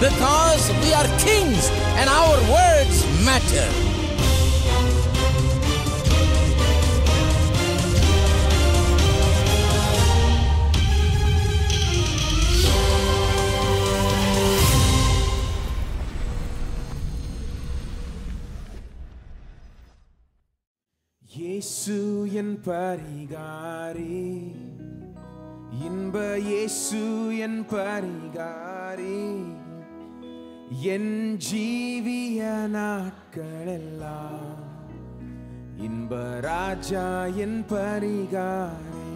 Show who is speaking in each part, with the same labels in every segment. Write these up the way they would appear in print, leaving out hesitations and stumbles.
Speaker 1: because we are kings and our words matter.
Speaker 2: இயேசு என் பரிகாரி, இன்ப இயேசு என் பரிகாரி, என் ஜீவிய நாட்களெல்லாம் இன்ப ராஜா என் பரிகாரி,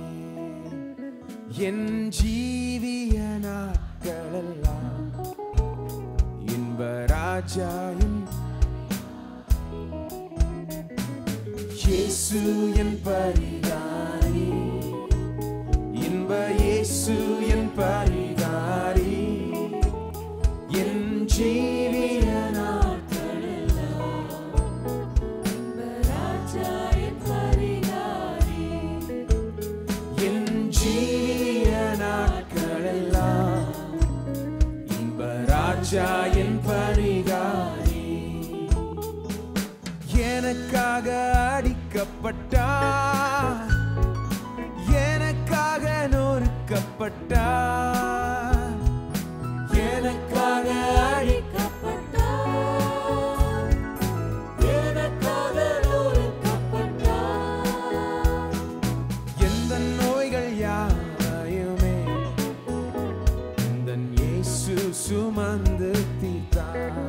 Speaker 2: என் ஜீவிய நாட்களெல்லாம் இன்ப ராஜா என் இயேசு என் பரிகாரி, இன்ப இயேசு என் பரிகாரி, என் ஜீவிய நாட்களெல்லாம் இன்ப ராஜா என் பரிகாரி, என் ஜீவிய நாட்களெல்லாம் இன்ப ராஜா என் பரிகாரி. எனக்காக அடிக்கப்பட்டார், எனக்காக நொறுக்கப்பட்டார், எனக்காக அடிக்கப்பட்டார், எனக்காக நொறுக்கப்பட்டார். எந்த நோய்கள் யாவையுமே இந்த இயேசு சுமந்து தீர்த்தார்.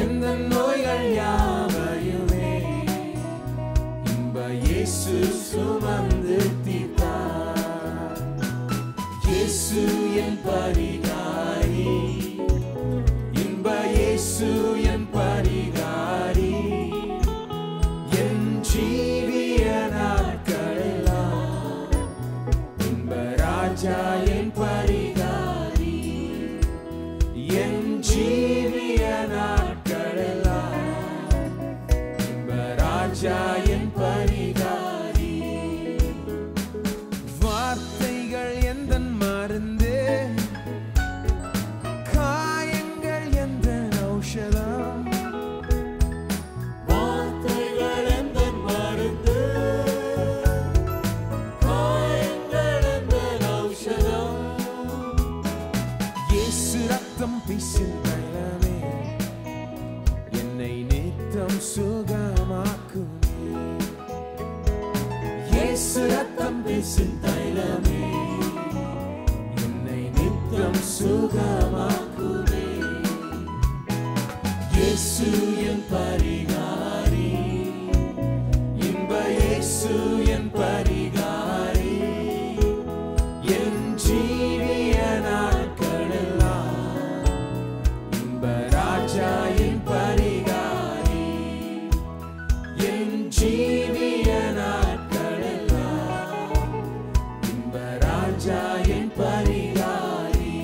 Speaker 2: எந்த நோய்கள் யாவையுமே இன்ப இயேசு சுமந்து தீர்த்தார். இயேசு என் பரிகாரி, இன்ப இயேசு என் பரிகாரி, என் ஜீவிய நாட்களெல்லாம் இன்ப ராஜா என் பரிகாரி, என் ஜீவிய நாட்களெல்லாம் இன்ப ராஜா என் பரிகாரி. வார்த்தைகள் எந்தன் மருந்து, காயங்கள் எந்தன் ஔஷதம். வார்த்தைகள் எந்தன் மருந்து, காயங்கள் எந்தன் ஔஷதம். இயேசு ரத்தம் பிசின் தைலமே என்னை நித்தம் சுகமாக்குமே. இயேசு ரத்தம் பிசின் தைலமே என்னை நித்தம் சுகமாக்குமே. இயேசு என் பரிகாரி, இன்ப இயேசு என் பரிகாரி, என் ஜீவிய நாட்களெல்லாம் இன்ப ராஜா என் பரிகாரி, என் ஜீவிய நாட்களெல்லாம் இன்ப ராஜா என் பரிகாரி.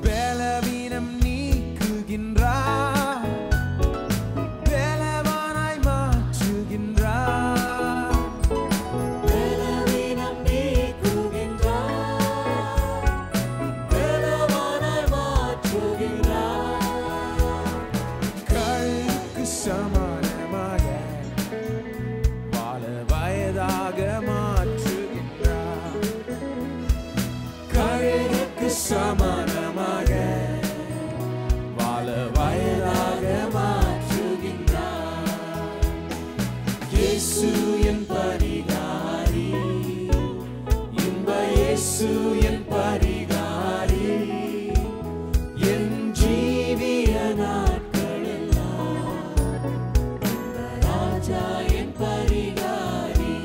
Speaker 2: பலவீனம் நீக்குகின்றார், பலவானாய் மாற்றுகின்றார். பலவீனம் நீக்குகின்றார், பலவானாய் மாற்றுகின்றார். கழுக்கு சமானமாக வாழ வயதாக மாற்றுகின்றார். கழுகுக்கு சமானமாக வாழ வயதாக மாற்றுகின்றார். இயேசு என் பரிகாரி, இன்ப இயேசு என் பரிகாரி, என் ஜீவிய நாட்களெல்லாம் இன்ப ராஜா என் பரிகாரி,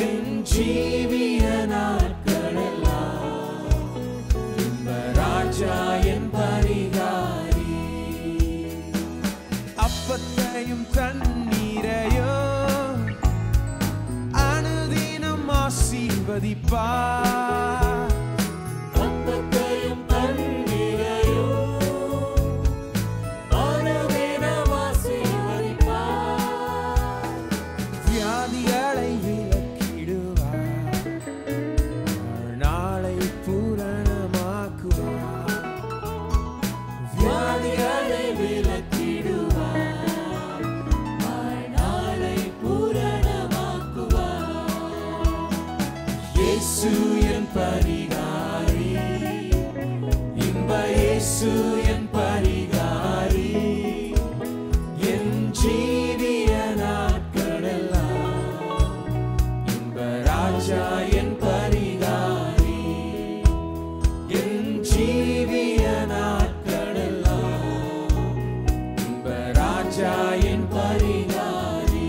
Speaker 2: என் ஜீவிய நாட்களெல்லாம் இன்ப ராஜா என் பரிகாரி. அப்பத்தையும் தண்ணீரையோ அனுதினம் ஆசீர்வதிப்பார். அப்பத்தையும் தண்ணீரையோ அனுதினம் ஆசீர்வதிப்பார். வியாதிகளை விலக்கிடுவார், நாளை பூரணமாக ராஜா என் பரிகாரி.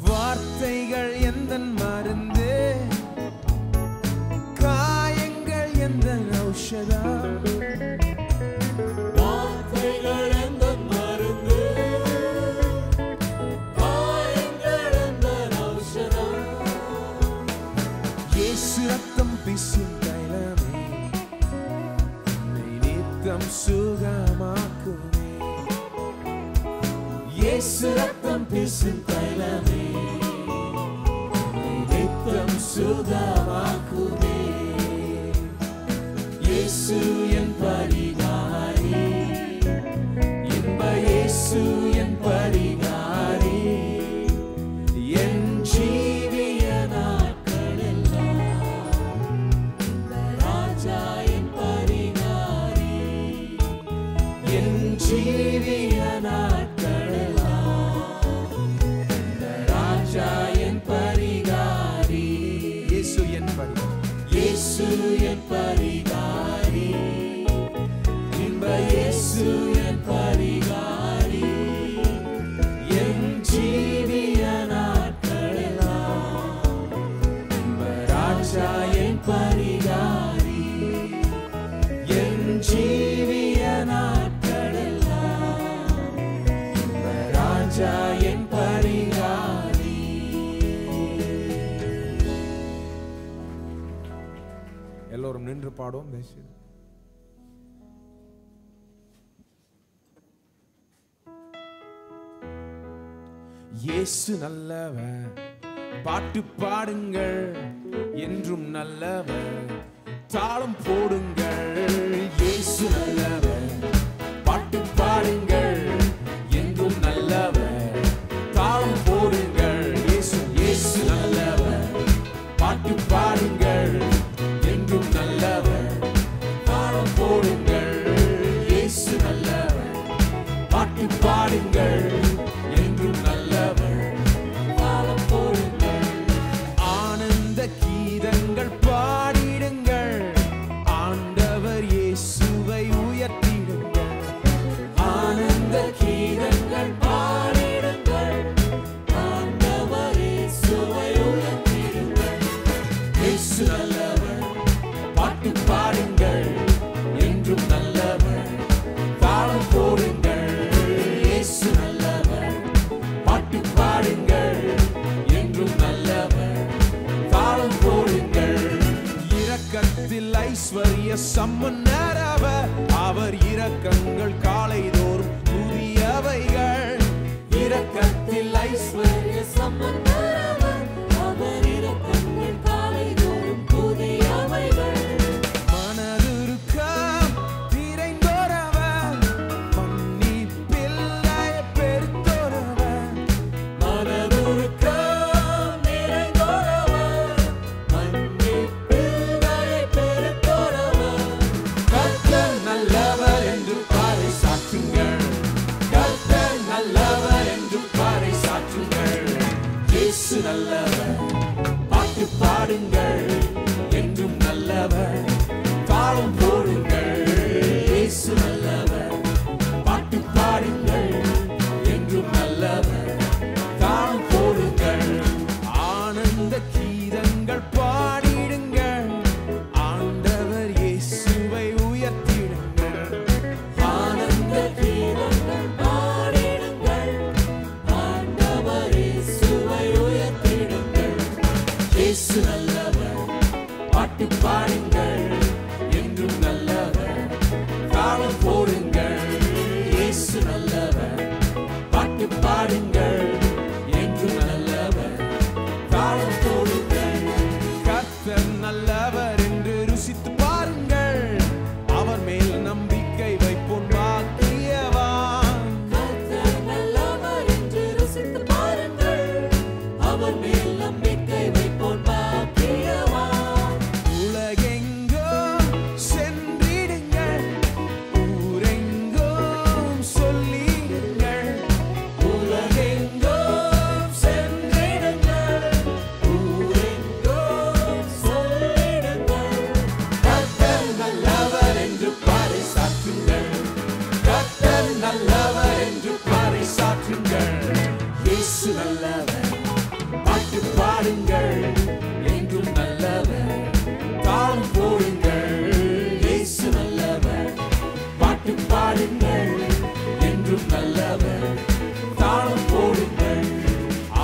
Speaker 2: வார்த்தைகள் எந்தன் மருந்து, காயங்கள் எந்தன் ஔஷதம். வார்த்தைகள் எந்தன் மருந்து, காயங்கள் எந்தன் ஔஷதம். இயேசு ரத்தம் பிசும் தைலமே, என்னை நித்தம் சுகமாக்குமே. இயேசு ரத்தம் பிசும் தைலமே, என்னை நித்தம் சுகமாக்குமே. இயேசு என் பரிகாரி, இன்ப இயேசு என் பரிகாரி. என் ஜீவிய நாட்களெல்லாம் இந்த ராஜா என் பரிகாரி. என் ஜீவிய நாட்களெல்லாம் இந்த ராஜா என் பரிகாரி. இயேசு என் பரிகாரி, இயேசு என் பரிகாரி. இன்ப இயேசு என் பரிகாரி. என் ஜீவிய நாட்களெல்லாம் இன்ப ராஜா என் பரிகாரி. என் ஜீவிய நாட்களெல்லாம் இன்ப ராஜா என் பரிகாரி. எல்லோரும் நின்று பாடுவோம். தயவுசெய்து இயேசு நல்லவர், பாட்டு பாடுங்கள், என்றும் நல்லவர், தாளம் போடுங்கள். இயேசு நல்லவர், பாட்டு பாடுங்கள், என்றும் நல்லவர், தாளம் போடுங்கள். இயேசு இயேசு நல்லவர், பாட்டு பாடுங்கள், என்றும் நல்லவர், தாளம் போடுங்கள். இயேசு நல்லவர், பாட்டு பாடுங்கள், என்றும் நல்லவர், தாளம் போடுங்கள். ஆனந்த கீதங்கள் பாடிடுங்கள், ஆண்டவர் இயேசுவை உயர்த்திடுங்கள். ஆனந்த கீதங்கள் பாடிடுங்கள், ஆண்டவர் இயேசுவை உயர்த்திடுங்கள். இயேசு நல்லவர், பாட்டு பாடுங்கள், என்றும் நல்லவர், தாளம் போடுங்கள். இயேசு நல்லவர், பாட்டு பாடுங்கள், என்றும் நல்லவர், தாளம் போடுங்கள். இரக்கத்தில் ஐஸ்வர்ய சம்பன்னர் அவர், அவர் இரக்கங்கள் காலைதோறும் புதியவைகள். இரக்கத்தில் ஐஸ்வர்ய சம்பன்னர் அவர், அவர் இரக்கங்கள் காலைதோறும் புதியவைகள். மனதுருக்கம் நிறைந்தோரவர், மன்னிப்பில்லை பெருத்தோரவர். மனதுருக்கம் நிறைந்தோரவர், மன்னிப்பில்லை பெருத்தோரவர். கர்த்தர் நல்லவர் என்று பாறை சாற்றுங்கள், கர்த்தர் நல்லவர் என்று பாறை சாற்றுங்கள். இயேசு நல்லவர், பாட்டு பாடுங்கள், என்றும் நல்லவர், தாளம் போடுங்கள். இயேசு நல்லவர், பாட்டு பாடுங்கள், என்றும் நல்லவர், தாளம் போடுங்கள். ஆனந்த கீதங்கள் பாடிடுங்கள், ஆண்டவர் இயேசுவை உயர்த்திடுங்கள். ஆனந்த கீதங்கள் பாடிடுங்கள், ஆண்டவர் இயேசுவை உயர்த்திடுங்கள். இயேசு நல்லவர், பாட்டு பாடுங்கள், என்றும் நல்லவர், தாளம் போடுங்கள். இயேசு நல்லவர், பாட்டு பாடுங்கள், என்றும் நல்லவர், தாளம் போடுங்கள். கர்த்தர் நல்லவர் என்று ருசித்து பாருங்கள், அவர் மேல் நம்பிக்கை வைப்போம் பாக்கியவான். கர்த்தர் நல்லவர் என்று ருசித்து பாருங்கள், அவர் மேல் நம்பிக்கை வைப்போம் பாக்கியவான். உலகெங்கும் சென்றிடுங்கள், ஊரெங்கும் சொல்லிடுங்கள். உலகெங்கும் இயேசு நல்லவர் பாட்டு பாடுங்கள் என்றும் நல்லவர் தாளம் போடுங்கள் இயேசு நல்லவர் பாட்டு பாடுங்கள் என்றும் நல்லவர் தாளம் போடுங்கள்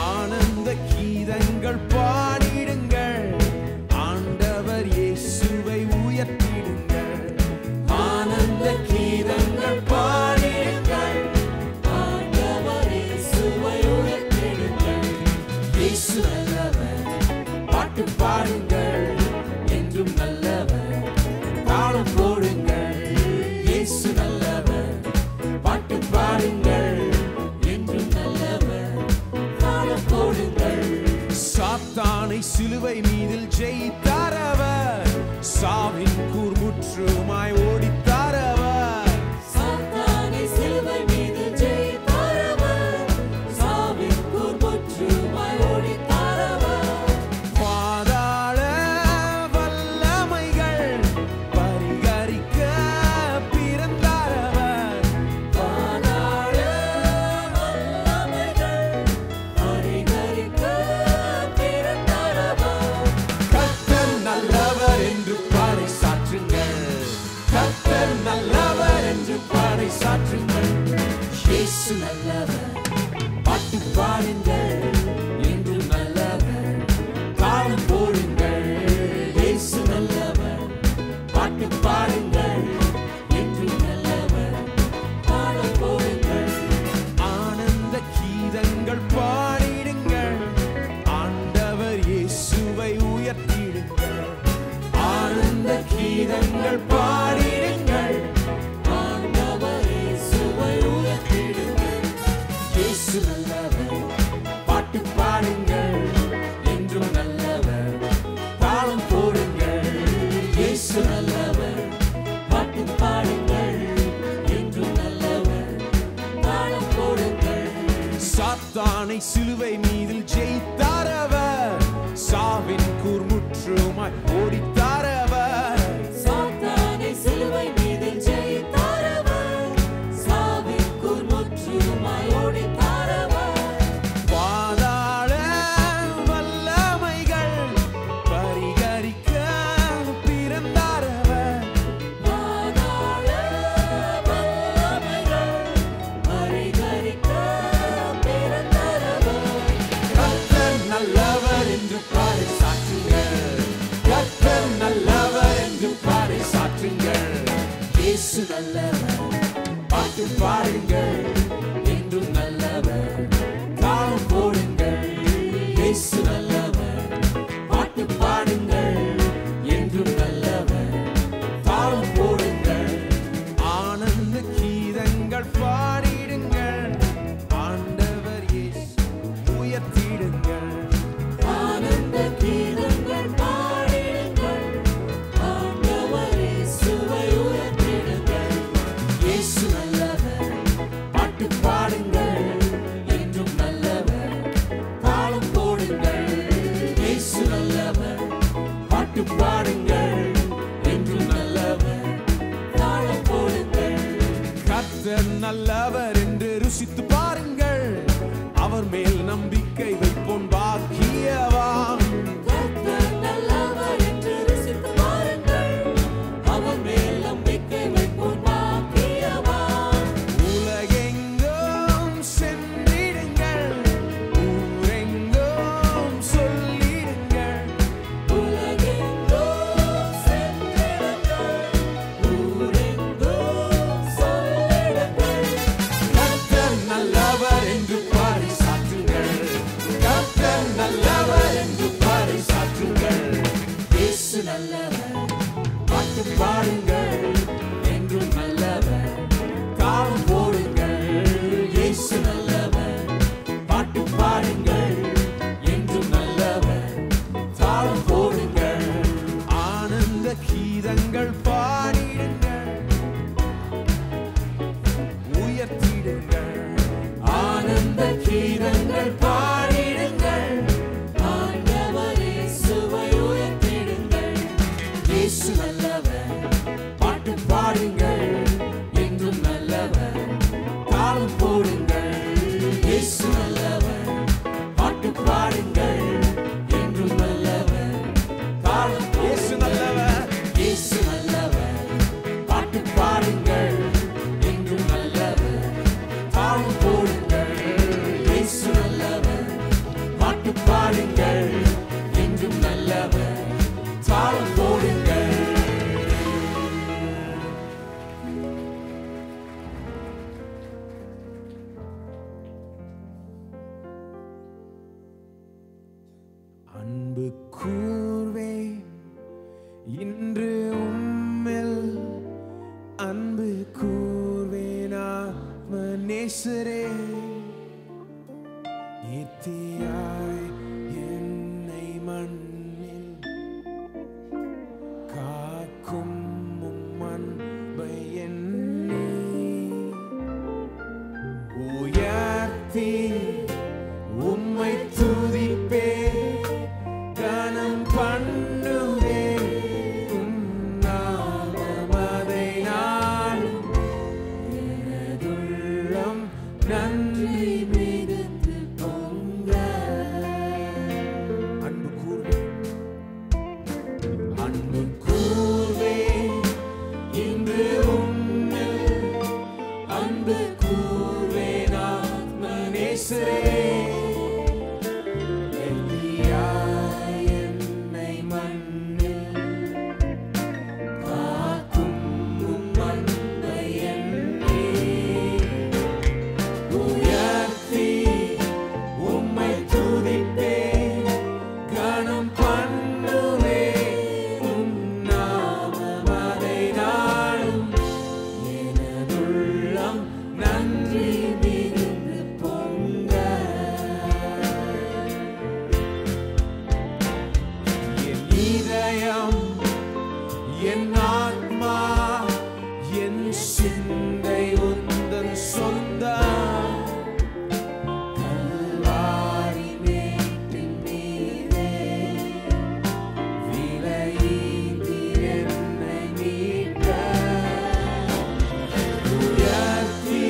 Speaker 2: ஆனந்த கீதங்கள் பாடிடுங்கள் ஆண்டவர் இயேசுவை உயர்த்திடுங்கள் ஆனந்த கீதங்கள் பாடிடுங்கள் ஆண்டவர் இயேசுவை உயர்த்திடுங்கள் இயேசு நல்லவர் பாட்டு பாடுங்கள் என்றும் நல்லவர் தாளம் போடுங்கள் இயேசு நல்லவர் பாட்டு பாடுங்கள் என்றும் நல்லவர் தாளம் போடுங்கள் சாத்தானை சிலுவை மீதில் ஜெயித்தாரவர் சாவின் கூர்முற்றுமாய் ஓடித்தாரவர்
Speaker 3: சாத்தானை சிலுவை மீதில் ஜெயித்தாரவர் சாவின் கூர்முற்றுமாய் ஓடித்தாரவர்
Speaker 2: பாதாள வல்லமைகள் பரிகரிக்க பிறந்தாரவர்
Speaker 3: பாதாள வல்லமைகள் பரிகரிக்க பிறந்தாரவர்
Speaker 2: கர்த்தர் நல்லவர் என்று பறைசாற்றுங்கள் கர்த்தர் நல்லவர் என்று பறைசாற்றுங்கள் இயேசு நல்லவர் பாட்டு பாடுங்கள் என்றும் நல்லவர் தாளம் போடுங்கள் இயேசு நல்லவர் பாட்டு பாடுங்கள் என்றும் நல்லவர் தாளம் போடுங்கள் ஆனந்த கீதங்கள் பாடிடுங்கள் ஆண்டவர் இயேசுவை உயர்த்திடுங்கள் ஆனந்த கீதங்கள் பாடிடுங்கள்
Speaker 3: ஆண்டவர் இயேசுவை உயர்த்திடுங்கள்
Speaker 2: இயேசு நல்லவர் பாட்டு பாடுங்கள் என்றும் நல்லவர் தாளம் போடுங்கள் இயேசு நல்லவர்
Speaker 3: பாட்டு பாடுங்கள் என்றும் நல்லவர் தாளம் போடுங்கள்
Speaker 2: சாத்தானை சிலுவை மீதில் ஜெயித்தாரவர் சாவின் கூர்முற்றுமாய் ஓடித்தாரவர்
Speaker 3: சாத்தானை சிலுவை மீதில் ஜெயித்தாரவர் சாவின் கூர்முற்றுமாய் ஓடித்தாரவர்
Speaker 2: பாதாள வல்லமைகள் பரிகரிக்க பிறந்தாரவர்
Speaker 3: பாதாள வல்லமைகள் பரிகரிக்க பிறந்தாரவர்
Speaker 2: கர்த்தர் நல்லவர் என்று பறைசாற்றுங்கள் கர்த்தர் நல்லவர் என்று பறைசாற்றுங்கள் இயேசு நல்லவர் பாட்டு பாடுங்கள் என்றும் நல்லவர் தாளம் போடுங்கள் இயேசு நல்லவர் பாட்டு பாடுங்கள் என்றும் நல்லவர் தாளம் போடுங்கள் ஆனந்த கீதங்கள் பாடிடுங்கள் ஆண்டவர் இயேசு உயர்த்திடுங்கள்
Speaker 3: ஆனந்த கீதங்கள் பாடிடுங்கள் ஆண்டவர் இயேசுவை உயர்த்திடுங்கள்
Speaker 2: இயேசு நல்லவர் பாட்டு பாடுங்கள் என்றும் நல்லவர் தாளம் போடுங்கள் இயேசு நல்லவர் பாட்டு பாடுங்கள் என்றும் நல்லவர்
Speaker 3: தாளம் போடுங்கள்
Speaker 2: கர்த்தர் நல்லவர் என்று ருசித்து பாருங்கள் அவர் மேல் நம்பிக்கை வைப்போன் பாக்கியவான்
Speaker 3: கர்த்தர் நல்லவர் என்று ருசித்து பாருங்கள் அவர் மேல் நம்பிக்கை வைப்போர் பாக்கியவான்
Speaker 2: உலகெங்கும் சென்றிடுங்கள் ஊரெங்கும் சொல்லிடுங்கள்
Speaker 3: உலகெங்கும் சென்றிடுங்கள் ஊரெங்கும் சொல்லிடுங்கள்
Speaker 2: கர்த்தர் நல்லவர் என்று பறைசாற்றுங்கள் கர்த்தர் நல்லவர் என்று பறைசாற்றுங்கள் இயேசு நல்லவர் பாட்டு பாடுங்கள் என்றும் நல்லவர் தாளம் போடுங்கள் இயேசு நல்லவர் பாட்டு பாடுங்கள் என்றும் நல்லவர் தாளம் போடுங்கள் ஆனந்த கீதங்கள் பாடிடுங்கள் உயர்த்திடுங்கள் ஆனந்த கீதங்கள் பாடிடுங்கள்
Speaker 3: ஆண்டவர் இயேசுவை உயர்த்திடுங்கள்
Speaker 2: இயேசு நல்லவர் பாட்டு பாடுங்கள் என்றும் நல்லவர் தாளம் போடுங்கள் இயேசு நல்லவர் கூர்வேன் இன்று உம்மில் அன்பு கூர்வேன் ஆத்ம நேசரே நீத்தியாய் என்னை மண்ணில் காக்கும் உம் அன்பை எண்ணி உயர்த்தி உம்மை துதிப்பேன் கனம் பண்ணுவேன் உம் நாமம் அதை நாளும் எனதுள்ளம் நன்றி மிகுந்து பொங்க அன்பு கூர்வேன் இன்று உம்மில் அன்பு கூர்வேன் ஆத்ம நேசரே என் ஆத்மா என் சிந்தை உந்தன் சொந்த கல்வாரி மேட்டின் மீதே விலையீந்தி என்னை மீட்ட உயர்த்தி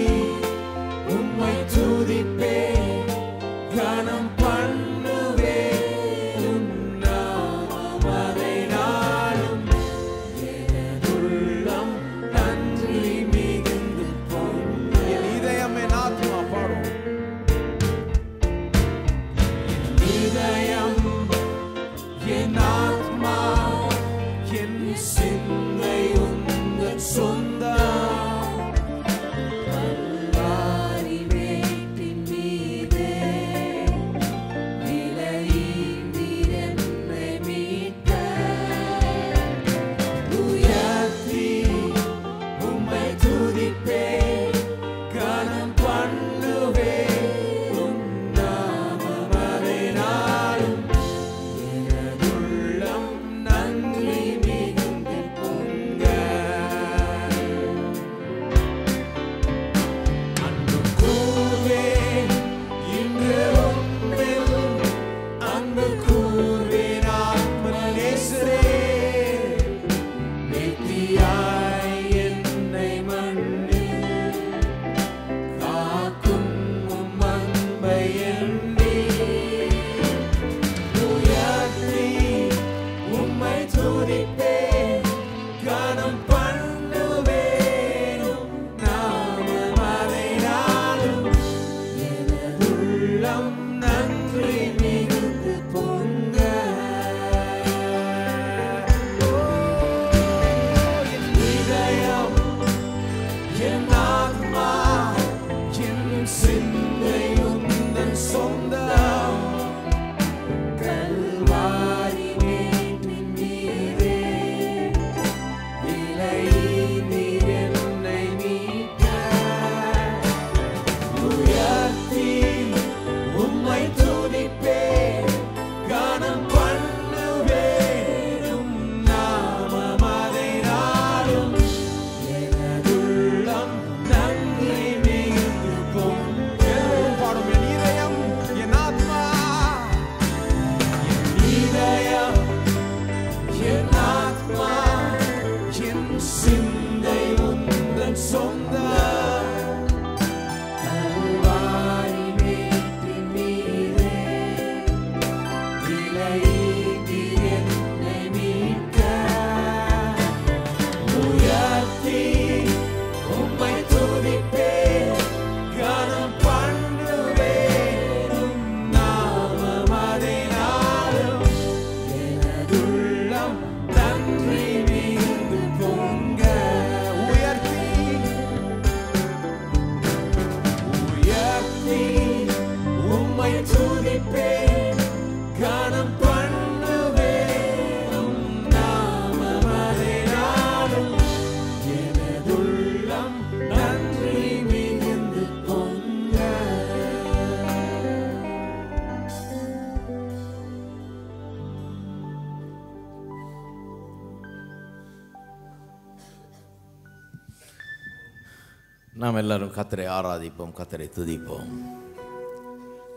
Speaker 1: நாம் எல்லாரும் கர்த்தரை ஆராதிப்போம், கர்த்தரை துதிப்போம்.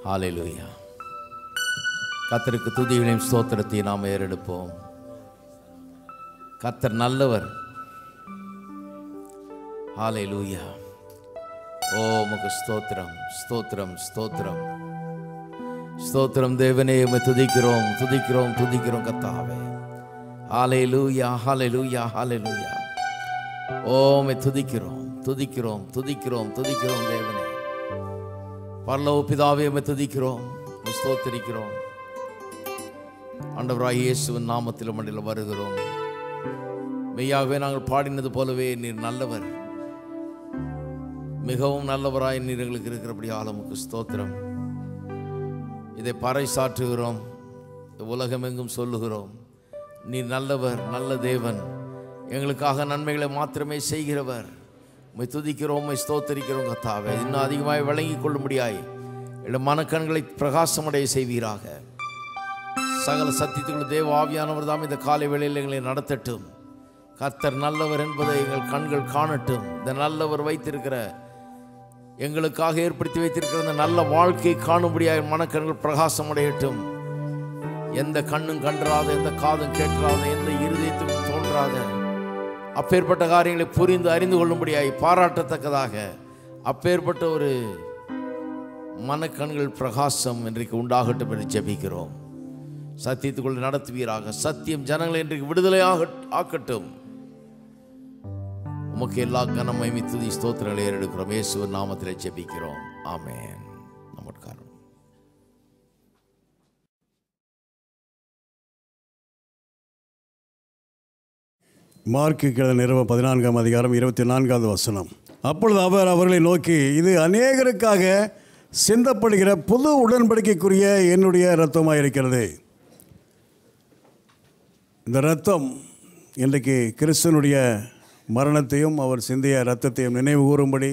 Speaker 1: ஹல்லேலூயா. கர்த்தருக்கு துதிகளையும் ஸ்தோத்திரத்தையும் நாம் ஏறெடுப்போம். கர்த்தர் நல்லவர். ஹல்லேலூயா. ஓ உமக்கு ஸ்தோத்திரம், ஸ்தோத்திரம், ஸ்தோத்திரம், ஸ்தோத்திரம். தேவனே உம்மை துதிக்கிறோம், துதிக்கிறோம், துதிக்கிறோம் கர்த்தாவே. ஹல்லேலூயா, ஹல்லேலூயா, ஹல்லேலூயா. ஓ உம்மை துதிக்கிறோம், துதிக்கிறோம், துதிக்கிறோம், துதிக்கிறோம் தேவனே. பரலோக பிதாவே உம்மை துதிக்கிறோம், ஸ்தோத்திரிக்கிறோம். ஆண்டவராகிய இயேசுவின் நாமத்தில் மண்டியில் வருகிறோம். மெய்யாகவே நாங்கள் பாடினது போலவே நீர் நல்லவர், மிகவும் நல்லவராய் நீர் எங்களுக்கு இருக்கிறபடியால் உமக்கு ஸ்தோத்திரம். இதை பறைசாற்றுகிறோம், உலகமெங்கும் சொல்லுகிறோம். நீர் நல்லவர், நல்ல தேவன், எங்களுக்காக நன்மைகளை மாத்திரமே செய்கிறவர். உம்மை துதிக்கிறோம், உம்மை ஸ்தோத்தரிக்கிறோம் கர்த்தாவே. இன்னும் அதிகமாக விளங்கி கொள்ளும்படியாய் என்னுடைய மனக்கண்களை பிரகாசமடைய செய்வீராக. சகல சத்தியத்துக்குள்ள தேவ ஆவியானவர் தாம் இந்த காலை வேளையில் எங்களை நடத்தட்டும். கர்த்தர் நல்லவர் என்பதை எங்கள் கண்கள் காணட்டும். இந்த நல்லவர் வைத்திருக்கிற, எங்களுக்காக ஏற்படுத்தி வைத்திருக்கிற இந்த நல்ல வாழ்க்கையை காணும்படியாக மனக்கண்கள் பிரகாசமடையட்டும். எந்த கண்ணும் கண்டாத, எந்த காதும் கேட்காத, எந்த இருதயத்துக்கும் தோன்றாத அப்பேற்பட்ட காரியங்களை புரிந்து அறிந்து கொள்ளும்படியாய் பாராட்டத்தக்கதாக அப்பேற்பட்ட ஒரு மனக்கண்கள் பிரகாசம் இன்றைக்கு உண்டாகட்டும் என்று ஜெபிக்கிறோம். சத்தியத்துக்குள் நடத்துவீராக. சத்தியம் ஜனங்களை இன்றைக்கு விடுதலையாக ஆக்கட்டும். உமக்கு எல்லா கனம் மகிமை துதி ஸ்தோத்திரங்களை ஏறெடுக்கிறோம். இயேசுவின் நாமத்திலே ஜெபிக்கிறோம். ஆமென். நமஸ்காரம்.
Speaker 4: மார்க்கு எழுதின நிருபம் 14ஆம் அதிகாரம் 24வது வசனம். அப்பொழுது அவர் அவர்களை நோக்கி, இது அநேகருக்காக சிந்தப்படுகிற புது உடன்படிக்கைக்குரிய என்னுடைய இரத்தமாக இருக்கிறது. இந்த இரத்தம் இன்றைக்கு கிறிஸ்துவனுடைய மரணத்தையும் அவர் சிந்திய இரத்தத்தையும் நினைவு கூறும்படி,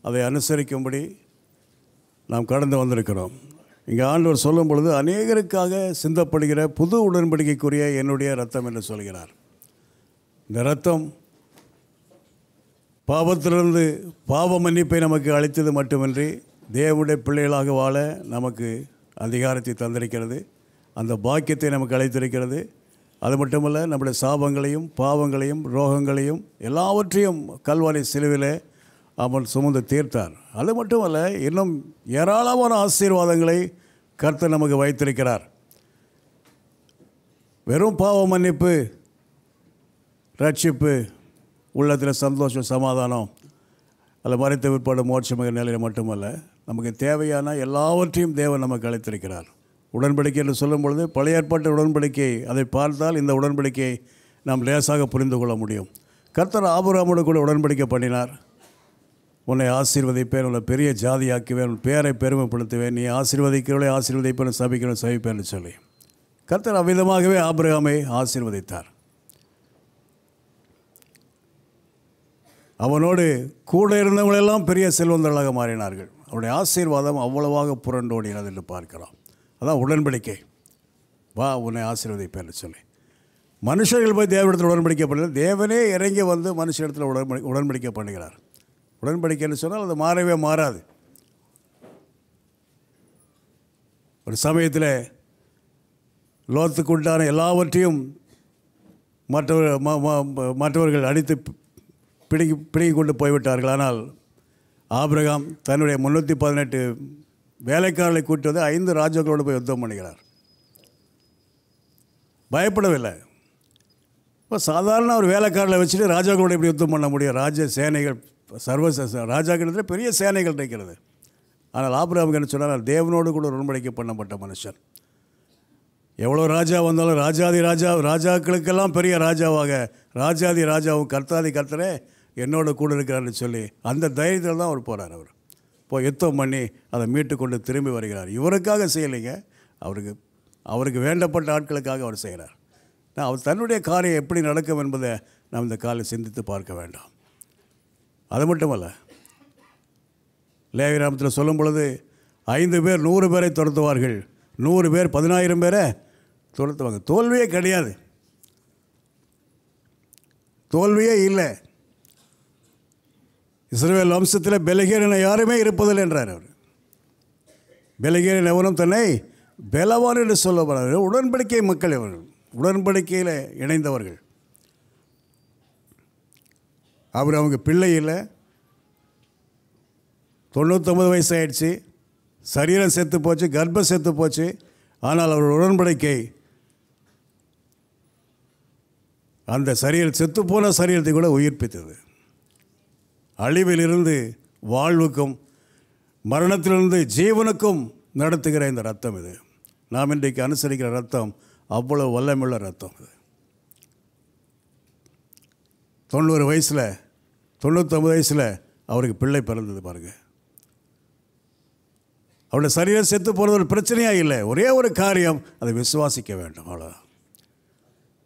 Speaker 4: அதை அனுசரிக்கும்படி நாம் கடந்து வந்திருக்கிறோம். இங்கே ஆண்டவர் சொல்லும் பொழுது அநேகருக்காக சிந்தப்படுகிற புது உடன்படிக்கைக்குரிய என்னுடைய இரத்தம் என்று சொல்கிறார். இந்த இரத்தம் பாவத்திலிருந்து பாவ மன்னிப்பை நமக்கு அளித்தது மட்டுமின்றி தேவனுடைய பிள்ளைகளாக வாழ நமக்கு அதிகாரத்தை தந்திருக்கிறது. அந்த பாக்கியத்தை நமக்கு அளித்திருக்கிறது. அது மட்டுமல்ல, நம்முடைய சாபங்களையும் பாவங்களையும் ரோகங்களையும் எல்லாவற்றையும் கல்வாரி சிலுவிலே அவன் சுமந்து தீர்த்தார். அது மட்டுமல்ல, இன்னும் ஏராளமான ஆசீர்வாதங்களை கர்த்தர் நமக்கு வைத்திருக்கிறார். வெறும் பாவ மன்னிப்பு, ரட்சிப்பு, உள்ளத்தில் சந்தோஷம், சமாதானம், அதில் மறைத்த விற்பாடு மோட்சமிக நிலையில் மட்டுமல்ல, நமக்கு தேவையான எல்லாவற்றையும் தேவன் நமக்கு அளித்திருக்கிறார். உடன்படிக்கை என்று சொல்லும் பொழுது பழைய ஏற்பாட்டு உடன்படிக்கை, அதை பார்த்தால் இந்த உடன்படிக்கையை நாம் லேசாக புரிந்து கொள்ள முடியும். கர்த்தர் ஆபிரகாமோடு கூட உடன்படிக்கை பண்ணினார். உன்னை ஆசீர்வதிப்பேன், உன்னை பெரிய ஜாதியாக்குவேன், உன் பேரை பெருமைப்படுத்துவேன், நீ ஆசீர்வதிக்கிறவளை ஆசீர்வதிப்பேன், சபிக்கிறவனை சபிப்பேன்னு சொல்லி கர்த்தர் அவ்விதமாகவே ஆபிரகாமை ஆசீர்வதித்தார். அவனோடு கூட இருந்தவங்களெல்லாம் பெரிய செல்வந்தர்களாக மாறினார்கள். அவருடைய ஆசீர்வாதம் அவ்வளவாக புரண்டோடினது என்று பார்க்கிறோம். அதான் உடன்படிக்கை. வா உன்னை ஆசீர்வதிப்பேன்னு சொல்லி மனுஷர்கள் போய் தேவனிடத்தில் உடன்படிக்கை பண்ணல, தேவனே இறங்கி வந்து மனுஷனிடத்தில் உடன்படிக்கை பண்ணுகிறார். உடன்படிக்கைன்னு சொன்னால் அது மாறவே மாறாது. ஒரு சமயத்தில் லோத்துக்கு உண்டான எல்லாவற்றையும் மற்றவர்கள் அடித்து பிடுங்கி கொண்டு போய்விட்டார்கள். ஆனால் ஆபிரகாம் தன்னுடைய 318 வேலைக்காரர்களை கூட்டி வந்து 5 ராஜாக்களோடு போய் யுத்தம் பண்ணுகிறார். பயப்படவில்லை. இப்போ சாதாரண ஒரு வேலைக்காரர்களை வச்சுட்டு ராஜாக்களோடு எப்படி யுத்தம் பண்ண முடியும்? ராஜ சேனைகள், ராஜாக்களிடத்தில் பெரிய சேனைகள் இருக்கிறது. ஆனால் ஆபிரகாமுக்கு என்ன சொன்னால், தேவனோடு கூட உடன்படிக்கை பண்ணப்பட்ட மனுஷன். எவ்வளோ ராஜா வந்தாலும் ராஜாதி ராஜாக்களுக்கெல்லாம் பெரிய ராஜாவாக, ராஜாதி ராஜாவும் கர்த்தாதி கர்த்தரே என்னோட கூட இருக்கிறார்னு சொல்லி அந்த தைரியத்தில் தான் அவர் போகிறார். அவர் போய் யுத்தம் பண்ணி அதை மீட்டு கொண்டு திரும்பி வருகிறார். இவருக்காக செய்யலைங்க, அவருக்கு வேண்டப்பட்ட ஆட்களுக்காக அவர் செய்கிறார். அவர் தன்னுடைய காரியம் எப்படி நடக்கும் என்பதை நாம் இந்த காலையில் சிந்தித்து பார்க்க வேண்டாம். அது மட்டுமல்ல, லேவியராமத்தில் சொல்லும் பொழுது 5 பேர் 100 பேரை துரத்துவார்கள், 100 பேர் 10,000 பேரை துரத்துவாங்க. தோல்வியே கிடையாது, தோல்வியே இல்லை. இஸ்ரவேல் வம்சத்தில் பெலகீரன் யாருமே இருப்பதில்லை என்றார் அவர். பெலகீரன் எவனும் தன்னை பலவான் என்று சொல்லப்படுறார். உடன்படிக்கை மக்கள் இவர்கள், உடன்படிக்கையில் இணைந்தவர்கள். அவர் அவங்க பிள்ளை இல்லை, 99 வயசு ஆயிடுச்சு, சரீரம் செத்து போச்சு, கர்ப்பம் செத்து போச்சு. ஆனால் அவர் உடன்படிக்கை அந்த செத்துப்போன சரீரத்தை கூட உயிர்ப்பித்தது. அழிவிலிருந்து வாழ்வுக்கும் மரணத்திலிருந்து ஜீவனுக்கும் நடத்துகிற இந்த ரத்தம் இது. நாம் இன்றைக்கு அனுசரிக்கிற ரத்தம் அவ்வளோ வல்லமுள்ள ரத்தம் இது. 90 வயசில் 99 வயசில் அவருக்கு பிள்ளை பிறந்தது பாருங்கள். அவருடைய சரீரம் செத்து போகிறது ஒரு பிரச்சனையாக இல்லை. ஒரே ஒரு காரியம், அதை விசுவாசிக்க வேண்டும், அவ்வளோதான்.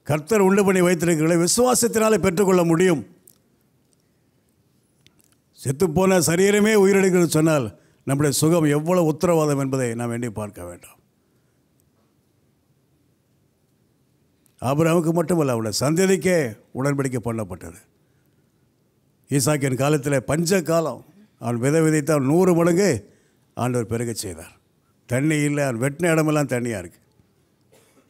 Speaker 4: கர்த்தர் உண்டு பண்ணி வைத்திருக்கிறதை விசுவாசத்தினாலே பெற்றுக்கொள்ள முடியும். செத்துப்போன சரீரமே உயிரெடுக்கிறது சொன்னால் நம்முடைய சுகம் எவ்வளோ உத்தரவாதம் என்பதை நாம் எண்ணி பார்க்க வேண்டும். ஆபிரகாமுக்கு மட்டுமல்ல, அவருடைய சந்ததிக்கே உடன்படிக்கை பண்ணப்பட்டது. ஈசாக்கின் காலத்தில் பஞ்ச காலம், அவன் விதைத்தான் 100 மடங்கு ஆண்டவர் பெருக செய்தார். தண்ணி இல்லை, அவன் வெட்டின இடமெல்லாம் தண்ணியாக இருக்குது.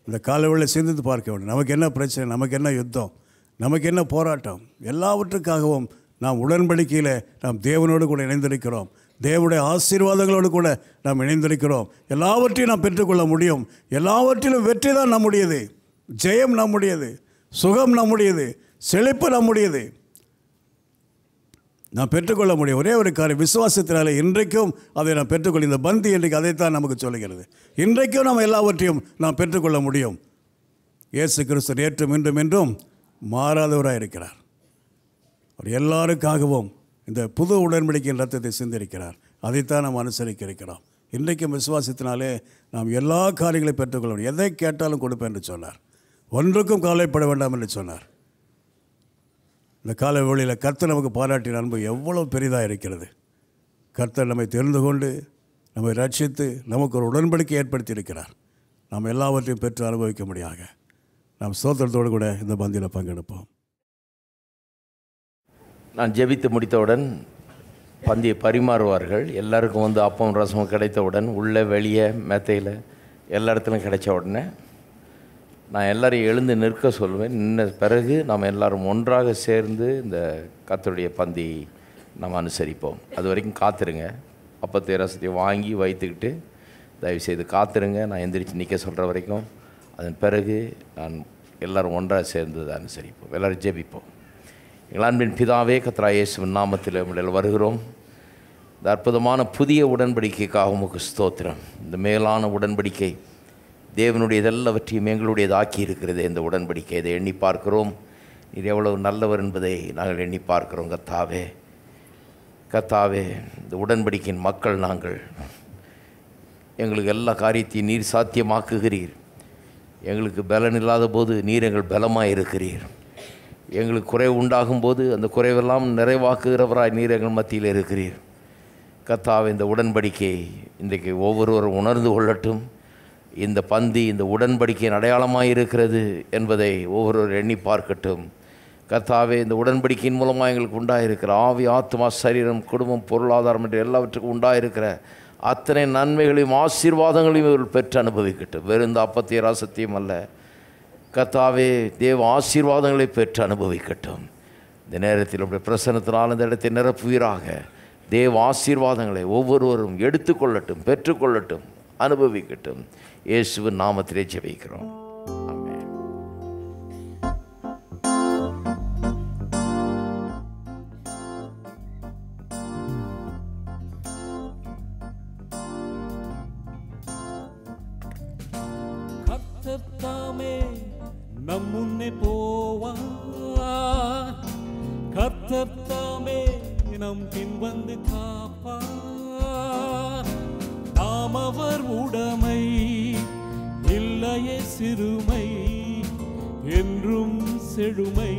Speaker 4: இந்த காலவெளியில் சிந்தித்து பார்க்க வேண்டும். நமக்கு என்ன பிரச்சனை, நமக்கு என்ன யுத்தம், நமக்கு என்ன போராட்டம், எல்லாவற்றுக்காகவும் நாம் உடன்படிக்கையில் நாம் தேவனோடு கூட இணைந்திருக்கிறோம். தேவனுடைய ஆசீர்வாதங்களோடு கூட நாம் இணைந்திருக்கிறோம். எல்லாவற்றையும் நாம் பெற்றுக்கொள்ள முடியும். எல்லாவற்றிலும் வெற்றி தான் நம்முடையது, ஜெயம் நம்முடையது, சுகம் நம்முடையது, செழிப்பு நம்முடையது. நாம் பெற்றுக்கொள்ள முடியும். ஒரே ஒரு காரியம், விசுவாசத்தினாலே இன்றைக்கும் அதை நாம் பெற்றுக்கொள்ள. இந்த பந்தி இன்றைக்கு அதைத்தான் நமக்கு சொல்லுகிறது. இன்றைக்கும் நாம் எல்லாவற்றையும் நாம் பெற்றுக்கொள்ள முடியும். இயேசு கிறிஸ்து நேற்றும் இன்றும் என்றும் மாறாதவராக இருக்கிறார். அவர் எல்லாருக்காகவும் இந்த புது உடன்படிக்கையின் ரத்தத்தை சிந்திருக்கிறார். அதைத்தான் நாம் அனுசரிக்க இருக்கிறோம். இன்றைக்கும் விசுவாசத்தினாலே நாம் எல்லா காரியங்களையும் பெற்றுக்கொள்ள முடியும். எதை கேட்டாலும் கொடுப்பேன் என்று சொன்னார். ஒன்றுக்கும் கவலைப்பட வேண்டாம் என்று சொன்னார். இந்த கால வேளையில் கர்த்தர் நமக்கு பாராட்டின அன்பு எவ்வளோ பெரிதாக இருக்கிறது. கர்த்தர் நம்மை தெரிந்து கொண்டு நம்மை ரட்சித்து நமக்கு ஒரு உடன்படிக்கை ஏற்படுத்தி இருக்கிறார். நாம் எல்லாவற்றையும் பெற்று அனுபவிக்க முடியாக நாம் ஸ்தோத்திரத்தோடு கூட இந்த பந்தியில் பங்கெடுப்போம்.
Speaker 1: நான் ஜெபித்து முடித்தவுடன் பந்தியை பரிமாறுவார்கள். எல்லாருக்கும் வந்து அப்பம் ரசமும் கிடைத்தவுடன் உள்ளே வெளியே மெத்தையில் எல்லா இடத்துலையும் கிடைச்ச உடனே நான் எல்லாரையும் எழுந்து நிற்க சொல்லுவேன். நின்ன பிறகு நாம் எல்லோரும் ஒன்றாக சேர்ந்து இந்த கர்த்தருடைய பந்தி நாம் அனுசரிப்போம். அது வரைக்கும் காத்துருங்க. அப்பத்தை ரசத்தை வாங்கி வைத்துக்கிட்டு தயவுசெய்து காத்துருங்க. நான் எந்திரிச்சு நிற்க சொல்கிற வரைக்கும். அதன் பிறகு நான் எல்லோரும் ஒன்றாக சேர்ந்து அதை அனுசரிப்போம். எல்லோரும் ஜெபிப்போம். எங்கள் அன்பின் பிதாவே, கர்த்தராகிய இயேசுவின் நாமத்தில் உங்களில் வருகிறோம். இந்த அற்புதமான புதிய உடன்படிக்கைக்காக உமக்கு ஸ்தோத்திரம். இந்த மேலான உடன்படிக்கை தேவனுடைய இதெல்லாவற்றையும் எங்களுடையதாக்கி இருக்கிறது. இந்த உடன்படிக்கை இதை எண்ணி பார்க்கிறோம். இது எவ்வளவு நல்லவர் என்பதை நாங்கள் எண்ணி பார்க்கிறோம். கர்த்தாவே, இந்த உடன்படிக்கையின் மக்கள் நாங்கள். எங்களுக்கு எல்லா காரியத்தையும் நீர் சாத்தியமாக்குகிறீர். எங்களுக்கு பலன் இல்லாத போது நீர் எங்கள் பலமாக இருக்கிறீர். எங்களுக்கு குறைவு உண்டாகும் போது அந்த குறைவெல்லாம் நிறைவாக்குகிறவராய் நீர் எங்கள் மத்தியில் இருக்கிறீர். கர்த்தாவே, இந்த உடன்படிக்கை இன்றைக்கு ஒவ்வொருவரும் உணர்ந்து கொள்ளட்டும். இந்த பந்தி இந்த உடன்படிக்கையின் அடையாளமாக இருக்கிறது என்பதை ஒவ்வொருவர் எண்ணி பார்க்கட்டும். கர்த்தாவே, இந்த உடன்படிக்கையின் மூலமாக எங்களுக்கு உண்டாயிருக்கிற ஆவி, ஆத்மா, சரீரம், குடும்பம், பொருளாதாரம் என்று எல்லாவற்றுக்கும் உண்டாயிருக்கிற அத்தனை நன்மைகளையும் ஆசீர்வாதங்களையும் இவர்கள் பெற்று அனுபவிக்கட்டும். வெறும் இந்த அப்பத்தையும் ரசத்தையும் அல்ல, கர்த்தாவே, தேவ ஆசீர்வாதங்களை பெற்று அனுபவிக்கட்டும். இந்த நேரத்தில் உடைய பிரசன்னத்தினால் இந்த இடத்தை நிரப்புவீராக. தேவ ஆசீர்வாதங்களை ஒவ்வொருவரும் எடுத்துக்கொள்ளட்டும், பெற்றுக்கொள்ளட்டும், அனுபவிக்கட்டும். இயேசுவின் நாமத்திலே ஜெபிக்கிறோம். ஆமென்.
Speaker 2: கர்த்தர் தாமே நம் முன்னே போவார். கர்த்தர் தாமே நம் பின் வந்து காப்பார். நாம் அவர் உடைமை, இல்லையே சிறுமை, என்றும் செழுமை,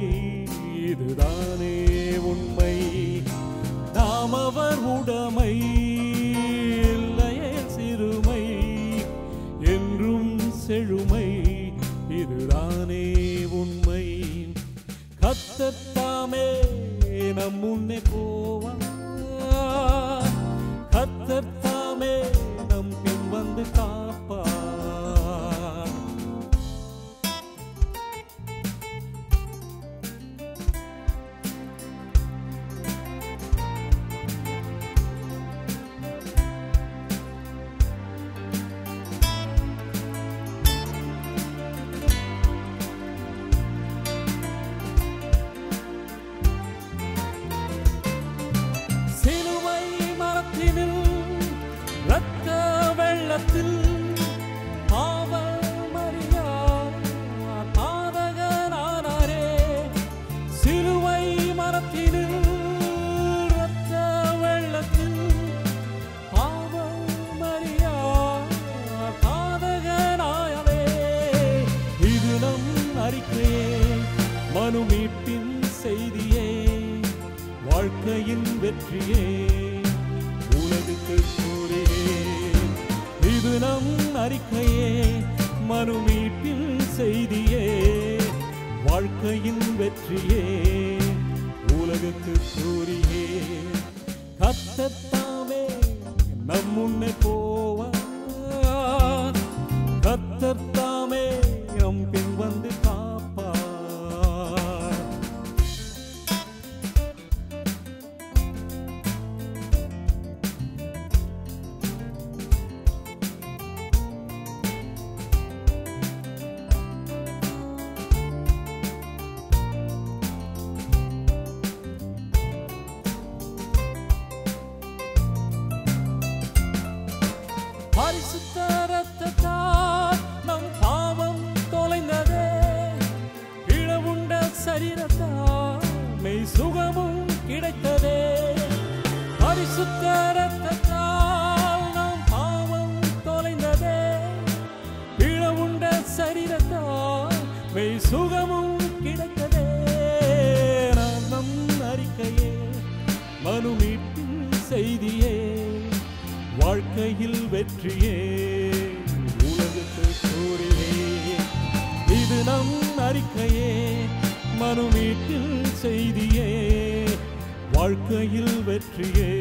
Speaker 2: இதுதானே உண்மை. நாம் அவர் உடைமை, இல்லையே சிறுமை, என்றும் செழுமை, இதுதானே உண்மை. கர்த்தர் தாமே நம் முன்னே போவார். அறிக்கையே மனுமீட்டின் செய்தியே வாழ்க்கையின் வெற்றியே உலகுக்கு கூறியே கர்த்தர்தாமே நம் முன்னே போவார் கர்த்தர்தாமே நம் பின் வந்து காப்பார் பரிசுத்த இரத்தத்தால் நம் பாவம் தொலைந்ததே இழவுண்ட சரீரத்தால் மெய் சுகமும் கிடைத்ததே பரிசுத்த இரத்தத்தால் நம் பாவம் தொலைந்ததே இழவுண்ட சரீரத்தால் மெய் சுகமும் கிடைத்ததே நம் அறிக்கையே மனுமீட்டின் செய்தியே வாழ்க்கையில் வெற்றியே உலகுக்கு கூறியே இது நம் அறிக்கையே மனுமீட்டில் செய்தியே வாழ்க்கையில் வெற்றியே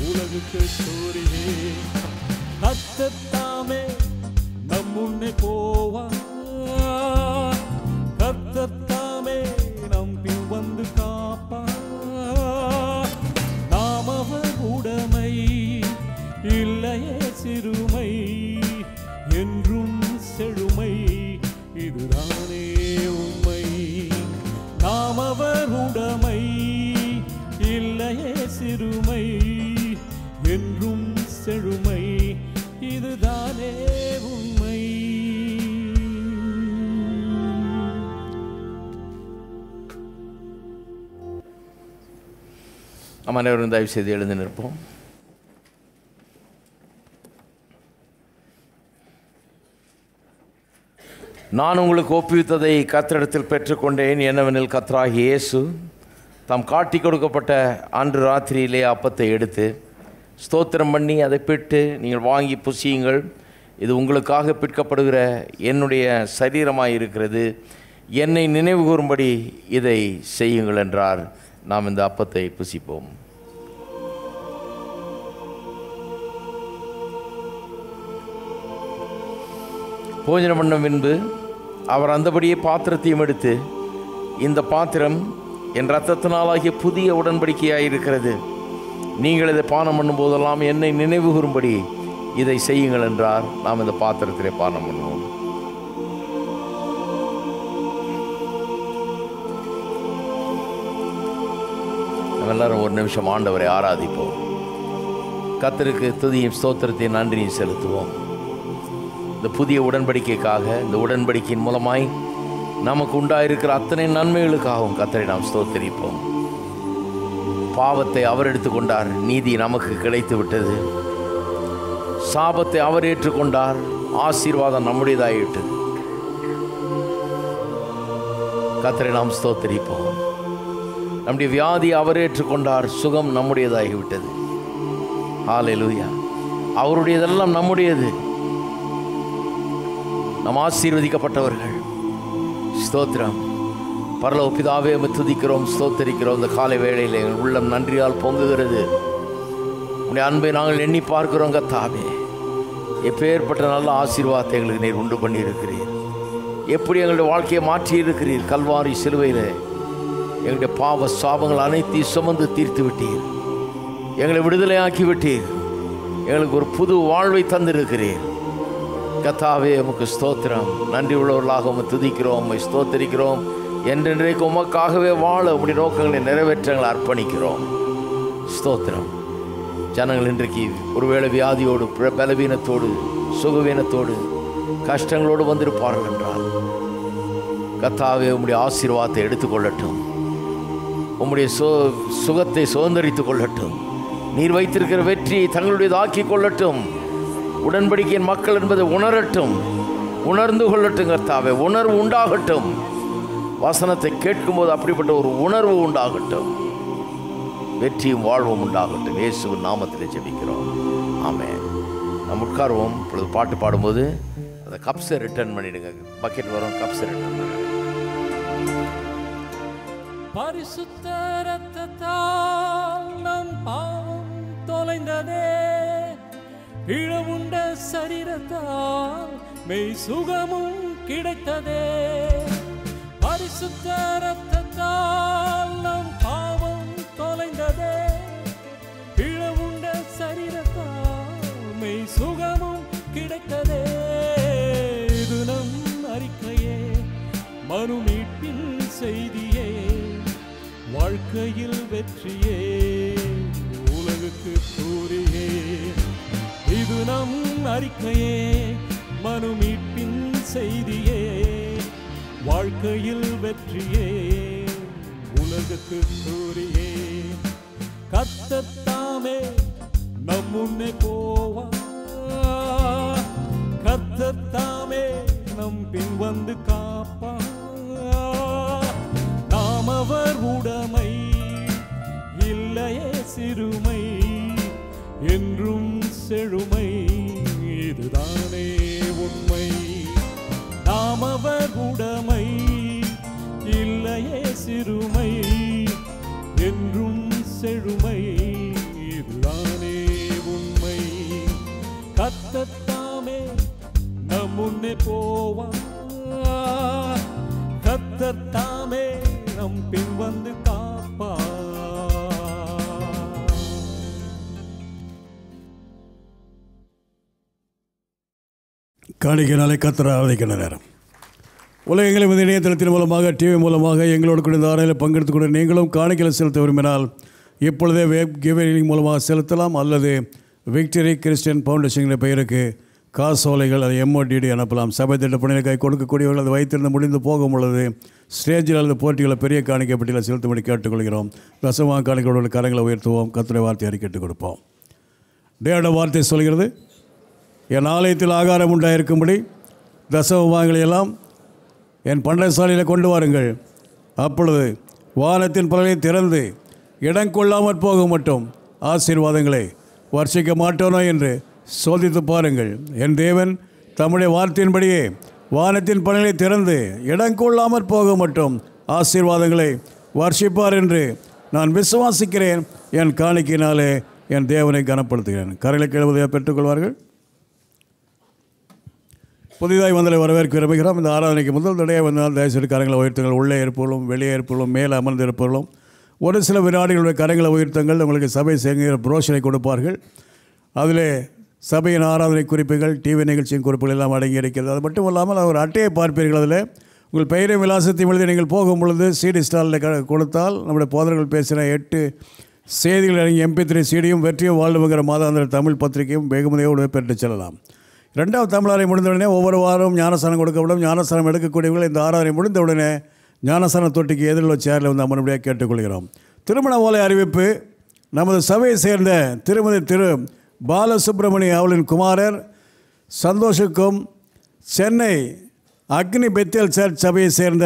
Speaker 2: உலகுக்கு கூறியே கர்த்தர்தாமே நம் முன்னே போவார் கர்த்தர்தாமே நம் பின் வந்து காப்பார் நாம் அவர் உடைமை இல்லையே சிறுமை என்றும் செழுமை இதுதானே உண்மை நாம் அவர் உடைமை இல்லையே சிறுமை என்றும் செழுமை இதுதானே உண்மை
Speaker 1: அனைவரும் தயவு செய்து எழுந்து நிற்போம். நான் உங்களுக்கு ஒப்புவித்ததை கர்த்தரிடத்தில் பெற்றுக்கொண்டேன். என்னவெனில் கர்த்தராகிய இயேசு தாம் காட்டி கொடுக்கப்பட்ட அன்று ராத்திரியிலே அப்பத்தை எடுத்து ஸ்தோத்திரம் பண்ணி அதை பிட்டு நீங்கள் வாங்கி புசியுங்கள், இது உங்களுக்காக பிற்கப்படுகிற என்னுடைய சரீரமாய் இருக்கிறது, என்னை நினைவு கூறும்படி இதை செய்யுங்கள் என்றார். நாம் இந்த அப்பத்தை புசிப்போம். போஜனம் பண்ண பின்பு அவர் அந்தபடியே பாத்திரத்தையும் எடுத்து, இந்த பாத்திரம் என் இரத்தத்தினாலாகிய புதிய உடன்படிக்கையாயிருக்கிறது, நீங்கள் இதை பானம் பண்ணும் போதெல்லாம் என்னை நினைவு கூறும்படி இதை செய்யுங்கள் என்றார். நாம் இந்த பாத்திரத்திலே பானம் பண்ணுவோம். நம்ம எல்லாரும் ஒரு நிமிஷம் ஆண்டவரை ஆராதிப்போம். கர்த்தருக்கு துதியும் ஸ்தோத்திரத்தையும் நன்றியும் செலுத்துவோம். இந்த புதிய உடன்படிக்கைக்காக, இந்த உடன்படிக்கையின் மூலமாய் நமக்கு உண்டாயிருக்கிற அத்தனை நன்மைகளுக்காகவும் கர்த்தரை நாம் ஸ்தோத்திரிப்போம். பாவத்தை அவர் எடுத்துக்கொண்டார், நீதி நமக்கு கிடைத்து விட்டது. சாபத்தை அவர் ஏற்றுக்கொண்டார், ஆசீர்வாதம் நம்முடையதாயிட்டது. கர்த்தரை நாம் ஸ்தோத்திரிப்போம். நம்முடைய வியாதி அவர் ஏற்றுக்கொண்டார், சுகம் நம்முடையதாகிவிட்டது. ஹல்லேலூயா. அவருடையதெல்லாம் நம்முடையது. நாம் ஆசீர்வதிக்கப்பட்டவர்கள். ஸ்தோத்திரம். பரலோக பிதாவே, உம்மை துதிக்கிறோம், ஸ்தோத்திரிக்கிறோம். இந்த காலை வேளையில் எங்கள் உள்ளம் நன்றியால் பொங்குகிறது. உம்முடைய அன்பை நாங்கள் எண்ணி பார்க்கிறோம். கர்த்தாவே, எப்பேற்பட்ட நல்ல ஆசீர்வாதத்தை எங்களுக்கு நீர் உண்டு பண்ணியிருக்கிறீர். எப்படி எங்களுடைய வாழ்க்கையை மாற்றி இருக்கிறீர். கல்வாரி சிலுவையில் எங்களுடைய பாவ சாபங்கள் அனைத்தையும் சுமந்து தீர்த்து விட்டீர். எங்களை விடுதலையாக்கி விட்டீர். எங்களுக்கு ஒரு புது வாழ்வை தந்திருக்கிறீர். கர்த்தாவே, உமக்கு ஸ்தோத்திரம். நன்றி உள்ளவர்களாக உம்மை துதிக்கிறோம், உம்மை ஸ்தோத்திரிக்கிறோம். என்றென்றைக்கு உமக்காகவே வாழ உம்முடைய நோக்கங்களை நிறைவேற்றங்களை அர்ப்பணிக்கிறோம். ஸ்தோத்திரம். ஜனங்கள் இன்றைக்கு ஒருவேளை வியாதியோடு, பலவீனத்தோடு, சுகவீனத்தோடு, கஷ்டங்களோடு வந்திருப்பார்கள் என்றால் கர்த்தாவே, உம்முடைய ஆசீர்வாதத்தை எடுத்துக்கொள்ளட்டும். உம்முடைய சுகத்தை சுதந்திரித்துக் கொள்ளட்டும். நீர் வைத்திருக்கிற வெற்றியை தங்களுடையதாக்கி கொள்ளட்டும். உடன்படிக்கையின் மக்கள் என்பதை உணரட்டும், உணர்ந்து கொள்ளட்டும். கர்த்தாவே, உணர்வு உண்டாகட்டும். வசனத்தை கேட்கும்போது அப்படிப்பட்ட ஒரு உணர்வு உண்டாகட்டும். வெற்றியும் வாழ்வும் உண்டாகட்டும். இயேசுவின் நாமத்திலே ஜெபிக்கிறோம். ஆமென். நம்ம உட்காருவோம். இப்பொழுது பாட்டு பாடும்போது அந்த கப்ஸை ரிட்டர்ன் பண்ணிடுங்க. பக்கெட் வரும், கப்ஸை ரிட்டர்ன் பண்ணிடுங்க.
Speaker 2: பரிசுத்த ரத்தத்தால் நம் பாவம் தொலைந்ததே, இழவுண்ட சரீரத்தால் மெய் சுகமும் கிடைத்ததே. பரிசுத்த ரத்தத்தால் நம் பாவம் தொலைந்ததே, இழவுண்ட சரீரத்தால் மெய் சுகமும் கிடைத்ததே. இது நம் அறிக்கையே, மனு மீட்பின் செய்தியே, வாழ்க்கையில் வெற்றியே, உலகுக்கு கூறியே. இது நம் அறிக்கையே, மனு மீட்பின் செய்தியே, வாழ்க்கையில் வெற்றியே, உலகுக்கு கூறியே. கர்த்தத்தாமே நம் முன்னே போவா, கர்த்தத்தாமே நம் பின் வந்து காப்பா. நாம் அவர் உடைமை, இல்லையே சிறுமை, என்றும் செழுமை, இதுதானே உண்மை. நாம் அவர் உடைமை, இல்லையே சிறுமை, என்றும் செழுமை, இதுதானே உண்மை. கர்த்தத்தாமே நம் முன்னே போவா, கர்த்தத்தாமே நம் பின் வந்து காப்பா.
Speaker 4: காணிக்கையினாலே கர்த்தரை ஆராதிக்கின்ற நேரம். உலகங்களில் இந்த இணையதளத்தின் மூலமாக, டிவி மூலமாக எங்களோடு கூட இந்த ஆராயில் பங்கெடுத்துக் கொண்டு நீங்களும் காணிக்கையில் செலுத்த விரும்பினால் இப்பொழுதே வெப் கிவிங் மூலமாக செலுத்தலாம். அல்லது விக்டரி கிறிஸ்டியன் ஃபவுண்டேஷன் பெயருக்கு காசோலைகள் அதை MODD அனுப்பலாம். சபை திட்ட பணிகளுக்காக கொடுக்கக்கூடியவர்கள் அதை வைத்திருந்து முடிந்து போகும் பொழுது ஸ்டேஜில் அல்லது போட்டிகளை பெரிய காணிக்கை பட்டியலில் செலுத்தும்படி கேட்டுக்கொள்கிறோம். தசமாக காணிக்கையோட கரங்களை உயர்த்துவோம். கர்த்தருடைய வார்த்தை அறிக்கைட்டு கொடுப்போம். தேவனுடைய வார்த்தை சொல்கிறது, என் ஆலயத்தில் ஆகாரம் உண்டாயிருக்கும்படி தசமபாகங்களை எல்லாம் என் பண்டசாலையில் கொண்டு வாருங்கள். அப்பொழுது வானத்தின் பலனை திறந்து இடங்கொள்ளாமற் போக மட்டும் ஆசீர்வாதங்களை வர்ஷிக்க மாட்டோனோ என்று சோதித்து பாருங்கள். என் தேவன் தம்முடைய வார்த்தையின்படியே வானத்தின் பலனை திறந்து இடங்கொள்ளாமற் போக மட்டும் ஆசீர்வாதங்களை வர்ஷிப்பார் என்று நான் விசுவாசிக்கிறேன். என் காணிக்கையினாலே என் தேவனை கனப்படுத்துகிறேன். கரைகளை கழுவதையாக பெற்றுக்கொள்வார்கள். புதிதாய் வந்தலை வரவேற்க விரும்புகிறோம். இந்த ஆராதனைக்கு முதல் தடையாக வந்தால் தயவுசெய்து கரங்களை உயர்த்துங்கள். உள்ளே இருப்பவர்களும் வெளியே இருப்பவர்களும் மேலே அமர்ந்து இருப்பவர்களும் ஒரு சில வினாடிகளுடைய கரங்களை உயர்த்துங்கள். உங்களுக்கு சபை செய்கிற புரோஷனை கொடுப்பார்கள். அதில் சபையின் ஆராதனை குறிப்புகள், டிவி நிகழ்ச்சியின் குறிப்புகள் எல்லாம் அடங்கி இருக்கிறது. அது மட்டும் இல்லாமல் ஒரு அட்டையை பார்ப்பீர்கள். அதில் உங்கள் பெயரை விலாசத்தையும் எழுதி நீங்கள் போகும் பொழுது CD ஸ்டாலில் கொடுத்தால் நம்முடைய போதர்கள் பேசின 8 செய்திகள் அடங்கிய MP3 CD-யும் வெற்றியும் வாழ்வுங்கிற மாதாந்திர தமிழ் பத்திரிகையும் வெகுமதியோடு பெற்று செல்லலாம். 2வது தமிழாரை முடிந்தவுடனே ஒவ்வொரு வாரம் ஞானஸ்தானம் கொடுக்கப்படும். ஞானஸ்தானம் எடுக்கக்கூடியவர்கள் இந்த ஆராதனை முடிந்தவுடனே ஞானஸ்தான தொட்டிக்கு எதிரில் சேரில் வந்து அமர்படியாக கேட்டுக்கொள்கிறோம். திருமண ஓலை அறிவிப்பு. நமது சபையை சேர்ந்த திருமதி திரு பாலசுப்ரமணிய அவளின் குமாரர் சந்தோஷுக்கும், சென்னை அக்னி பெத்தேல் சர்ச் சபையை சேர்ந்த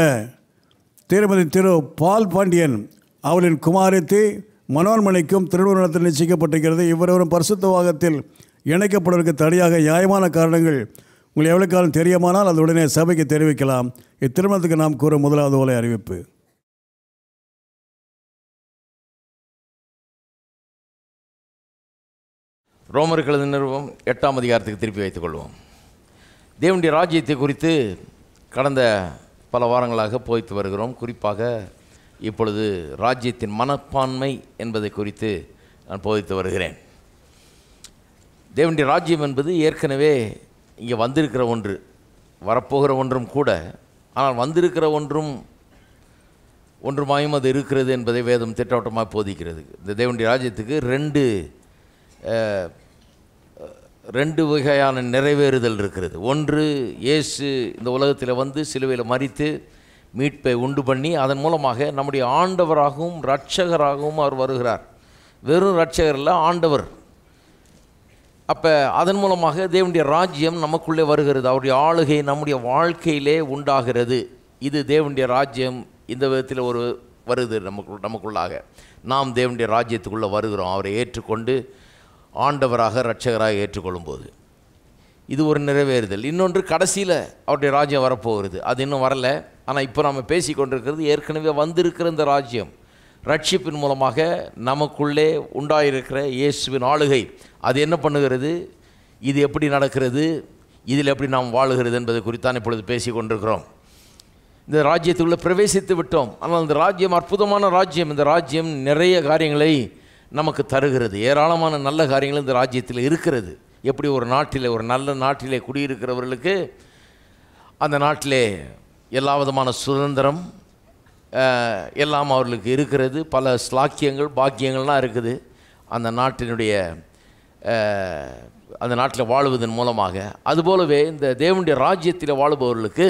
Speaker 4: திருமதி திரு பால் பாண்டியன் அவளின் குமாரத்தி மனோன்மணிக்கும் திருமணத்தில் நிச்சயிக்கப்பட்டிருக்கிறது. இவரவரும் பரிசுத்த வாகத்தில் இணைக்கப்படுவதற்கு தடையாக நியாயமான காரணங்கள் உங்களுக்கு எவ்வளவு காலம் தெரியுமானால் அது உடனே சபைக்கு தெரிவிக்கலாம். இத்திருமணத்துக்கு நாம் கூறும் முதலாவது ஓலை அறிவிப்பு.
Speaker 1: ரோமர்கள் நிறுவம் 8ஆம் அதிகாரத்துக்கு திருப்பி வைத்துக் கொள்வோம். தேவனுடைய ராஜ்யத்தை குறித்து கடந்த பல வாரங்களாக போய்த்து வருகிறோம். குறிப்பாக இப்பொழுது ராஜ்யத்தின் மனப்பான்மை என்பதை குறித்து நான் போதித்து வருகிறேன். தேவனுடைய ராஜ்யம் என்பது ஏற்கனவே இங்கே வந்திருக்கிற ஒன்று, வரப்போகிற ஒன்றும் கூட. ஆனால் வந்திருக்கிற ஒன்றுமாயும் அது இருக்கிறது என்பதை வேதம் திட்டவட்டமாக போதிக்கிறது. இந்த தேவனுடைய ராஜ்யத்துக்கு ரெண்டு வகையான நிறைவேறுதல் இருக்கிறது. ஒன்று, இயேசு இந்த உலகத்தில் வந்து சிலுவையில் மரித்து மீட்பை உண்டு பண்ணி அதன் மூலமாக நம்முடைய ஆண்டவராகவும் இரட்சகராகவும் அவர் வருகிறார். வெறும் இரட்சகர் இல்லை, ஆண்டவர். அப்போ அதன் மூலமாக தேவனுடைய ராஜ்யம் நமக்குள்ளே வருகிறது. அவருடைய ஆளுகை நம்முடைய வாழ்க்கையிலே உண்டாகிறது. இது தேவனுடைய ராஜ்யம். இந்த விதத்தில் வருது நமக்குள்ளாக. நாம் தேவனுடைய ராஜ்யத்துக்குள்ளே வருகிறோம், அவரை ஏற்றுக்கொண்டு ஆண்டவராக இரட்சகராக ஏற்றுக்கொள்ளும்போது. இது ஒரு நிறைவேறுதல். இன்னொன்று கடைசியில் அவருடைய ராஜ்யம் வரப்போகிறது. அது இன்னும் வரலை. ஆனால் இப்போ நம்ம பேசி கொண்டிருக்கிறது ஏற்கனவே வந்திருக்கிற இந்த ராஜ்யம், ரட்சிப்பின் மூலமாக நமக்குள்ளே உண்டாயிருக்கிற இயேசுவின் ஆளுகை. அது என்ன பண்ணுகிறது, இது எப்படி நடக்கிறது, இதில் எப்படி நாம் வாழுகிறது என்பது குறித்தான் இப்பொழுது பேசி கொண்டிருக்கிறோம். இந்த ராஜ்யத்துக்குள்ளே பிரவேசித்து விட்டோம். ஆனால் இந்த ராஜ்யம் அற்புதமான ராஜ்யம். இந்த ராஜ்யம் நிறைய காரியங்களை நமக்கு தருகிறது. ஏராளமான நல்ல காரியங்கள் இந்த ராஜ்யத்தில் இருக்கிறது. எப்படி ஒரு நாட்டில், ஒரு நல்ல நாட்டிலே குடியிருக்கிறவர்களுக்கு அந்த நாட்டிலே எல்லா விதமான சுதந்திரம் எல்லாம் அவர்களுக்கு இருக்கிறது. பல ஸ்லாக்கியங்கள் பாக்கியங்கள்லாம் இருக்குது அந்த நாட்டினுடைய அந்த நாட்டில் வாழுவதன் மூலமாக. அதுபோலவே இந்த தேவனுடைய ராஜ்யத்தில் வாழுபவர்களுக்கு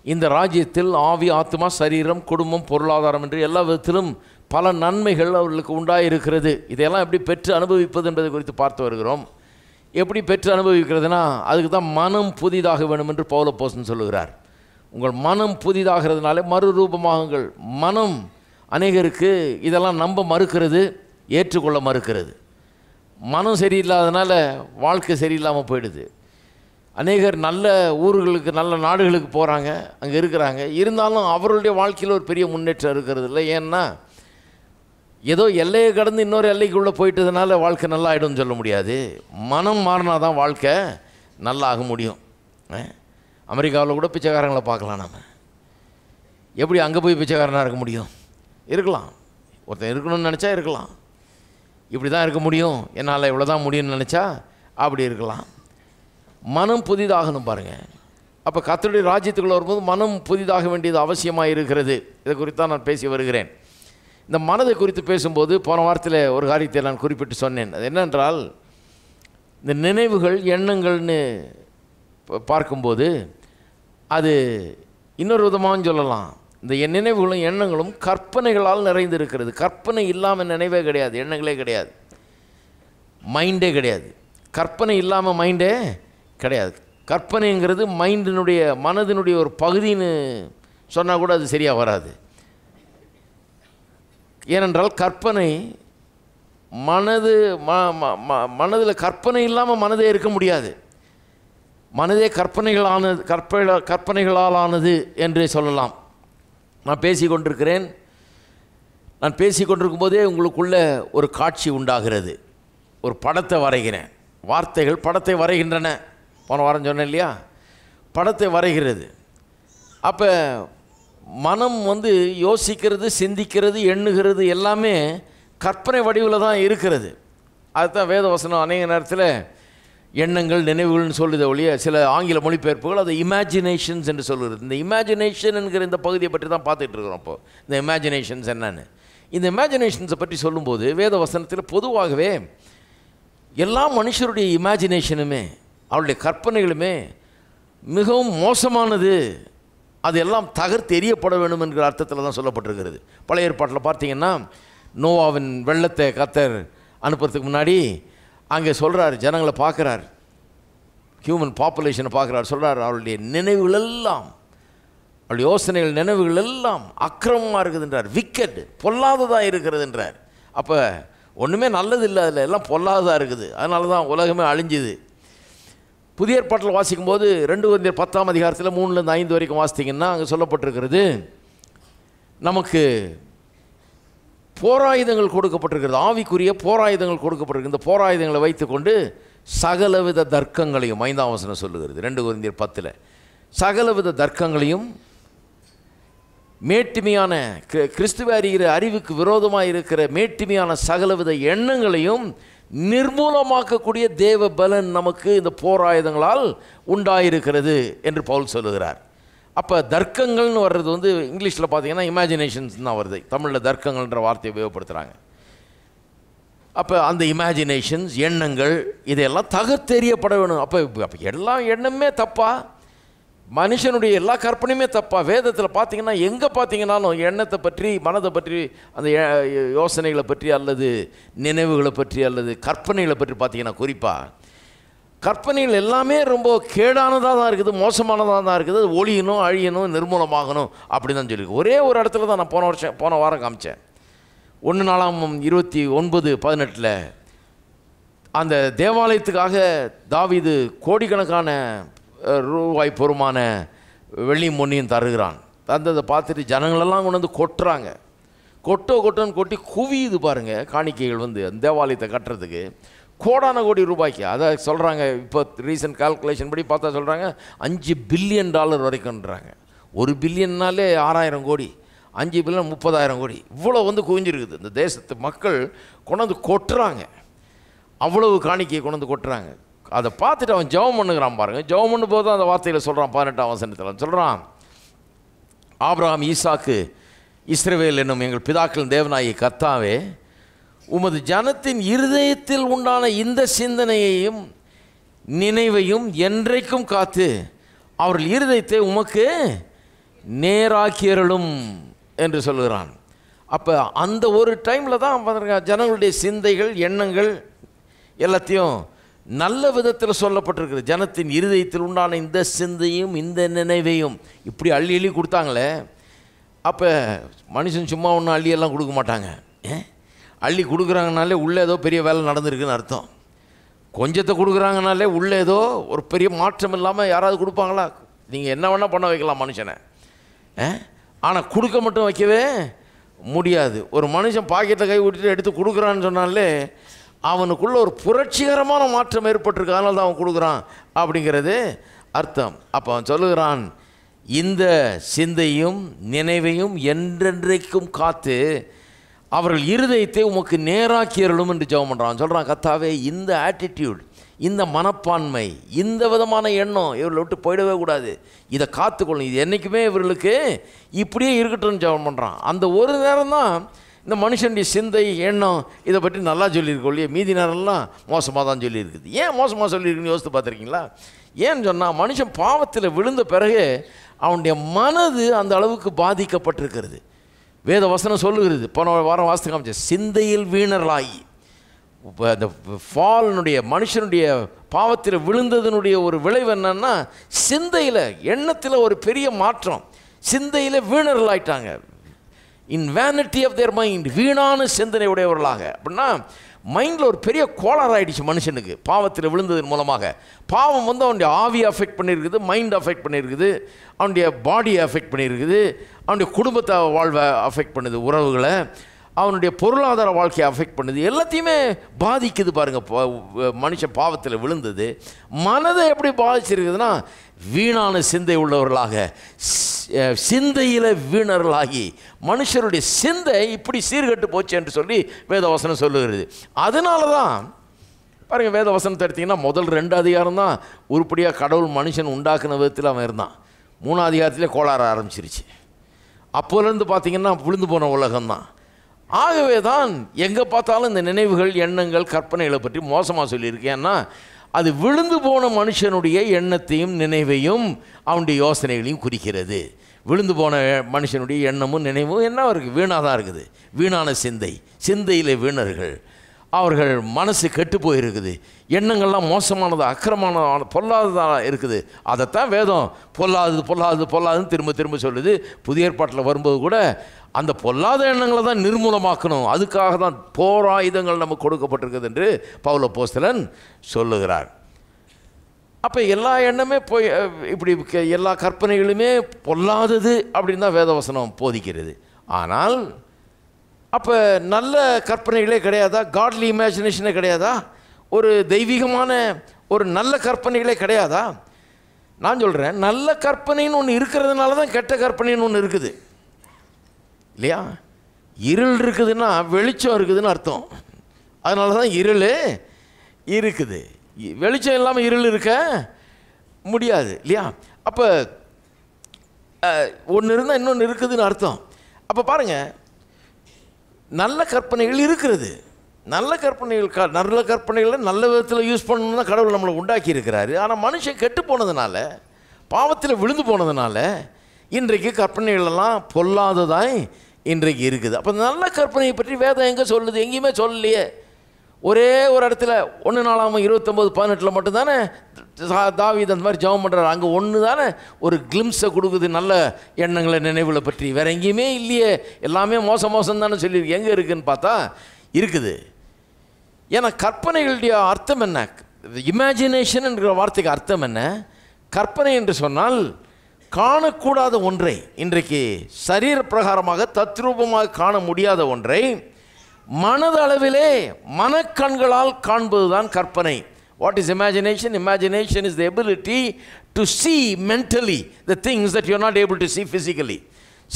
Speaker 1: இந்த ராஜ்யத்தில் ஆவி, ஆத்மா, சரீரம், குடும்பம், பொருளாதாரம் என்று எல்லா விதத்திலும் பல நன்மைகள் அவர்களுக்கு உண்டாயிருக்கிறது. இதையெல்லாம் எப்படி பெற்று அனுபவிப்பது என்பதை குறித்து பார்த்து வருகிறோம். எப்படி பெற்று அனுபவிக்கிறதுனா அதுக்கு தான் மனம் புதிதாக வேணும் என்று பவுல் அப்போஸ்தலன் சொல்லுகிறார். உங்கள் மனம் புதிதாகிறதுனாலே மறுரூபமாகுங்கள். மனம் அநேகருக்கு இதெல்லாம் நம்ப மறுக்கிறது, ஏற்றுக்கொள்ள மறுக்கிறது. மனம் சரியில்லாதனால வாழ்க்கை சரியில்லாமல் போயிடுது. அநேகர் நல்ல ஊர்களுக்கு, நல்ல நாடுகளுக்கு போகிறாங்க, அங்கே இருக்கிறாங்க. இருந்தாலும் அவர்களுடைய வாழ்க்கையில் ஒரு பெரிய முன்னேற்றம் இருக்கிறது இல்லை. ஏன்னா ஏதோ எல்லையை கடந்து இன்னொரு எல்லைக்குள்ளே போயிட்டதுனால வாழ்க்கை நல்லா ஆகிடும்னு சொல்ல முடியாது. மனம் மாறினா தான் வாழ்க்கை நல்லா ஆக முடியும். அமெரிக்காவில் கூட பிச்சைக்காரங்களை பார்க்கலாம். நம்ம எப்படி அங்கே போய் பிச்சைக்காரனாக இருக்க முடியும்? இருக்கலாம். ஒருத்தன் இருக்கணும்னு நினச்சா இருக்கலாம். இப்படி தான் இருக்க முடியும், என்னால் இவ்வளோ தான் முடியும்னு நினச்சா அப்படி இருக்கலாம். மனம் புதிதாகணும் பாருங்கள். அப்போ கர்த்தருடைய ராஜ்யத்துக்குள்ளே வரும்போது மனம் புதிதாக வேண்டியது அவசியமாக இருக்கிறது. இதை குறித்து தான் நான் பேசி வருகிறேன். இந்த மனதை குறித்து பேசும்போது போன வாரத்தில் ஒரு காரியத்தை நான் குறிப்பிட்டு சொன்னேன். அது என்னென்றால், இந்த நினைவுகள், எண்ணங்கள்னு பார்க்கும்போது அது இன்னொரு விதமாகவும் சொல்லலாம். இந்த நினைவுகளும் எண்ணங்களும் கற்பனைகளால் நிறைந்து இருக்கிறது. கற்பனை இல்லாமல் நினைவே கிடையாது, எண்ணங்களே கிடையாது, மைண்டே கிடையாது. கற்பனை இல்லாமல் மைண்டே கிடையாது. கற்பனைங்கிறது மைண்டினுடைய, மனதினுடைய ஒரு பகுதின்னு சொன்னால் கூட அது சரியாக வராது. ஏனென்றால் கற்பனை மனதில் கற்பனை இல்லாமல் மனதே இருக்க முடியாது. மனதே கற்பனைகளால் ஆனது என்றே சொல்லலாம். நான் பேசி கொண்டிருக்கிறேன். நான் பேசி கொண்டிருக்கும் போதே உங்களுக்குள்ள ஒரு காட்சி உண்டாகிறது. ஒரு படத்தை வரைகிறேன். வார்த்தைகள் படத்தை வரைகின்றன. போன வாரம் சொன்னேன் இல்லையா, படத்தை வரைகிறது. அப்போ மனம் யோசிக்கிறது, சிந்திக்கிறது, எண்ணுகிறது எல்லாமே கற்பனை வடிவில் தான் இருக்கிறது. அதுதான் வேதவசனம் அநேக நேரத்தில் எண்ணங்கள், நினைவுகள்னு சொல்லுது ஒழிய, சில ஆங்கில மொழிபெயர்ப்புகள் அதை இமேஜினேஷன்ஸ் என்று சொல்கிறது. இந்த இமேஜினேஷன் என்கிற இந்த பகுதியை பற்றி தான் பார்த்துட்டு இருக்கிறோம். இப்போ இந்த இமேஜினேஷன்ஸ் என்னன்னு, இந்த இமேஜினேஷன்ஸை பற்றி சொல்லும்போது வேதவசனத்தில் பொதுவாகவே எல்லா மனுஷருடைய இமேஜினேஷனுமே, அவருடைய கற்பனைகளுமே மிகவும் மோசமானது. அது எல்லாம் தகர்த்தெறியப்பட வேண்டும் என்கிற அர்த்தத்தில் தான் சொல்லப்பட்டிருக்கிறது. பழைய ஏற்பாட்டில் பார்த்தீங்கன்னா, நோவாவின் வெள்ளத்தை கர்த்தர் அனுப்புறதுக்கு முன்னாடி அங்கே சொல்கிறார், ஜனங்களை பார்க்குறார், ஹியூமன் பாப்புலேஷனை பார்க்குறார். சொல்கிறார், அவருடைய நினைவுகள் எல்லாம், அவருடைய யோசனைகள், நினைவுகள் எல்லாம் அக்கிரமமாக இருக்குதுன்றார். விக்கெட், பொல்லாததாக இருக்கிறதுன்றார். அப்போ ஒன்றுமே நல்லது இல்லை, அதில் எல்லாம் பொல்லாததாக இருக்குது. அதனால தான் உலகமே அழிஞ்சுது. புதிய ஏற்பாட்டில் வாசிக்கும் போது 2 கொரிந்தியர் 10ஆம் அதிகாரத்தில் 3-5 வரைக்கும் வாசித்தீங்கன்னா அங்கே சொல்லப்பட்டிருக்கிறது, நமக்கு போராயுதங்கள் கொடுக்கப்பட்டிருக்கிறது. ஆவிக்குரிய போராயுதங்கள் கொடுக்கப்பட்டிருக்கு. இந்த போராயுதங்களை வைத்துக்கொண்டு சகலவித தர்க்கங்களையும், 5ஆம் வசனம் சொல்லுகிறது 2 கொரிந்தியர் 10, சகலவித தர்க்கங்களையும், மேட்டுமையான கிறிஸ்துவ அறிகிற அறிவுக்கு விரோதமாக இருக்கிற மேட்டுமையான சகலவித எண்ணங்களையும் நிர்மூலமாக்கக்கூடிய தேவ பலன் நமக்கு இந்த போராயுதங்களால் உண்டாயிருக்கிறது என்று பவுல் சொல்லுகிறார். அப்போ தர்க்கங்கள்னு வர்றது இங்கிலீஷில் பார்த்தீங்கன்னா இமேஜினேஷன்ஸ் தான் வருது. தமிழில் தர்க்கங்கள்ன்ற வார்த்தையை உபயோகப்படுத்துகிறாங்க. அப்போ அந்த இமேஜினேஷன்ஸ், எண்ணங்கள், இதெல்லாம் தகர்த்தெறியப்பட வேணும். அப்போ எல்லா எண்ணமே தப்பா, மனுஷனுடைய எல்லா கற்பனையுமே தப்பா. வேதத்தில் பார்த்தீங்கன்னா எங்கே பார்த்தீங்கன்னாலும் எண்ணத்தை பற்றி, மனதை பற்றி, அந்த யோசனைகளை பற்றி அல்லது நினைவுகளை பற்றி அல்லது கற்பனைகளை பற்றி பார்த்தீங்கன்னா, குறிப்பாக கற்பனைகள் எல்லாமே ரொம்ப கேடானதாக தான் இருக்குது, மோசமானதாக தான் இருக்குது. அது ஒழியணும், அழியணும், நிர்மூலமாகணும் அப்படி தான் சொல்லியிருக்கு. ஒரே ஒரு இடத்துல தான் நான் போன வாரம் காமிச்சேன். 1 நாளாகமம் 29:18 அந்த தேவாலயத்துக்காக தாவீது கோடிக்கணக்கான ரூபாய் பொறுமான வெள்ளி பொன்னியும் தருகிறான். தந்ததை பார்த்துட்டு ஜனங்களெல்லாம் கொண்டு வந்து கொட்டுறாங்க. கொட்டோன்னு கொட்டி குவியுது பாருங்கள் காணிக்கைகள். வந்து அந்த தேவாலயத்தை கட்டுறதுக்கு கோடான கோடி ரூபாய்க்கு. அதை சொல்கிறாங்க, இப்போ ரீசன்ட் கால்குலேஷன் படி பார்த்தா சொல்கிறாங்க $5 பில்லியன் வரைக்கும்ன்றாங்க. 1 பில்லியன்னாலே 6000 கோடி, 5 பில்லியன் 30,000 கோடி. இவ்வளோ வந்து குவிஞ்சிருக்குது. இந்த தேசத்து மக்கள் கொண்டாந்து கொட்டுறாங்க, அவ்வளவு காணிக்கையை கொண்டாந்து கொட்டுறாங்க. அதை பார்த்துட்டு அவன் ஜெபம் பண்ணுகிறான் பாருங்கள். ஜெபம் பண்ணும் போது அந்த வார்த்தையில் சொல்கிறான், 18ஆம் வசனத்தில் சொல்கிறான், ஆபிரகாம், ஈசாக்கு, இஸ்ரவேல் என்னும் எங்கள் பிதாக்களின் தேவனாகிய கர்த்தாவே, உமது ஜனத்தின் இருதயத்தில் உண்டான இந்த சிந்தனையையும் நினைவையும் என்றைக்கும் காத்து அவர்கள் இருதயத்தை உமக்கு நேராக்கியருளும் என்று சொல்கிறான். அப்போ அந்த ஒரு டைமில் தான் ஜனங்களுடைய சிந்தைகள், எண்ணங்கள் எல்லாத்தையும் நல்ல விதத்தில் சொல்லப்பட்டிருக்குது. ஜனத்தின் இருதயத்தில் உண்டான இந்த சிந்தையும் இந்த நினைவையும் இப்படி அள்ளி அள்ளி கொடுத்தாங்களே. அப்போ மனுஷன் சும்மா ஒன்றும் அள்ளியெல்லாம் கொடுக்க மாட்டாங்க. அள்ளி கொடுக்குறாங்கனாலே உள்ளே ஏதோ பெரிய வேலை நடந்திருக்குன்னு அர்த்தம். கொஞ்சத்தை கொடுக்குறாங்கனாலே உள்ளே ஏதோ ஒரு பெரிய மாற்றம் இல்லாமல் யாராவது கொடுப்பாங்களா? நீங்கள் என்ன வேணால் பண்ண வைக்கலாம் மனுஷனை, ஆனால் கொடுக்க மட்டும் வைக்கவே முடியாது. ஒரு மனுஷன் பாக்கெட்டில் கை விட்டுட்டு எடுத்து கொடுக்குறான்னு சொன்னாலே அவனுக்குள்ள ஒரு புரட்சிகரமான மாற்றம் ஏற்பட்டிருக்கு, அதனால தான் அவன் கொடுக்குறான் அப்படிங்கிறது அர்த்தம். அப்போ அவன் சொல்லுகிறான், இந்த சிந்தையும் நினைவையும் என்றென்றைக்கும் காத்து அவர்கள் இருதயத்தை உமக்கு நேராக்கியருளும் என்று ஜெபம் பண்ணுறான். சொல்கிறான், கர்த்தாவே, இந்த ஆட்டிடியூட், இந்த மனப்பான்மை, இந்த விதமான எண்ணம் இவர்களை விட்டு போயிடவே கூடாது, இதை காத்துக்கொள்ளும், இது என்றைக்குமே இவர்களுக்கு இப்படியே இருக்கட்டும்னு ஜெபம் பண்ணுறான். அந்த ஒரு நேரம் தான் இந்த மனுஷனுடைய சிந்தை, எண்ணம் இதை பற்றி நல்லா சொல்லியிருக்கோம் இல்லையா? மீதி நேரம்லாம் மோசமாக தான் சொல்லியிருக்குது. ஏன் மோசமாக சொல்லியிருக்குன்னு யோசித்து பார்த்துருக்கீங்களா? ஏன்னு சொன்னால், மனுஷன் பாவத்தில் விழுந்த பிறகு அவனுடைய மனது அந்த அளவுக்கு பாதிக்கப்பட்டிருக்கிறது. வேத வசனம் சொல்லுகிறது, போன வாரம் வாசித்து காமிச்ச, சிந்தையில் வீணர்களாகி. இப்போ அந்த ஃபாலினுடைய, மனுஷனுடைய பாவத்தில் விழுந்ததனுடைய ஒரு விளைவு என்னன்னா, சிந்தையில், எண்ணத்தில் ஒரு பெரிய மாற்றம். சிந்தையில் வீணர்களாயிட்டாங்க. இன் வேனிட்டி ஆஃப் தேர் மைண்ட், வீணான சிந்தனை உடையவர்களாக. அப்படின்னா மைண்டில் ஒரு பெரிய கோளாறு ஆகிடுச்சு மனுஷனுக்கு பாவத்தில் விழுந்ததன் மூலமாக. பாவம் வந்து அவனுடைய ஆவியை அஃபெக்ட் பண்ணியிருக்குது, மைண்டை அஃபெக்ட் பண்ணியிருக்குது, அவனுடைய பாடியை அஃபெக்ட் பண்ணியிருக்குது, அவனுடைய குடும்பத்தை வாழ்வை அஃபெக்ட் பண்ணுது, உறவுகளை, அவனுடைய பொருளாதார வாழ்க்கையை அஃபெக்ட் பண்ணுது, எல்லாத்தையுமே பாதிக்குது பாருங்கள். மனுஷன் பாவத்தில் விழுந்தது மனதை எப்படி பாதிச்சிருக்குதுன்னா, வீணான சிந்தை உள்ளவர்களாக, சிந்தையில் வீணர்களாகி மனுஷருடைய சிந்தை இப்படி சீர்கட்டு போச்சு என்று சொல்லி வேதவசனம் சொல்லுகிறது. அதனால தான் பாருங்கள், வேதவசனத்தை எடுத்திங்கன்னா முதல் 2 அதிகாரம் தான் உருப்படியாக கடவுள் மனுஷன் உண்டாக்குன விதத்தில் அவன் இருந்தான். 3ஆம் அதிகாரத்திலே கோளாற ஆரம்பிச்சிருச்சு. அப்போலேருந்து பார்த்திங்கன்னா விழுந்து போன உலகம்தான். ஆகவே தான் எங்கே பார்த்தாலும் இந்த நினைவுகள், எண்ணங்கள், கற்பனைகளை பற்றி மோசமாக சொல்லியிருக்கேன். ஏன்னா அது விழுந்து போன மனுஷனுடைய எண்ணத்தையும் நினைவையும் அவனுடைய யோசனைகளையும் குறிக்கிறது. விழுந்து போன மனுஷனுடைய எண்ணமும் நினைவும் என்ன இருக்குது? வீணாக தான் இருக்குது. வீணான சிந்தை, சிந்தையில் வீணர்கள், அவர்கள் மனசு கெட்டு போயிருக்குது, எண்ணங்கள்லாம் மோசமானது, அக்கிரமானது, பொல்லாததாக இருக்குது. அதைத்தான் வேதம் பொல்லாதது பொல்லாதது பொல்லாதுன்னு திரும்ப திரும்ப சொல்லுது. புதிய ஏற்பாட்டில் வரும்போது கூட அந்த பொல்லாத எண்ணங்களை தான் நிர்மூலமாக்கணும், அதுக்காக தான் போராயுதங்கள் நமக்கு கொடுக்கப்பட்டிருக்குது என்று பவுல் அப்போஸ்தலன் சொல்லுகிறார். அப்போ எல்லா எண்ணமே போய் இப்படி எல்லா கற்பனைகளுமே பொல்லாதது அப்படின்னு தான் வேதவசனம் போதிக்கிறது. ஆனால் அப்போ நல்ல கற்பனைகளே கிடையாதா? காட்லி இமேஜினேஷனே கிடையாதா? ஒரு தெய்வீகமான ஒரு நல்ல கற்பனைகளே கிடையாதா? நான் சொல்கிறேன், நல்ல கற்பனைன்னு ஒன்று இருக்கிறதுனால தான் கெட்ட கற்பனைன்னு ஒன்று இருக்குது இல்லையா? இருள் இருக்குதுன்னா வெளிச்சம் இருக்குதுன்னு அர்த்தம். அதனால தான் இருள் இருக்குது. வெளிச்சம் இல்லாமல் இருள் இருக்க முடியாது இல்லையா? அப்போ ஒன்று இருந்தால் இன்னொன்று இருக்குதுன்னு அர்த்தம். அப்போ பாருங்கள், நல்ல கற்பனைகள் இருக்கிறது. நல்ல கற்பனைகளை நல்ல விதத்தில் யூஸ் பண்ணணும்னு தான் கடவுள் நம்மளை உண்டாக்கி இருக்கிறாரு. ஆனால் மனுஷன் கெட்டு போனதுனால, பாவத்தில் விழுந்து போனதுனால இன்றைக்கு கற்பனைகளெல்லாம் பொல்லாததாய் இன்றைக்கு இருக்குது. அப்போ நல்ல கற்பனையை பற்றி வேதம் எங்கே சொல்லுது? எங்கேயுமே சொல்லலையே. ஒரே ஒரு இடத்துல 1 நாளாகமம் 29:18 மட்டும்தானே தாவீது அந்த மாதிரி ஜெபம் பண்ணுறாரு. அங்கே ஒன்று தானே ஒரு கிளிம்ஸை கொடுக்குது நல்ல எண்ணங்களை, நினைவுகளை பற்றி. வேறு எங்கேயுமே இல்லையே. எல்லாமே மோசம் தானே சொல்லியிருக்கு. எங்கே இருக்குதுன்னு பார்த்தா இருக்குது. ஏன்னா கற்பனைகளுடைய அர்த்தம் என்ன? இமேஜினேஷன் என்கிற வார்த்தைக்கு அர்த்தம் என்ன? கற்பனை என்று சொன்னால் காணக்கூடாத ஒன்றை, இன்றைக்கு சரீர பிரகாரமாக தத்ரூபமாக காண முடியாத ஒன்றை மனதளவிலே மனக்கண்களால் காண்பது தான் கற்பனை. What is imagination? Imagination is the ability to see mentally the things that you are not able to see physically.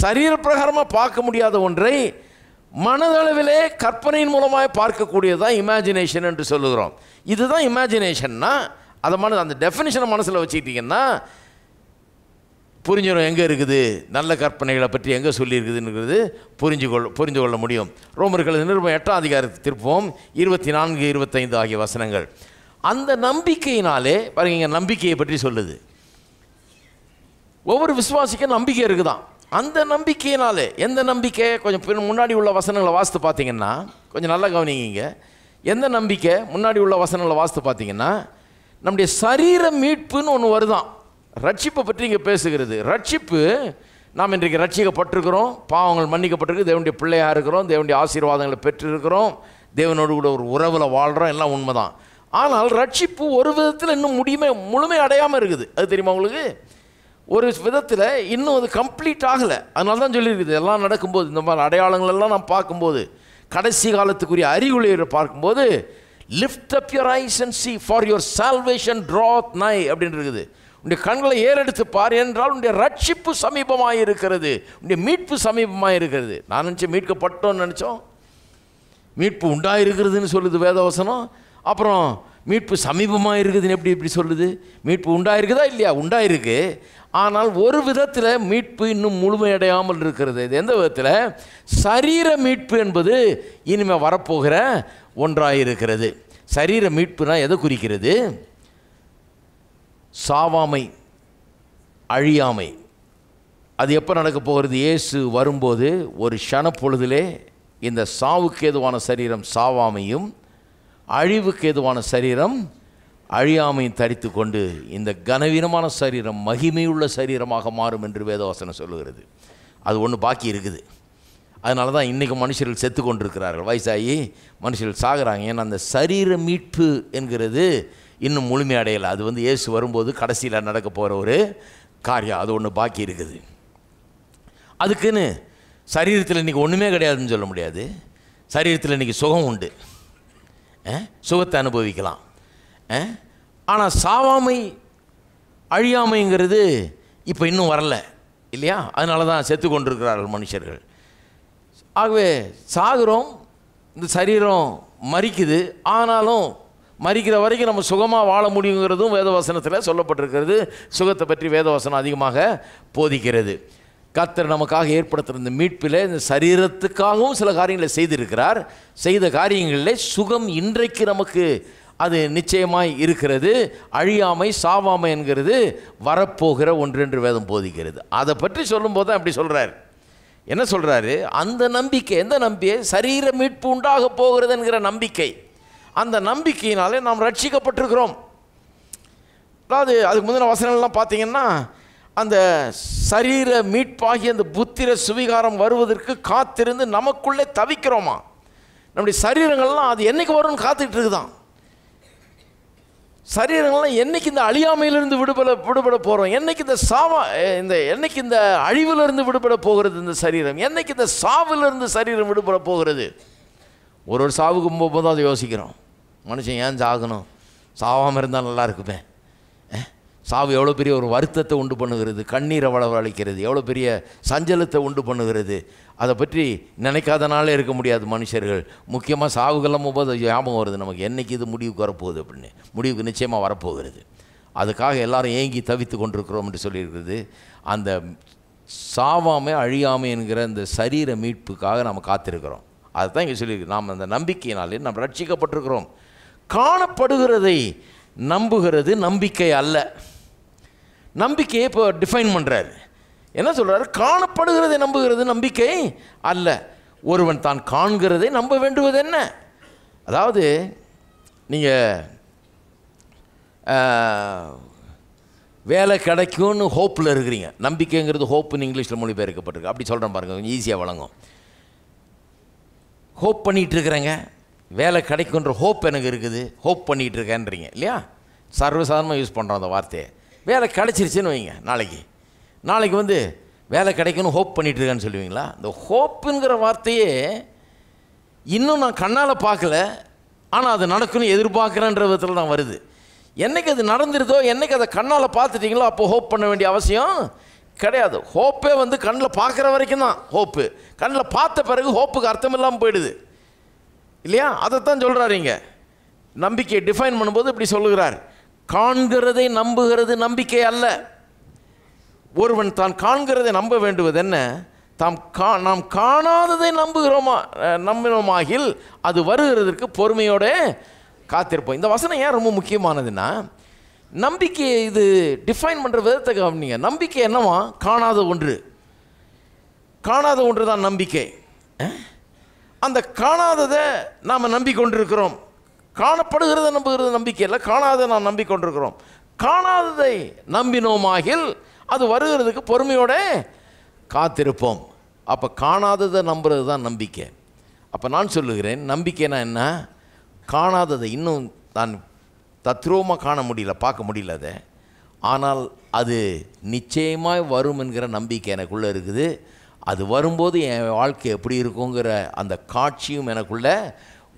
Speaker 1: சரீர பிரகாரமாக பார்க்க முடியாத ஒன்றை மனதளவிலே கற்பனையின் மூலமாக பார்க்கக்கூடியதான் இமேஜினேஷன் என்று சொல்லுகிறோம். இதுதான் இமேஜினேஷன்னா அதை அந்த டெஃபினிஷனை மனசில் வச்சுக்கிட்டிங்கன்னா புரிஞ்சிடும் எங்கே இருக்குது, நல்ல கற்பனைகளை பற்றி எங்கே சொல்லியிருக்குதுங்கிறது புரிஞ்சு கொள்ள முடியும். ரோமர்கள் நிருபம் 8ஆம் அதிகாரத்தை திருப்போம், 24, 25 ஆகிய வசனங்கள். அந்த நம்பிக்கையினாலே பாருங்க, நம்பிக்கையை பற்றி சொல்லுது. ஒவ்வொரு விசுவாசிக்கும் நம்பிக்கை இருக்குதான். அந்த நம்பிக்கையினாலே, எந்த நம்பிக்கை? கொஞ்சம் முன்னாடி உள்ள வசனங்களை வாசித்து பார்த்தீங்கன்னா, கொஞ்சம் நல்லா கவனிங்க. எந்த நம்பிக்கை? முன்னாடி உள்ள வசனங்களை வாசித்து பார்த்தீங்கன்னா, நம்முடைய சரீர மீட்புன்னு ஒன்று வருதான். ரட்சிப்பை பற்றி இங்கே பேசுகிறது. ரட்சிப்பு, நாம் இன்றைக்கு ரட்சிக்கப்பட்டிருக்கிறோம், பாவங்கள் மன்னிக்கப்பட்டிருக்கு, தேவனுடைய பிள்ளையாக இருக்கிறோம், தேவனுடைய ஆசீர்வாதங்களை பெற்றிருக்கிறோம், தேவனோடு கூட ஒரு உறவில் வாழ்கிறோம், எல்லாம் உண்மைதான். ஆனால் ரட்சிப்பு ஒரு விதத்தில் இன்னும் முழுமை அடையாமல் இருக்குது. அது தெரியுமா உங்களுக்கு? ஒரு விதத்தில் இன்னும் அது கம்ப்ளீட் ஆகலை. அதனால தான் சொல்லியிருக்குது, எல்லாம் நடக்கும்போது இந்த மாதிரி அடையாளங்கள் எல்லாம் நாம் பார்க்கும்போது, கடைசி காலத்துக்குரிய அறிகுறியை பார்க்கும்போது, lift up your eyes and see for your salvation draweth nigh அப்படின்னு இருக்குது. உன்னுடைய கண்களை ஏறெடுத்து பார், என்றால் உன்னுடைய ரட்சிப்பு சமீபமாக இருக்கிறது, உன்னுடைய மீட்பு சமீபமாக இருக்கிறது. நான் நினச்சேன் மீட்கப்பட்டோன்னு நினச்சோம், மீட்பு உண்டாயிருக்கிறதுன்னு சொல்லுது வேதவசனம். அப்புறம் மீட்பு சமீபமாக இருக்குதுன்னு எப்படி சொல்லுது? மீட்பு உண்டாயிருக்குதா இல்லையா? உண்டாயிருக்கு. ஆனால் ஒரு விதத்தில் மீட்பு இன்னும் முழுமையடையாமல் இருக்கிறது. இது எந்த விதத்தில்? சரீர மீட்பு என்பது இனிமேல் வரப்போகிற ஒன்றாயிருக்கிறது. சரீர மீட்புனா எதை குறிக்கிறது? சாவாமை, அழியாமை. அது எப்போ நடக்க போகிறது? இயேசு வரும்போது ஒரு க்ஷணப்பொழுதிலே இந்த சாவுக்கு ஏதுவான சரீரம் சாவாமையும், அழிவுக்கு ஏதுவான சரீரம் அழியாமையும் தரித்து கொண்டு இந்த கனவீனமான சரீரம் மகிமையுள்ள சரீரமாக மாறும் என்று வேதவசனம் சொல்லுகிறது. அது ஒன்று பாக்கி இருக்குது. அதனால தான் இன்றைக்கி மனுஷர்கள் செத்து கொண்டிருக்கிறார்கள், வயசாகி மனுஷர்கள் சாகிறாங்க. ஏன்னா அந்த சரீர மீட்பு என்கிறது இன்னும் முழுமையடையலை. அது இயேசு வரும்போது கடைசியில் நடக்க போகிற ஒரு காரியம். அது ஒன்று பாக்கி இருக்குது. அதுக்குன்னு சரீரத்தில் இன்றைக்கி ஒன்றுமே கிடையாதுன்னு சொல்ல முடியாது. சரீரத்தில் இன்றைக்கி சுகம் உண்டு, சுகத்தை அனுபவிக்கலாம். ஆனால் சாவாமை, அழியாமைங்கிறது இப்போ இன்னும் வரல இல்லையா? அதனால தான் செத்து கொண்டிருக்கிறார்கள் மனுஷர்கள். ஆகவே சாகிறோம், இந்த சரீரம் மரிக்குது. ஆனாலும் மரிக்கிற வரைக்கும் நம்ம சுகமாக வாழ முடியுங்கிறதும் வேதவசனத்தில் சொல்லப்பட்டிருக்கிறது. சுகத்தை பற்றி வேதவசனம் அதிகமாக போதிக்கிறது. கர்த்தர் நமக்காக ஏற்படுத்துகிற இந்த மீட்பில் இந்த சரீரத்துக்காகவும் சில காரியங்களை செய்திருக்கிறார். செய்த காரியங்களில் சுகம் இன்றைக்கு நமக்கு அது நிச்சயமாய் இருக்கிறது. அழியாமை, சாவாமை என்கிறது வரப்போகிற ஒன்று என்று வேதம் போதிக்கிறது. அதை பற்றி சொல்லும்போது தான் அப்படி சொல்கிறார். என்ன சொல்கிறாரு? அந்த நம்பிக்கை, எந்த நம்பிக்கை? சரீர மீட்பு உண்டாக போகிறது என்கிற நம்பிக்கை. அந்த நம்பிக்கையினாலே நாம் ரட்சிக்கப்பட்டிருக்கிறோம். அதாவது அதுக்கு முந்தின வசனங்கள்லாம் பார்த்தீங்கன்னா, அந்த சரீர மீட்பாகி அந்த புத்திர சுவிகாரம் வருவதற்கு காத்திருந்து நமக்குள்ளே தவிக்கிறோமா? நம்முடைய சரீரங்கள்லாம் அது என்றைக்கு வரும்னு காத்துக்கிட்டு இருக்குதான். சரீரங்கள்லாம் என்றைக்கு இந்த அழியாமையிலிருந்து விடுபட போகிறோம், என்றைக்கு என்னைக்கு இந்த அழிவிலிருந்து விடுபட போகிறது இந்த சரீரம், என்றைக்கு இந்த சாவிலிருந்து சரீரம் விடுபட போகிறது. ஒரு சாவுக்கு போகும்போது அதை யோசிக்கிறோம். மனுஷன் ஏன் சாகணும்? சாவாமல் இருந்தால் நல்லா இருக்குமே. சாவு எவ்வளோ பெரிய ஒரு வருத்தத்தை உண்டு பண்ணுகிறது, கண்ணீரை வளவழிக்கிறது, எவ்வளோ பெரிய சஞ்சலத்தை உண்டு பண்ணுகிறது. அதை பற்றி நினைக்காதனாலே இருக்க முடியாது மனுஷர்கள். முக்கியமாக சாவுகள்லாம் போது ஞாபகம் வருது நமக்கு, என்றைக்கு இது முடிவுக்கு வரப்போகுது அப்படின்னு. முடிவுக்கு நிச்சயமாக வரப்போகிறது. அதுக்காக எல்லாரும் ஏங்கி தவித்து கொண்டிருக்கிறோம் என்று சொல்லியிருக்கிறது. அந்த சாவாமை, அழியாமை என்கிற அந்த சரீர மீட்புக்காக நம்ம காத்திருக்கிறோம். அதுதான் இங்கே சொல்லியிருக்கு. நாம் அந்த நம்பிக்கையினாலே நாம் ரட்சிக்கப்பட்டிருக்கிறோம். காணப்படுகிறதை நம்புகிறது நம்பிக்கை அல்ல. நம்பிக்கையை இப்போ டிஃபைன் பண்ணுறாரு. என்ன சொல்கிறாரு? காணப்படுகிறதை நம்புகிறது நம்பிக்கை அல்ல. ஒருவன் தான் காண்கிறதை நம்ப வேண்டுவது என்ன? அதாவது நீங்கள் வேலை கிடைக்கும்னு ஹோப்பில் இருக்கிறீங்க. நம்பிக்கைங்கிறது ஹோப்புன்னு இங்கிலீஷில் மொழிபெயர்க்கப்பட்டிருக்கு. அப்படி சொல்கிறேன் பாருங்கள், கொஞ்சம் ஈஸியாக வழங்கும். ஹோப் பண்ணிகிட்டு இருக்கிறேங்க, வேலை கிடைக்குன்ற ஹோப் எனக்கு இருக்குது, ஹோப் பண்ணிகிட்டு இருக்கேன்றீங்க இல்லையா? சர்வசாதாரணமாக யூஸ் பண்ணுறோம் அந்த வார்த்தையை. வேலை கிடைச்சிருச்சுன்னு வைங்க, நாளைக்கு வந்து வேலை கிடைக்கணும் ஹோப் பண்ணிகிட்டு இருக்கேன்னு சொல்லுவீங்களா? இந்த ஹோப்புங்கிற வார்த்தையே இன்னும் நான் கண்ணால் பார்க்கல, ஆனால் அது நடக்கணும் எதிர்பார்க்குறேன்ற விதத்தில் தான் வருது. என்றைக்கு அது நடந்துருதோ, என்றைக்கு அதை கண்ணால் பார்த்துட்டிங்களோ அப்போ ஹோப் பண்ண வேண்டிய அவசியம் கிடையாது. ஹோப்பே வந்து கண்ணில் பார்க்குற வரைக்கும் தான் ஹோப்பு. கண்ணில் பார்த்த பிறகு ஹோப்புக்கு அர்த்தம் இல்லாமல் போயிடுது இல்லையா? அதைத்தான் சொல்கிறார் இங்கே. நம்பிக்கையை டிஃபைன் பண்ணும்போது இப்படி சொல்லுகிறார், காண்கிறதை நம்புகிறது நம்பிக்கை அல்ல. ஒருவன் தான் காண்கிறதை நம்ப வேண்டுவது என்ன? நாம் காணாததை நம்பினோமாகில் அது வருகிறதற்கு பொறுமையோடு காத்திருப்போம். இந்த வசனம் ஏன் ரொம்ப முக்கியமானதுன்னா, நம்பிக்கையை இது டிஃபைன் பண்ணுற விதத்தை கவனிங்க. நம்பிக்கை என்னவா? காணாத ஒன்று தான் நம்பிக்கை. அந்த காணாததை நாம் நம்பிக்கொண்டிருக்கிறோம். காணப்படுகிறத நம்புகிறது நம்பிக்கை இல்லை, காணாததை நாம் நம்பிக்கொண்டிருக்கிறோம். காணாததை நம்பினோமாகில் அது வருகிறதுக்கு பொறுமையோடு காத்திருப்போம். அப்போ காணாததை நம்புறது தான் நம்பிக்கை. அப்போ நான் சொல்லுகிறேன், நம்பிக்கைனா என்ன? காணாததை இன்னும் நான் தத்ரூபமாக காண முடியல, பார்க்க முடியல அதை, ஆனால் அது நிச்சயமாக வரும் என்கிற நம்பிக்கை எனக்குள்ளே இருக்குது. அது வரும்போது என் வாழ்க்கை எப்படி இருக்குங்கிற அந்த காட்சியும் எனக்குள்ளே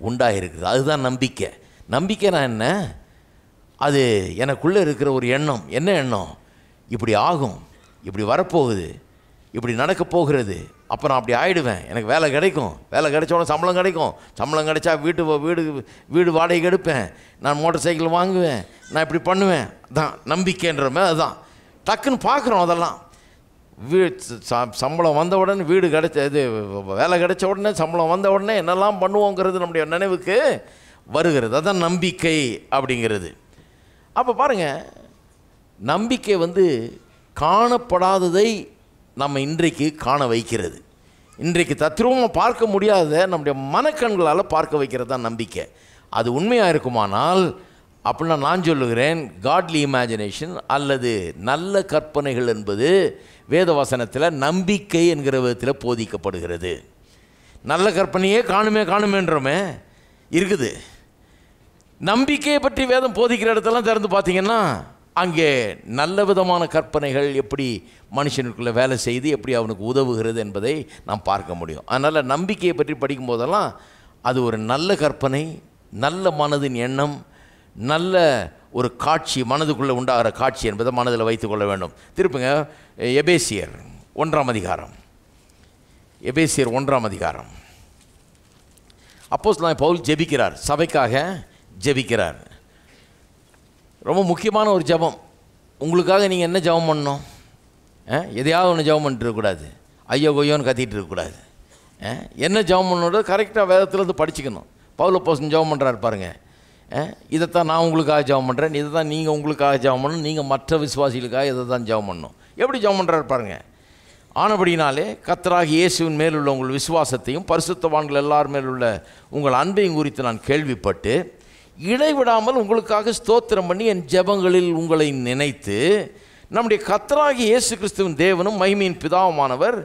Speaker 1: உண்டாகிருக்குது. அதுதான் நம்பிக்கை. நம்பிக்கைனா என்ன? அது எனக்குள்ளே இருக்கிற ஒரு எண்ணம். என்ன எண்ணம்? இப்படி ஆகும், இப்படி வரப்போகுது, இப்படி நடக்க போகிறது, அப்போ நான் அப்படி ஆகிடுவேன், எனக்கு வேலை கிடைக்கும், வேலை கிடைச்சோட சம்பளம் கிடைக்கும், சம்பளம் கிடைச்சா வீடு வாடகைக்கு எடுப்பேன், நான் மோட்டார் சைக்கிள் வாங்குவேன், நான் இப்படி பண்ணுவேன். தான் நம்பிக்கைன்றமே. அதுதான் டக்குன்னு பார்க்குறோம். அதெல்லாம் சம்பளம் வந்த உடனே, வீடு கிடைச்ச வேலை கிடைச்ச உடனே, சம்பளம் வந்த உடனே என்னெல்லாம் பண்ணுவோங்கிறது நம்முடைய நினைவுக்கு வருகிறது. அதுதான் நம்பிக்கை அப்படிங்கிறது. அப்போ பாருங்கள், நம்பிக்கை வந்து காணப்படாததை நம்ம இன்றைக்கு காண வைக்கிறது. இன்றைக்கு தத்ரூபமாக பார்க்க முடியாததை நம்முடைய மனக்கண்களால் பார்க்க வைக்கிறது தான் நம்பிக்கை. அது உண்மையாக இருக்குமானால் அப்படின்னா நான் சொல்லுகிறேன், காட்லி இமேஜினேஷன் அல்லது நல்ல கற்பனைகள் என்பது வேத வசனத்தில் நம்பிக்கை என்கிற விதத்தில் போதிக்கப்படுகிறது. நல்ல கற்பனையே காணுமேன்றோமே இருக்குது. நம்பிக்கையை பற்றி வேதம் போதிக்கிற இடத்தெல்லாம் திறந்து பார்த்தீங்கன்னா அங்கே நல்ல விதமான கற்பனைகள் எப்படி மனுஷனுக்குள்ளே வேலை செய்து எப்படி அவனுக்கு உதவுகிறது என்பதை நாம் பார்க்க முடியும். அதனால் நம்பிக்கையை பற்றி படிக்கும் போதெல்லாம் அது ஒரு நல்ல கற்பனை, நல்ல மனதின் எண்ணம், நல்ல ஒரு காட்சி, மனதுக்குள்ளே உண்டாகிற காட்சி என்பதை மனதில் வைத்துக்கொள்ள வேண்டும். திருப்புங்க எபேசியர் 1ஆம் அதிகாரம். எபேசியர் 1ஆம் அதிகாரம். அப்போஸ்தலனாகிய பவுல் ஜெபிக்கிறார், சபைக்காக ஜெபிக்கிறார். ரொம்ப முக்கியமான ஒரு ஜெபம். உங்களுக்காக நீங்கள் என்ன ஜெபம் பண்ணணும்? எதையாவது ஒன்று ஜெபம் பண்ணிட்டு இருக்கக்கூடாது, ஐயோ கொய்யோன்னு கத்திட்டு இருக்கக்கூடாது. என்ன ஜெபம் பண்ணோட கரெக்டாக வேதத்துலேருந்து படிச்சுக்கணும். பவுல் அப்போஸ்தலன் ஜெபம் பண்ணுறாரு பாருங்கள், இதைத்தான் நான் உங்களுக்காக ஜெபம் பண்ணுறேன், இதை தான் நீங்கள் உங்களுக்காக ஜெபம் பண்ணணும், நீங்கள் மற்ற விசுவாசிகளுக்காக இதை தான் ஜெபம் பண்ணணும். எப்படி ஜெபம் பண்ணுறாரு பாருங்கள். ஆனபடினாலே கர்த்தராகிய இயேசுவின் மேலுள்ள உங்கள் விசுவாசத்தையும் பரிசுத்தவான்கள் எல்லார் மேலுள்ள உங்கள் அன்பையும் குறித்து நான் கேள்விப்பட்டு இடைவிடாமல் உங்களுக்காக ஸ்தோத்திரம் பண்ணி என் ஜெபங்களில் உங்களை நினைத்து நம்முடைய கர்த்தராகிய இயேசு கிறிஸ்துவின் தேவனும் மகிமையின் பிதாவுமானவர்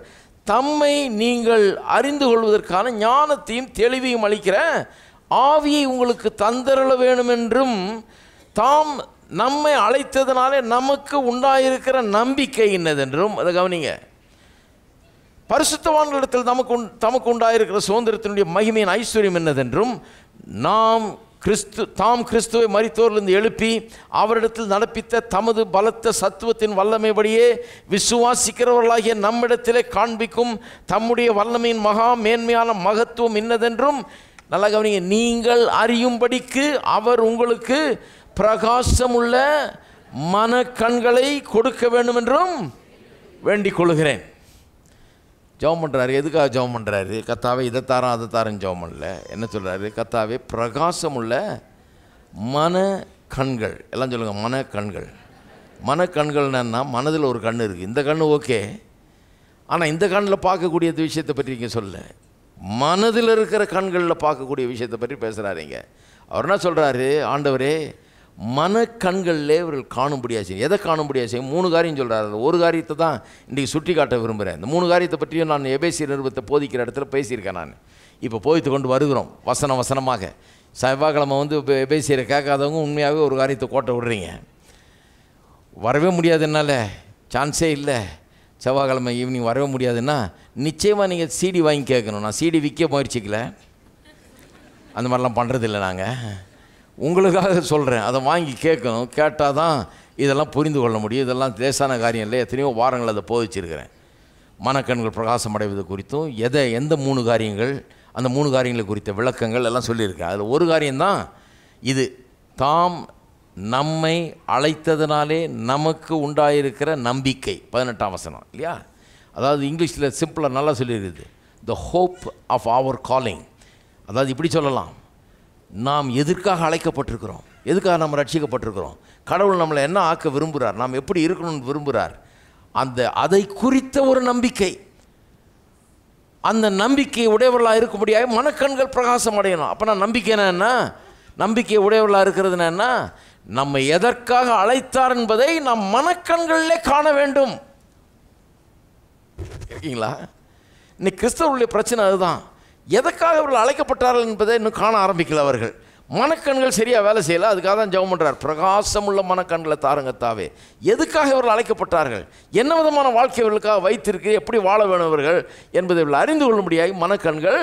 Speaker 1: தம்மை நீங்கள் அறிந்து கொள்வதற்கான ஞானத்தையும் தெளிவையும் அளிக்கிற ஆவியை உங்களுக்கு தந்தருள வேண்டுமென்றும் தாம் நம்மை அழைத்ததினாலே நமக்கு உண்டாயிருக்கிற நம்பிக்கை என்னதென்றும், அதை கவனிங்க, பரிசுத்தவான்களிடத்தில் தமக்கு உண்டாயிருக்கிற சுதந்திரத்தினுடைய மகிமையின் ஐஸ்வர்யம் என்னதென்றும், தாம் கிறிஸ்துவை மரித்தோரிலிருந்து எழுப்பி அவரிடத்தில் நடப்பித்த தமது பலத்த சத்துவத்தின் வல்லமைப்படியே விசுவாசிக்கிறவர்களாகிய நம்மிடத்திலே காண்பிக்கும் தம்முடைய வல்லமையின் மகா மேன்மையான மகத்துவம் இன்னதென்றும், நல்லா கவனிங்க, நீங்கள் அறியும்படிக்கு அவர் உங்களுக்கு பிரகாசமுள்ள மனக்கண்களை கொடுக்க வேண்டும் என்றும் வேண்டிக் கொள்கிறேன். ஜெபம் பண்ணுறாரு. எதுக்காக ஜெபம் பண்ணுறாரு? கர்த்தாவே இதை தாரம் அதை தாரன்னு ஜெபம் பண்ணல. என்ன சொல்கிறாரு? கர்த்தாவே பிரகாசமுள்ள மனக்கண்கள், எல்லாம் சொல்லுங்கள், மனக்கண்கள். மனக்கண்கள்னா மனதில் ஒரு கண் இருக்குது, இந்த கண் ஓகே, ஆனால் இந்த கண்ணில் பார்க்கக்கூடிய விஷயத்தை பற்றி இங்கே சொல்ல, மனதில் இருக்கிற கண்களில் பார்க்கக்கூடிய விஷயத்தை பற்றி பேசுகிறாருங்க. அவர் என்ன சொல்கிறாரு? ஆண்டவரே மனக்கண்களில் இவர்கள் காணும்படியாக செய்யும். எதை காணும்படியாக செய்யும்? 3 காரியம் சொல்கிறார். ஒரு காரியத்தை தான் இன்றைக்கி சுட்டி காட்ட விரும்புகிறேன். இந்த 3 காரியத்தை பற்றியும் நான் எபேசியர் நிருபத்தை போதிக்கிற இடத்துல பேசியிருக்கேன். நான் இப்போ போய்த்து கொண்டு வருகிறோம் வசனமாக. செவ்வாய்க்கிழமை வந்து பேசிகிற கேட்காதவங்க உண்மையாகவே ஒரு காரியத்தை கோட்டை விடுறீங்க. வரவே முடியாது, என்னால் சான்ஸே இல்லை, செவ்வாய்க்கிழமை ஈவினிங் வரவே முடியாதுன்னா நிச்சயமாக நீங்கள் சிடி வாங்கி கேட்கணும். நான் சிடி விற்க முயற்சிக்கல, அந்த மாதிரிலாம் பண்ணுறதில்லை. நாங்கள் உங்களுக்காக சொல்கிறேன், அதை வாங்கி கேட்கணும். கேட்டால் தான் இதெல்லாம் புரிந்து கொள்ள முடியும். இதெல்லாம் லேசான காரியம் இல்லை. எத்தனையோ வாரங்கள் அதை போதிச்சிருக்கிறேன். மனக்கண்கள் பிரகாசம் அடைவது குறித்தும் எந்த 3 காரியங்கள், அந்த 3 காரியங்களை குறித்த விளக்கங்கள் எல்லாம் சொல்லியிருக்கேன். அதில் ஒரு காரியம்தான் இது, தாம் நம்மை அழைத்ததினாலே நமக்கு உண்டாயிருக்கிற நம்பிக்கை. 18ஆம் வசனம் இல்லையா? அதாவது இங்கிலீஷில் சிம்பிளாக நல்லா சொல்லியிருக்குது, the hope of our calling. அதாவது இப்படி சொல்லலாம், நாம் எதற்காக அழைக்கப்பட்டிருக்கிறோம், எதுக்காக நம்ம ரட்சிக்கப்பட்டிருக்கிறோம், கடவுள் நம்மளை என்ன ஆக்க விரும்புகிறார், நாம் எப்படி இருக்கணும்னு விரும்புகிறார், அதை குறித்த ஒரு நம்பிக்கை. அந்த நம்பிக்கை உடையவர்களாக இருக்கும்படியாக மனக்கண்கள் பிரகாசம் அடையணும். அப்போ நான் நம்பிக்கைனா என்ன, நம்பிக்கை உடையவர்களாக இருக்கிறதுனா என்ன, நம்ம எதற்காக அழைத்தார் என்பதை நம் மனக்கண்களிலே காண வேண்டும். இருக்கீங்களா? இன்னைக்கு கிறிஸ்தவர்களுடைய பிரச்சனை அதுதான். எதற்காக அவர்கள் அழைக்கப்பட்டார்கள் என்பதை இன்னும் காண ஆரம்பிக்கல. அவர்கள் மனக்கண்கள் சரியாக வேலை செய்யலை. அதுக்காக தான் ஜெபம் பண்ணுறார், பிரகாசமுள்ள மனக்கண்களை தாருங்கத்தாவே. எதுக்காக இவர்கள் அழைக்கப்பட்டார்கள், என்ன விதமான வாழ்க்கை இவர்களுக்காக வைத்திருக்கு, எப்படி வாழ வேணும் இவர்கள் என்பதை இவர்கள் அறிந்து கொள்ளும்படியாக மனக்கண்கள்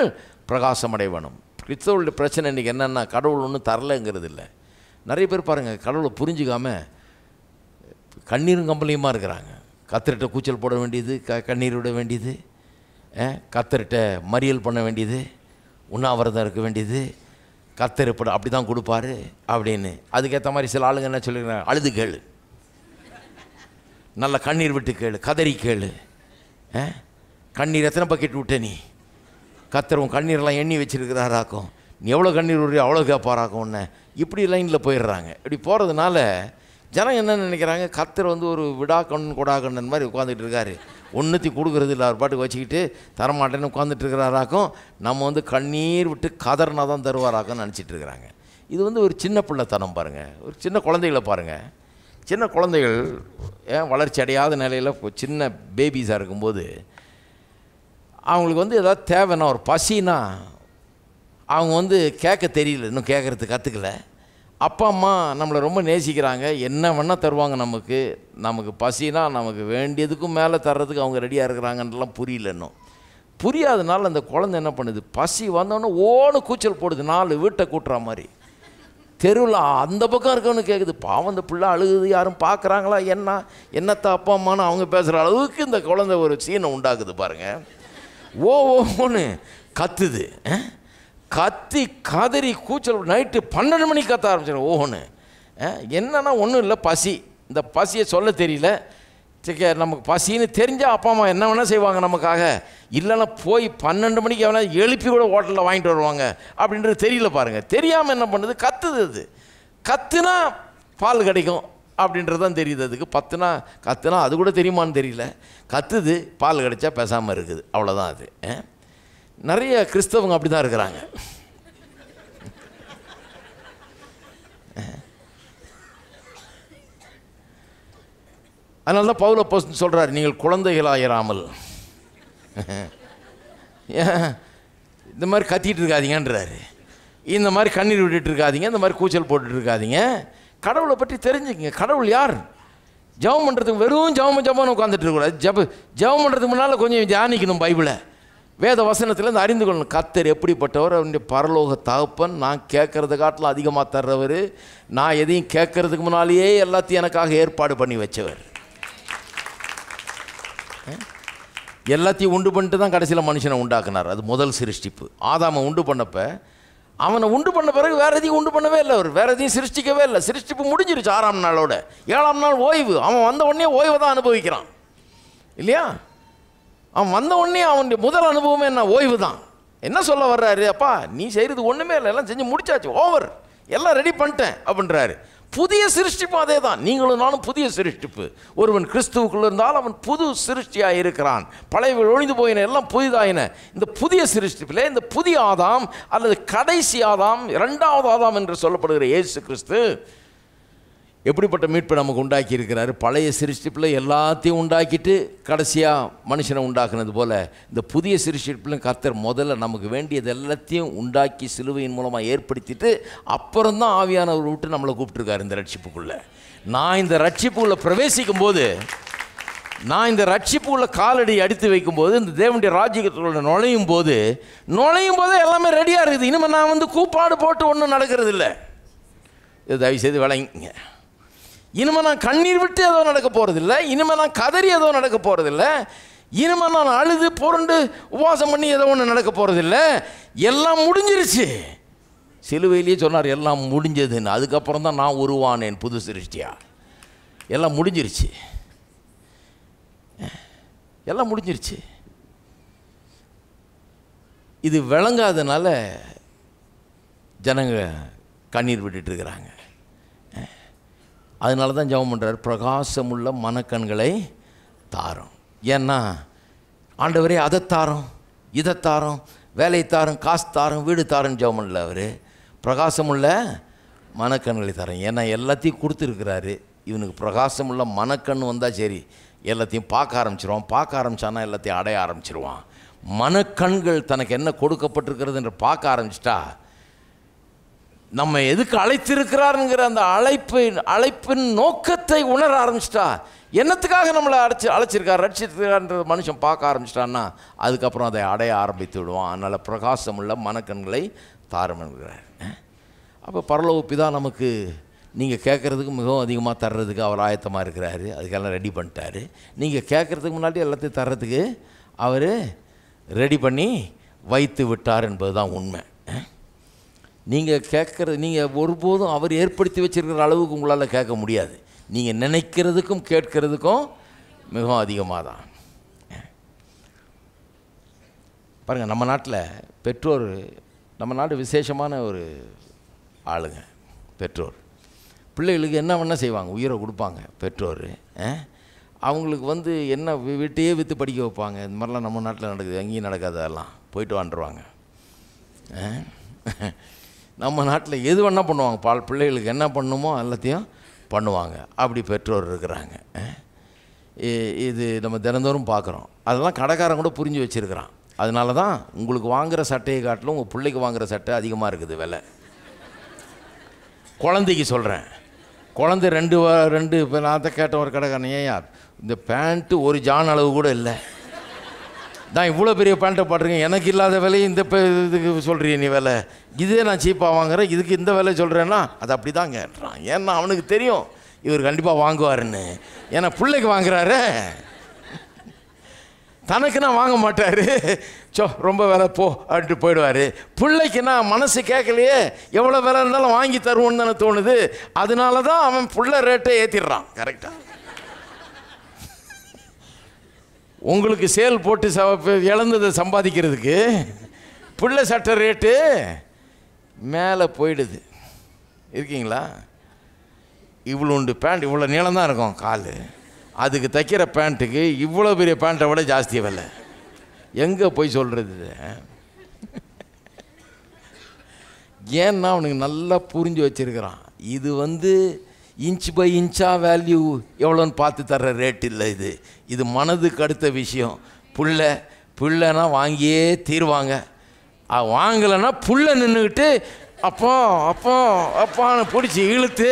Speaker 1: பிரகாசம் அடைய வேணும். கிறிஸ்தவர்களுடைய பிரச்சனை இன்றைக்கி என்னென்னா, கடவுள் ஒன்றும் தரலைங்கிறது இல்லை. நிறைய பேர் பாருங்கள், கடவுளை புரிஞ்சுக்காமல் கண்ணீரும் கம்பளையுமா இருக்கிறாங்க. கத்தர்கிட்ட கூச்சல் போட வேண்டியது, கண்ணீர் விட வேண்டியது, கத்தர்கிட்ட மறியல் பண்ண வேண்டியது, உண்ணாவிரதம் இருக்க வேண்டியது, கத்தர் இப்படி அப்படி தான் கொடுப்பாரு அப்படின்னு. அதுக்கேற்ற மாதிரி சில ஆளுங்க என்ன சொல்லியிருக்காங்க, அழுது கேளு, நல்லா கண்ணீர் விட்டு கேளு, கதறி கேளு. கண்ணீர் எத்தனை பக்கெட் விட்ட நீ, கத்தர் உன் கண்ணீரெல்லாம் எண்ணி வச்சிருக்கிறாராக்கும், நீ எவ்வளோ கண்ணீர் விடுறியோ அவ்வளோ கேட்பாராக்கும் உன்னை. இப்படி லைனில் போயிடுறாங்க. இப்படி போகிறதுனால ஜனம் என்ன நினைக்கிறாங்க, கத்தர் வந்து ஒரு விடாக்கண்ணன் கொடாக்கண்ணன் மாதிரி உட்காந்துட்டு இருக்காரு, ஒன்றுத்தி கொடுக்குறது இல்லை, அவர் பாட்டுக்கு வச்சுக்கிட்டு தரமாட்டேன்னு உட்காந்துட்டு இருக்கிறாராக்கும். நம்ம வந்து கண்ணீர் விட்டு கதர்னா தான் தருவாராக்கும்னு நினச்சிட்டு இருக்கிறாங்க. இது வந்து ஒரு சின்ன பிள்ளைத்தனம் பாருங்கள். ஒரு சின்ன குழந்தைகளை பாருங்கள். சின்ன குழந்தைகள் வளர்ச்சி அடையாத நிலையில் சின்ன பேபிஸாக இருக்கும்போது அவங்களுக்கு வந்து ஏதாவது தேவைன்னா, ஒரு பசினா அவங்க வந்து கேட்க தெரியல, இன்னும் கேட்குறதுக்கு கற்றுக்கல. அப்பா அம்மா நம்மளை ரொம்ப நேசிக்கிறாங்க, என்ன வேணால் தருவாங்க நமக்கு. நமக்கு பசினா நமக்கு வேண்டியதுக்கும் மேலே தர்றதுக்கு அவங்க ரெடியாக இருக்கிறாங்கன்றலாம் புரியல. இன்னும் புரியாதனால அந்த குழந்தை என்ன பண்ணுது, பசி வந்தோடனே ஓடு கூச்சல் போடுது, 4 வீட்டை கூட்டுற மாதிரி. தெருவில் அந்த பக்கம் இருக்கவனு கேட்குது, பாவம் அந்த பிள்ளை அழுகுது, யாரும் பார்க்குறாங்களா, என்னத்த அப்பா அம்மானு அவங்க பேசுகிற அளவுக்கு இந்த குழந்தை ஒரு சீனை உண்டாக்குது பாருங்கள். ஓன்னு கத்துது, கத்தி கதறி கூச்சல். நைட்டு 12 மணிக்கு கத்த ஆரம்பிச்சிடும் ஓஹோன்னு. என்னன்னா ஒன்றும் இல்லை, பசி. இந்த பசியை சொல்ல தெரியல. நமக்கு பசின்னு தெரிஞ்சால் அப்பா அம்மா என்ன வேணால் செய்வாங்க நமக்காக. இல்லைன்னா போய் 12 மணிக்கு எவனா எழுப்பி கூட ஹோட்டலில் வாங்கிட்டு வருவாங்க அப்படின்றது தெரியல பாருங்கள். தெரியாமல் என்ன பண்ணுது, கத்துது. அது கத்துனா பால் கிடைக்கும் அப்படின்றது தான் தெரியுது. அதுக்கு கத்துனா அது கூட தெரியுமான்னு தெரியல. கத்துது, பால் கிடைச்சா பேசாமல் இருக்குது, அவ்வளோதான். அது நிறைய கிறிஸ்தவங்க அப்படி தான் இருக்கிறாங்க. அதனால தான் பவுல் அப்போஸ்தலன் சொல்கிறார், நீங்கள் குழந்தைகளாயிராமல் இந்த மாதிரி கத்திட்டு இருக்காதீங்கன்றாரு. இந்த மாதிரி கண்ணீர் விட்டுட்டு இருக்காதீங்க, இந்த மாதிரி கூச்சல் போட்டுட்டு இருக்காதீங்க. கடவுளை பற்றி தெரிஞ்சுக்கங்க. கடவுள் யார்? ஜெபம் பண்ணுறதுக்கு வெறும் ஜெபம்னு உட்காந்துட்டு இருக்கக்கூடாது. ஜெபம் பண்ணுறதுக்கு முன்னால் கொஞ்சம் தியானிக்கணும். பைபிளை, வேத வசனத்தில் இந்த அறிந்து கொள்ளணும். கர்த்தர் எப்படிப்பட்டவர், அவருடைய பரலோக தகப்பன், நான் கேட்கறத காட்டிலும் அதிகமாக தர்றவர், நான் எதையும் கேட்கறதுக்கு முன்னாலேயே எல்லாத்தையும் எனக்காக ஏற்பாடு பண்ணி வச்சவர். எல்லாத்தையும் உண்டு பண்ணிட்டு தான் கடைசியில் மனுஷனை உண்டாக்குனார். அது முதல் சிருஷ்டிப்பு. ஆதாமை உண்டு பண்ணப்போ, அவனை உண்டு பண்ண பிறகு வேறு எதையும் உண்டு பண்ணவே இல்லை. அவர் வேறு எதையும் சிருஷ்டிக்கவே இல்லை. சிருஷ்டிப்பு முடிஞ்சிருச்சு 6ஆம் நாளோட. 7ஆம் நாள் ஓய்வு. அவன் வந்த உடனே ஓய்வை தான் அனுபவிக்கிறான் இல்லையா? அவன் வந்த உடனே அவனுடைய முதல் அனுபவமே என்ன? ஓய்வு தான். என்ன சொல்ல வர்றாரு, அப்பா நீ செய்கிறது ஒன்றுமே இல்லை, எல்லாம் செஞ்சு முடிச்சாச்சு, ஓவர், எல்லாம் ரெடி பண்ணிட்டேன் அப்படின்றாரு. புதிய சிருஷ்டிப்பு அதே தான். நீங்களும் நானும் புதிய சிருஷ்டிப்பு. ஒருவன் கிறிஸ்துவுக்குள்ள இருந்தால் அவன் புது சிருஷ்டியாக இருக்கிறான். பழைய ஒழிந்து போயின எல்லாம் புதிதாயின. இந்த புதிய சிருஷ்டிப்பில் இந்த புதிய ஆதாம் அல்லது கடைசி ஆதாம், 2வது ஆதாம் என்று சொல்லப்படுகிற இயேசு கிறிஸ்து எப்படிப்பட்ட மீட்பை நமக்கு உண்டாக்கி இருக்கிறாரு. பழைய சிருஷ்டிப்பில் எல்லாத்தையும் உண்டாக்கிட்டு கடைசியாக மனுஷனை உண்டாக்குனது போல் இந்த புதிய சிருஷ்டிப்பில் கர்த்தர் முதல்ல நமக்கு வேண்டியது எல்லாத்தையும் உண்டாக்கி சிலுவையின் மூலமாக ஏற்படுத்திட்டு அப்புறம்தான் ஆவியானவர் விட்டு நம்மளை கூப்பிட்டுருக்காரு இந்த ரட்சிப்புக்குள்ளே. நான் இந்த ரட்சிப்புக்குள்ளே பிரவேசிக்கும் போது, நான் இந்த ரட்சிப்புக்குள்ள காலடி அடித்து வைக்கும்போது, இந்த தேவனுடைய ராஜ்யத்துக்குள்ள நுழையும் போதே எல்லாமே ரெடியாக இருக்குது. இனிமேல் நான் கூப்பாடு போட்டு ஒன்றும் நடக்கிறது இல்லை. இது தயவுசெய்து விளங்கிங்க. இனிமேல் நான் கண்ணீர் விட்டு ஏதோ நடக்க போகிறதில்லை. இனிமேல் நான் கதறி ஏதோ நடக்க போகிறதில்லை. இனிமேல் நான் அழுது புரண்டு உபவாசம் பண்ணி ஏதோ ஒன்று நடக்க போகிறதில்லை. எல்லாம் முடிஞ்சிருச்சு. சிலுவையிலேயே சொன்னார் எல்லாம் முடிஞ்சதுன்னு. அதுக்கப்புறம் தான் நான் உருவானேன் புது சிருஷ்டியா. எல்லாம் முடிஞ்சிருச்சு, எல்லாம் முடிஞ்சிருச்சு. இது விளங்காதனால ஜனங்க கண்ணீர் விட்டுட்டு இருக்கிறாங்க. அதனால தான் ஜெபம் பண்ணுறார், பிரகாசமுள்ள மனக்கண்களை தாரும். ஏன்னா ஆண்டவரே அதை தாரும், இதை தாரும், வேலையை தாரும், காசு தாரும், வீடு தாருன்னு ஜெபம் பண்ணல. அவர் பிரகாசமுள்ள மனக்கண்களை தரேன். ஏன்னா எல்லாத்தையும் கொடுத்துருக்கிறாரு. இவனுக்கு பிரகாசமுள்ள மனக்கண் வந்தால் சரி, எல்லாத்தையும் பார்க்க ஆரம்பிச்சிருவான். பார்க்க ஆரம்பித்தானா எல்லாத்தையும் அடைய ஆரம்பிச்சிருவான். மனக்கண்கள் தனக்கு என்ன கொடுக்கப்பட்டிருக்கிறது என்று பார்க்க ஆரம்பிச்சிட்டா, நம்ம எதுக்கு அழைத்திருக்கிறாருங்கிற அந்த அழைப்பின் நோக்கத்தை உணர ஆரம்பிச்சிட்டா, என்னத்துக்காக நம்மளை அழைச்சிருக்கார் ரட்சித்திருக்காருன்ற மனுஷன் பார்க்க ஆரம்பிச்சிட்டான்னா அதுக்கப்புறம் அதை அடைய ஆரம்பித்து விடுவான். அதனால் பிரகாசமுள்ள மனக்கண்களை தாரும் என்கிறார். அப்போ பரலோக பிதா நமக்கு நீங்கள் கேட்குறதுக்கு மிகவும் அதிகமாக தர்றதுக்கு அவர் ஆயத்தமாக இருக்கிறாரு. அதுக்கெல்லாம் ரெடி பண்ணிட்டாரு. நீங்கள் கேட்குறதுக்கு முன்னாடி எல்லாத்தையும் தர்றதுக்கு அவர் ரெடி பண்ணி வைத்து விட்டார் என்பது தான் உண்மை. நீங்கள் கேட்குறது, நீங்கள் ஒருபோதும் அவர் ஏற்படுத்தி வச்சுருக்கிற அளவுக்கு உங்களால் கேட்க முடியாது. நீங்கள் நினைக்கிறதுக்கும் கேட்கறதுக்கும் மிகவும் அதிகமாக தான். பாருங்கள், நம்ம நாட்டில் பெற்றோர், நம்ம நாடு விசேஷமான ஒரு ஆளுங்க பெற்றோர். பிள்ளைகளுக்கு என்ன வேணால் செய்வாங்க, உயிரை கொடுப்பாங்க பெற்றோர். அவங்களுக்கு என்ன வீட்டையே விற்று படிக்க வைப்பாங்க. இந்த மாதிரிலாம் நம்ம நாட்டில் நடக்குது, எங்கேயும் நடக்காது. அதெல்லாம் போயிட்டு வந்துடுவாங்க. நம்ம நாட்டில் எது வேணால் பண்ணுவாங்க. பிள்ளைகளுக்கு என்ன பண்ணணுமோ எல்லாத்தையும் பண்ணுவாங்க. அப்படி பெற்றோர் இருக்கிறாங்க. இது நம்ம தினந்தோறும் பார்க்குறோம். அதெல்லாம் கடைக்காரன் கூட புரிஞ்சு வச்சுருக்கிறான். அதனால தான் உங்களுக்கு வாங்குகிற சட்டையை காட்டிலும் உங்கள் பிள்ளைக்கு வாங்குகிற சட்டை அதிகமாக இருக்குது விலை. குழந்தைக்கு சொல்கிறேன், குழந்தை ரெண்டு இப்போ நான் தான் கேட்ட ஒரு கடைக்காரன், ஏன் யார் இந்த பேண்ட்டு ஒரு ஜான் அளவு கூட இல்லை, நான் இவ்வளோ பெரிய பேண்ட்டை பாட்டுருக்கேன், எனக்கு இல்லாத விலையை இந்த இதுக்கு சொல்கிறீ நீ விலை, இதே நான் சீப்பாக வாங்குகிறேன், இதுக்கு இந்த விலை சொல்கிறேன்னா அது அப்படி தான் கேட்டுறான். ஏன்னா அவனுக்கு தெரியும் இவர் கண்டிப்பாக வாங்குவாருன்னு. ஏன்னா பிள்ளைக்கு வாங்குறாரு, தனக்குன்னா வாங்க மாட்டார். ரொம்ப விலை போ அப்படின்ட்டு போயிடுவார். பிள்ளைக்குன்னா மனசு கேட்கலையே, எவ்வளோ விலை இருந்தாலும் வாங்கி தருவோன்னு தானே தோணுது. அதனால தான் அவன் பிள்ளை ரேட்டை ஏற்றிடுறான். கரெக்டாக உங்களுக்கு சேல் போட்டு இழந்ததை சம்பாதிக்கிறதுக்கு பிள்ளை சட்டை ரேட்டு மேலே போயிடுது. இருக்கீங்களா? இவ்வளோண்டு பேண்ட் இவ்வளோ நீளம் தான் இருக்கும் கால், அதுக்கு தைக்கிற பேண்ட்டுக்கு இவ்வளோ பெரிய பேண்ட்டை விட ஜாஸ்தி விலை. எங்கே போய் சொல்கிறது? ஏன்னா அவனுக்கு நல்லா புரிஞ்சு வச்சுருக்கிறான். இது இன்ச் பை இன்ச்சாக வேல்யூ எவ்வளோன்னு பார்த்து தர்ற ரேட் இல்லை. இது மனதுக்கு அடுத்த விஷயம். புள்ளைனா வாங்கியே தீர்வாங்க. வாங்கலைன்னா புள்ள நின்றுக்கிட்டு அப்பான்னு பிடிச்சி இழுத்து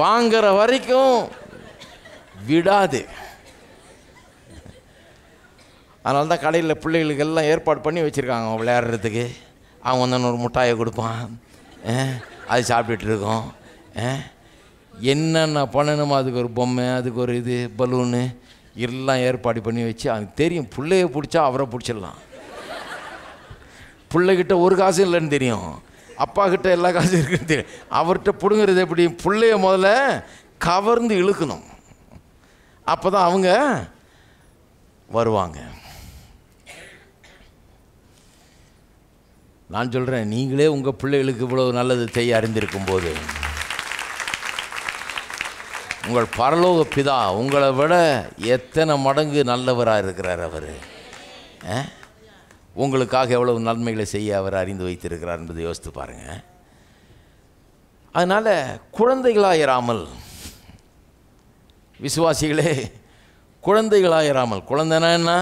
Speaker 1: வாங்குற வரைக்கும் விடாது. அதனால தான் கடையில் பிள்ளைகளுக்கு எல்லாம் ஏற்பாடு பண்ணி வச்சுருக்காங்க விளையாடுறதுக்கு. அவன் ஒரு முட்டாயை கொடுப்பான், அது சாப்பிட்டுட்டு இருக்கோம். என்னென்ன பண்ணணுமோ அதுக்கு ஒரு பொம்மை, அதுக்கு ஒரு பலூனு எல்லாம் ஏற்பாடு பண்ணி வச்சு அவனுக்கு தெரியும் பிள்ளைய பிடிச்சா அவரை பிடிச்சிடலாம். பிள்ளைகிட்ட ஒரு காசும் இல்லைன்னு தெரியும், அப்பா கிட்ட எல்லா காசும் இருக்குன்னு தெரியும். அவர்கிட்ட பிடுங்கிறது எப்படி? பிள்ளைய முதல்ல கவர்ந்து இழுக்கணும், அப்போ தான் அவங்க வருவாங்க. நான் சொல்கிறேன், நீங்களே உங்கள் பிள்ளைகளுக்கு இவ்வளோ நல்லது செய்ய அறிந்திருக்கும் போது உங்கள் பரலோக பிதா உங்களை விட எத்தனை மடங்கு நல்லவராக இருக்கிறார். அவர் உங்களுக்காக எவ்வளவு நன்மைகளை செய்ய அவர் அறிந்து வைத்திருக்கிறார் என்பதை யோசித்து பாருங்கள். அதனால் குழந்தைகளாயிராமல் விசுவாசிகளே, குழந்தைகளாயிராமல், குழந்தைனா என்ன,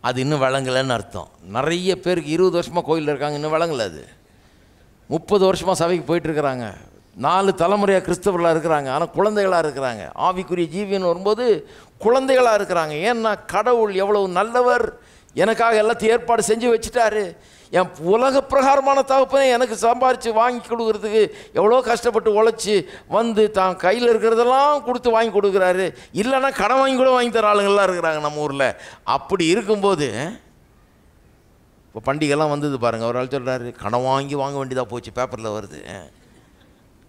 Speaker 1: அது இன்னும் விளங்கலைன்னு அர்த்தம். நிறைய பேருக்கு 20 வருஷமாக கோயிலில் இருக்காங்க, இன்னும் விளங்கலை. அது 30 வருஷமாக சபைக்கு போயிட்டுருக்கிறாங்க, 4 தலைமுறையாக கிறிஸ்தவர்களாக இருக்கிறாங்க, ஆனால் குழந்தைகளாக இருக்கிறாங்க. ஆவிக்குரிய ஜீவியன் வரும்போது குழந்தைகளாக இருக்கிறாங்க. ஏன்னா கடவுள் எவ்வளவு நல்லவர், எனக்காக எல்லாத்தையும் ஏற்பாடு செஞ்சு வச்சுட்டாரு. என் உலக பிரகாரமான தகப்பனே எனக்கு சம்பாரித்து வாங்கி கொடுக்குறதுக்கு எவ்வளோ கஷ்டப்பட்டு உழைச்சி வந்து தான் கையில் இருக்கிறதெல்லாம் கொடுத்து வாங்கி கொடுக்குறாரு. இல்லைன்னா கடன் வாங்கி கூட வாங்கி தர ஆளுங்கள்லாம் இருக்கிறாங்க நம்ம ஊரில். அப்படி இருக்கும்போது இப்போ பண்டிகைலாம் வந்தது பாருங்கள், ஒரு ஆள் சொல்கிறாரு கடன் வாங்கி வாங்க வேண்டியதாக போச்சு, பேப்பரில் வருது.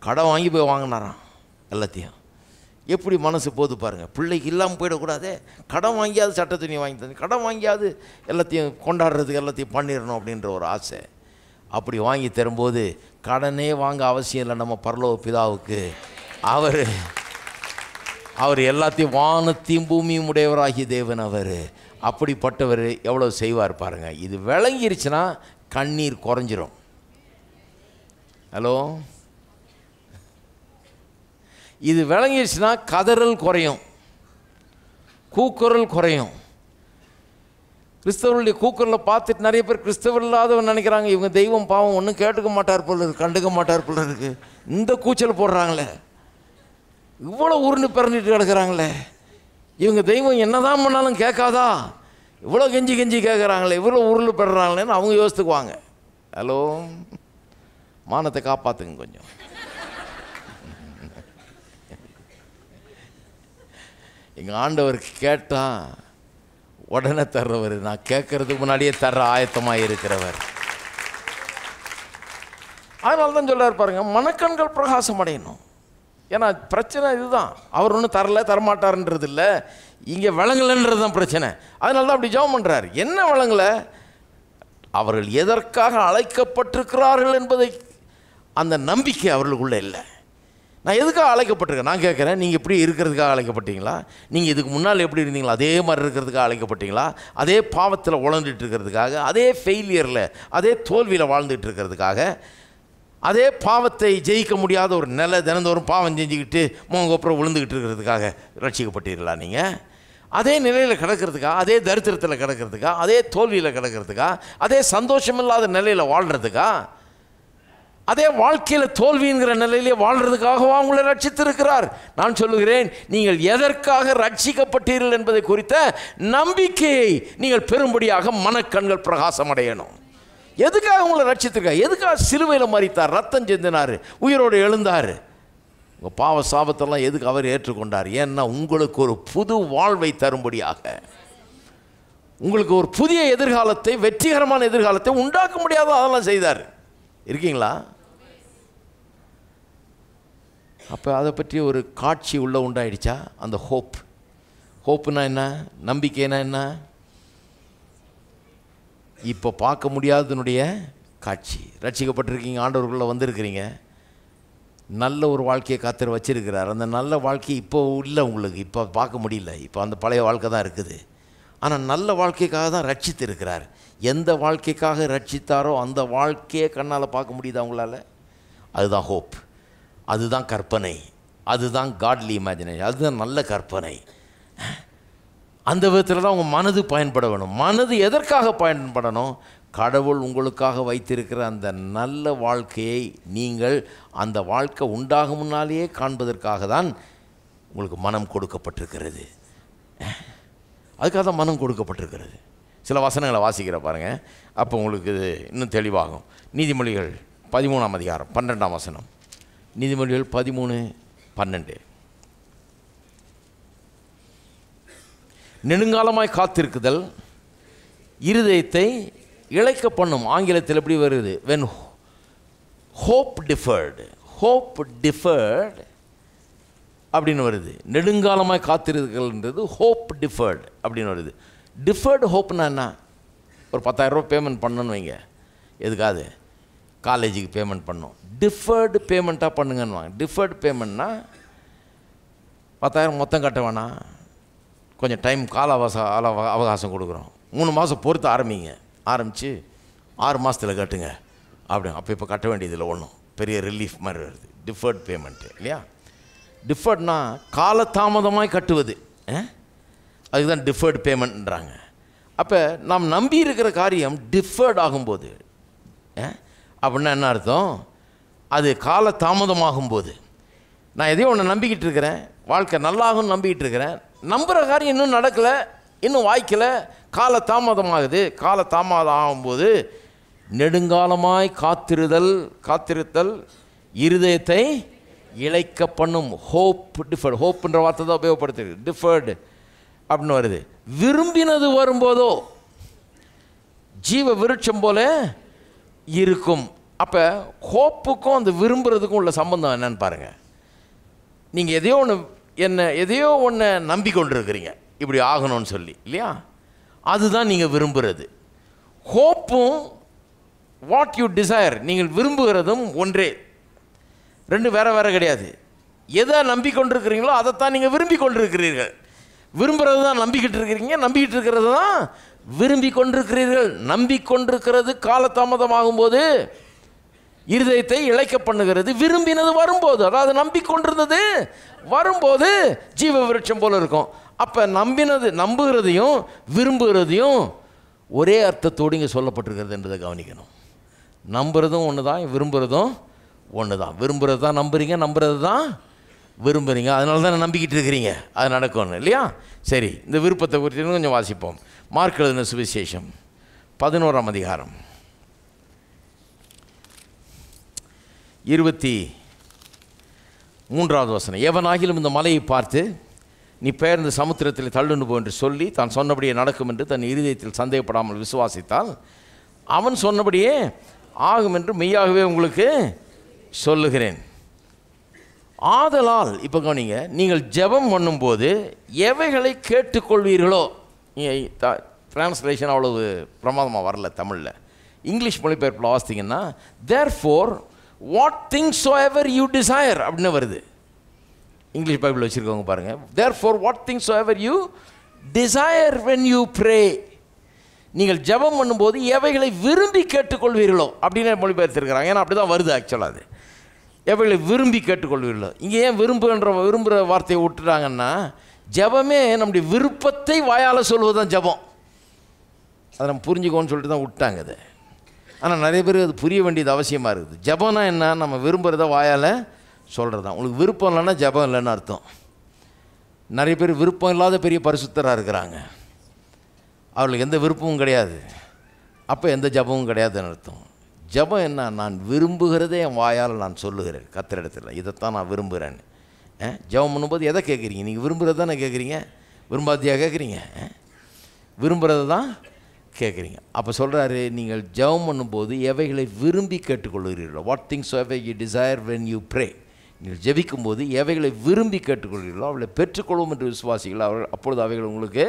Speaker 1: கடன் வாங்கி போய் வாங்கினாராம் எல்லாத்தையும். எப்படி மனசு போது பாருங்கள். பிள்ளைக்கு இல்லாமல் போயிடக்கூடாது, கடன் வாங்கியாவது சட்ட துணி வாங்கி தந்து, கடன் வாங்கியாவது எல்லாத்தையும் கொண்டாடுறதுக்கு எல்லாத்தையும் பண்ணிடணும் அப்படின்ற ஒரு ஆசை. அப்படி வாங்கி தரும்போது கடனே வாங்க அவசியம் இல்லை நம்ம பரலோக பிதாவுக்கு. அவர் எல்லாத்தையும் வானத்தையும் பூமியும் உடையவராகிய தேவன். அவர் அப்படிப்பட்டவர் எவ்வளோ செய்வார் பாருங்கள். இது விளங்கிருச்சுன்னா கண்ணீர் குறைஞ்சிரும். ஹலோ, இது விளங்கிடுச்சுன்னா கதறல் குறையும், கூக்குரல் குறையும். கிறிஸ்தவர்களுடைய கூக்குரலை பார்த்துட்டு நிறைய பேர் கிறிஸ்தவர் இல்லாதவன் நினைக்கிறாங்க, இவங்க தெய்வம் பாவம் ஒன்றும் கேட்டுக்க மாட்டார் போல இருக்கு, கண்டுக்க மாட்டார் போல இருக்கு. இந்த கூச்சல் போடுறாங்களே, இவ்வளோ உருண்டு பிறந்துட்டு கிடக்கிறாங்களே, இவங்க தெய்வம் என்னதான் பண்ணாலும் கேட்காதா, இவ்வளோ கெஞ்சி கெஞ்சி கேட்குறாங்களே, இவ்வளோ உருள் பெறுறாங்களேன்னு அவங்க யோசித்துக்குவாங்க. ஹலோ, மானத்தை காப்பாற்றுங்க கொஞ்சம். எங்கள் ஆண்டவருக்கு கேட்டால் உடனே தர்றவர், நான் கேட்கறதுக்கு முன்னாடியே தர்ற ஆயத்தமாக இருக்கிறவர். அதனால தான் சொல்கிறார் பாருங்க, மனக்கண்கள் பிரகாசம் அடையணும். ஏன்னா பிரச்சனை இதுதான், அவர் ஒன்றும் தரமாட்டார்ன்றது இல்லை, இங்கே விளங்கலைன்றது தான் பிரச்சனை. அதனால தான் அப்படி ஜெபம் பண்ணுறார். என்ன விளங்கலை? அவர்கள் எதற்காக அழைக்கப்பட்டிருக்கிறார்கள் என்பதை அந்த நம்பிக்கை அவர்களுக்குள்ளே இல்லை. நான் எதுக்காக அழைக்கப்பட்டிருக்கேன் நான் கேட்குறேன். நீங்கள் இப்படி இருக்கிறதுக்காக அழைக்கப்பட்டீங்களா? நீங்கள் இதுக்கு முன்னால் எப்படி இருந்தீங்களா அதே மாதிரி இருக்கிறதுக்காக அழைக்கப்பட்டீங்களா? அதே பாவத்தில் உழந்துட்டு இருக்கிறதுக்காக, அதே ஃபெயிலியரில், அதே தோல்வியில் வாழ்ந்துட்டு இருக்கிறதுக்காக, அதே பாவத்தை ஜெயிக்க முடியாத ஒரு நிலை, தினந்தோறும் பாவம் செஞ்சுக்கிட்டு மோங்கோப்புறம் விழுந்துக்கிட்டு இருக்கிறதுக்காக ரட்சிக்கப்பட்டீர்களா? நீங்கள் அதே நிலையில் கிடக்கிறதுக்கா, அதே தரித்திரத்தில் கிடக்கிறதுக்கா, அதே தோல்வியில் கிடக்கிறதுக்கா, அதே சந்தோஷமில்லாத நிலையில் வாழ்கிறதுக்கா, அதே வாழ்க்கையில் தோல்விங்கிற நிலையிலே வாழ்கிறதுக்காகவா உங்களை ரட்சித்திருக்கிறார்? நான் சொல்லுகிறேன், நீங்கள் எதற்காக ரட்சிக்கப்பட்டீர்கள் என்பதை குறித்த நம்பிக்கையை நீங்கள் பெரும்படியாக மனக்கண்கள் பிரகாசம் அடையணும். எதுக்காக உங்களை ரட்சித்திருக்கார்? எதுக்காக சிலுவையில் மரித்தார், ரத்தம் சிந்தினார், உயிரோடு எழுந்தார்? உங்கள் பாவ சாபத்தெல்லாம் எதுக்கு அவர் ஏற்றுக்கொண்டார்? ஏன்னா உங்களுக்கு ஒரு புது வாழ்வை தரும்படியாக, உங்களுக்கு ஒரு புதிய எதிர்காலத்தை, வெற்றிகரமான எதிர்காலத்தை உண்டாக்க முடியாத அதெல்லாம் செய்தார். இருக்கீங்களா? அப்போ அதை பற்றி ஒரு காட்சி உள்ளே உண்டாயிடுச்சா? அந்த ஹோப்புனா என்ன, நம்பிக்கைனா என்ன? இப்போ பார்க்க முடியாதனுடைய காட்சி. ரட்சிக்கப்பட்டிருக்கீங்க, ஆண்டவருக்குள்ளே வந்திருக்கிறீங்க, நல்ல ஒரு வாழ்க்கையை கர்த்தர் வச்சிருக்கிறார். அந்த நல்ல வாழ்க்கை இப்போ இல்லை உங்களுக்கு, இப்போ பார்க்க முடியல, இப்போ அந்த பழைய வாழ்க்கை தான் இருக்குது. ஆனால் நல்ல வாழ்க்கைக்காக தான் ரட்சித்து இருக்கிறார். எந்த வாழ்க்கைக்காக ரட்சித்தாரோ அந்த வாழ்க்கையை கண்ணால் பார்க்க முடியுதா உங்களால்? அதுதான் ஹோப், அதுதான் கற்பனை, அதுதான் காட்லி இமேஜினேஷன், அதுதான் நல்ல கற்பனை. அந்த விதத்தில் தான் உங்கள் மனது பயன்பட வேணும். மனது எதற்காக பயன்படணும்? கடவுள் உங்களுக்காக வைத்திருக்கிற அந்த நல்ல வாழ்க்கையை நீங்கள் அந்த வாழ்க்கை உண்டாகும் முன்னாலேயே காண்பதற்காக தான் உங்களுக்கு மனம் கொடுக்கப்பட்டிருக்கிறது. அதுக்காக தான் மனம் கொடுக்கப்பட்டிருக்கிறது. சில வசனங்களை வாசிக்கிற பாருங்கள், அப்போ உங்களுக்கு இது இன்னும் தெளிவாகும். நீதிமொழிகள் 13ஆம் அதிகாரம் 12ஆம் வசனம். நீதிமொழிகள் 13:12. நெடுங்காலமாய் காத்திருக்குதல் இருதயத்தை இளைக்க பண்ணும். ஆங்கிலத்தில் எப்படி வருது? when hope deferred அப்படின்னு வருது. நெடுங்காலமாய் காத்திருக்கிறதுன்றது ஹோப் டிஃபர்டு அப்படின்னு வருது. டிஃபர்டு ஹோப்னா என்ன? ஒரு 10,000 ரூபா பேமெண்ட் பண்ணணும்னு வைங்க, எதுக்காது? காலேஜுக்கு பேமெண்ட் பண்ணணும். டிஃபர்டு பேமெண்ட்டாக பண்ணுங்கன்னு. டிஃபர்டு பேமெண்ட்னா 10,000 மொத்தம் கட்ட வேணாம், கொஞ்சம் டைம் கால அவகாசம் கொடுக்குறோம், 3 மாதம் பொறுத்து ஆரம்பித்து 6 மாதத்தில் கட்டுங்க அப்படி. அப்போ இப்போ கட்ட வேண்டியதில்லை ஒன்றும், பெரிய ரிலீஃப் மாதிரி வருது. டிஃபர்ட் பேமெண்ட்டு இல்லையா? டிஃபர்ட்னா காலதாமதமாய் கட்டுவது, அதுதான் டிஃபர்டு பேமெண்ட்ன்றாங்க. அப்போ நாம் நம்பி இருக்கிற காரியம் டிஃபர்ட் ஆகும்போது அப்படின்னா என்ன அர்த்தம்? அது காலதாமதமாகும்போது, நான் எதையோ ஒன்று நம்பிக்கிட்டு இருக்கிறேன், வாழ்க்கை நல்லாகும் நம்பிக்கிட்டு இருக்கிறேன், நம்புகிற காரியம் இன்னும் நடக்கலை, இன்னும் வாய்க்கலை, காலதாமதமாகுது. காலதாமதம் ஆகும்போது நெடுங்காலமாய் காத்திருத்தல் இருதயத்தை இழைக்க பண்ணும். டிஃபர்டு, ஹோப்புன்ற வார்த்தை தான் உபயோகப்படுத்துது. டிஃபர்டு அப்படின்னு வருது. விரும்பினது வரும்போதோ ஜீவ விருட்சம் போல இருக்கும். அப்போ ஹோப்புக்கும் அந்த விரும்புகிறதுக்கும் உள்ள சம்பந்தம் என்னன்னு பாருங்கள். நீங்கள் எதையோ ஒன்று நம்பிக்கொண்டிருக்கிறீங்க, இப்படி ஆகணும்னு சொல்லி, இல்லையா? அதுதான் நீங்கள் விரும்புகிறது. ஹோப்பும் வாட் யூ டிசைர், நீங்கள் விரும்புகிறதும் ஒன்றே, ரெண்டு வேறு கிடையாது. எதை நம்பிக்கொண்டிருக்கிறீங்களோ அதைத்தான் நீங்கள் விரும்பி கொண்டிருக்கிறீர்கள். விரும்புகிறது தான் நம்பிக்கிட்டு இருக்கிறீங்க, நம்பிக்கிட்டு இருக்கிறது தான் விரும்பி கொண்டிருக்கிறீர்கள். நம்பிக்கொண்டிருக்கிறது காலதாமதமாகும்போது இருதயத்தை இழைக்க பண்ணுகிறது. விரும்பினது வரும்போது, அதாவது நம்பிக்கொண்டிருந்தது வரும்போது ஜீவ விருட்சம் போல இருக்கும். அப்போ நம்புகிறதையும் விரும்புகிறதையும் ஒரே அர்த்தத்தோடு இங்கே சொல்லப்பட்டிருக்கிறது என்றதை கவனிக்கணும். நம்புகிறதும் ஒன்று தான், விரும்புகிறதும் ஒன்று தான். விரும்புகிறது தான் நம்புறீங்க, நம்புறது தான் விரும்புகிறீங்க, அதனால தான் நம்பிக்கிட்டு இருக்கிறீங்க, அது நடக்கணும், இல்லையா? சரி, இந்த விருப்பத்தை குறித்து கொஞ்சம் வாசிப்போம். மார்க் எழுதின சுவிசேஷம் 11ஆம் அதிகாரம் 23வது வசனம். எவனாகிலும் இந்த மலையை பார்த்து நீ பெயர்ந்து சமுத்திரத்தில் தள்ளுண்டு போ என்று சொல்லி தான் சொன்னபடியே நடக்கும் என்று தன் இருதயத்தில் சந்தேகப்படாமல் விசுவாசித்தால் அவன் சொன்னபடியே ஆகும் என்று மெய்யாகவே உங்களுக்கு சொல்லுகிறேன். ஆதலால், இப்போ கவனிங்க, நீங்கள் ஜெபம் பண்ணும்போது எவைகளை கேட்டுக்கொள்வீர்களோ, டிரான்ஸ்லேஷன் அவ்வளவு பிரமாதமாக வரல தமிழில், இங்கிலீஷ் மொழிபெயர்ப்பில் வாசித்தீங்கன்னா therefore what things soever you desire அப்படின்னு வருது. இங்கிலீஷ் பைபிள் வச்சுருக்கவங்க பாருங்கள். Therefore what things soever you desire when you pray, நீங்கள் ஜெபம் பண்ணும்போது எவைகளை விரும்பி கேட்டுக்கொள்வீர்களோ அப்படின்னு மொழிபெயர்த்திருக்கிறாங்க. ஏன்னா அப்படி தான் வருது ஆக்சுவலாக. அது எவைகளை விரும்பி கேட்டுக்கொள்வீர்களோ. இங்கே ஏன் விரும்புகிற வார்த்தையை விட்டுட்டாங்கன்னா, ஜெபமே நம்முடைய விருப்பத்தை வாயால் சொல்வது தான் ஜெபம். அதை நம்ம புரிஞ்சுக்கோன்னு சொல்லிட்டு தான் விட்டாங்க அது. ஆனால் நிறைய பேர் அது புரிய வேண்டியது அவசியமாக இருக்குது. ஜெபம்னா என்ன? நம்ம விரும்புகிறத வாயால் சொல்கிறது தான். உங்களுக்கு விருப்பம் இல்லைன்னா ஜெபம் இல்லைன்னு அர்த்தம். நிறைய பேர் விருப்பம் இல்லாத பெரிய பரிசுத்தராக இருக்கிறாங்க, அவர்களுக்கு எந்த விருப்பமும் கிடையாது, அப்போ எந்த ஜெபமும் கிடையாதுன்னு அர்த்தம். ஜெபம் என்ன? நான் விரும்புகிறதே என் வாயால் நான் சொல்லுகிறேன் கர்த்தரிடத்தில், இதைத்தான் நான் விரும்புகிறேன்னு. ஜெபம் பண்ணும்போது எதை கேட்குறீங்க? நீங்கள் விரும்புகிறது தானே கேட்குறீங்க, விரும்பாதியாக கேட்குறீங்க, விரும்புகிறது தான் கேட்குறீங்க. அப்போ சொல்கிறாரு, நீங்கள் ஜெபம் பண்ணும்போது எவைகளை விரும்பி கேட்டுக்கொள்கிறீர்களோ, what things ever you desire when you pray, நீங்கள் ஜெபிக்கும்போது எவைகளை விரும்பி கேட்டுக்கொள்கிறீர்களோ அவளை பெற்றுக்கொள்வோம் என்று விசுவாசிகள், அப்பொழுது அவைகள் உங்களுக்கு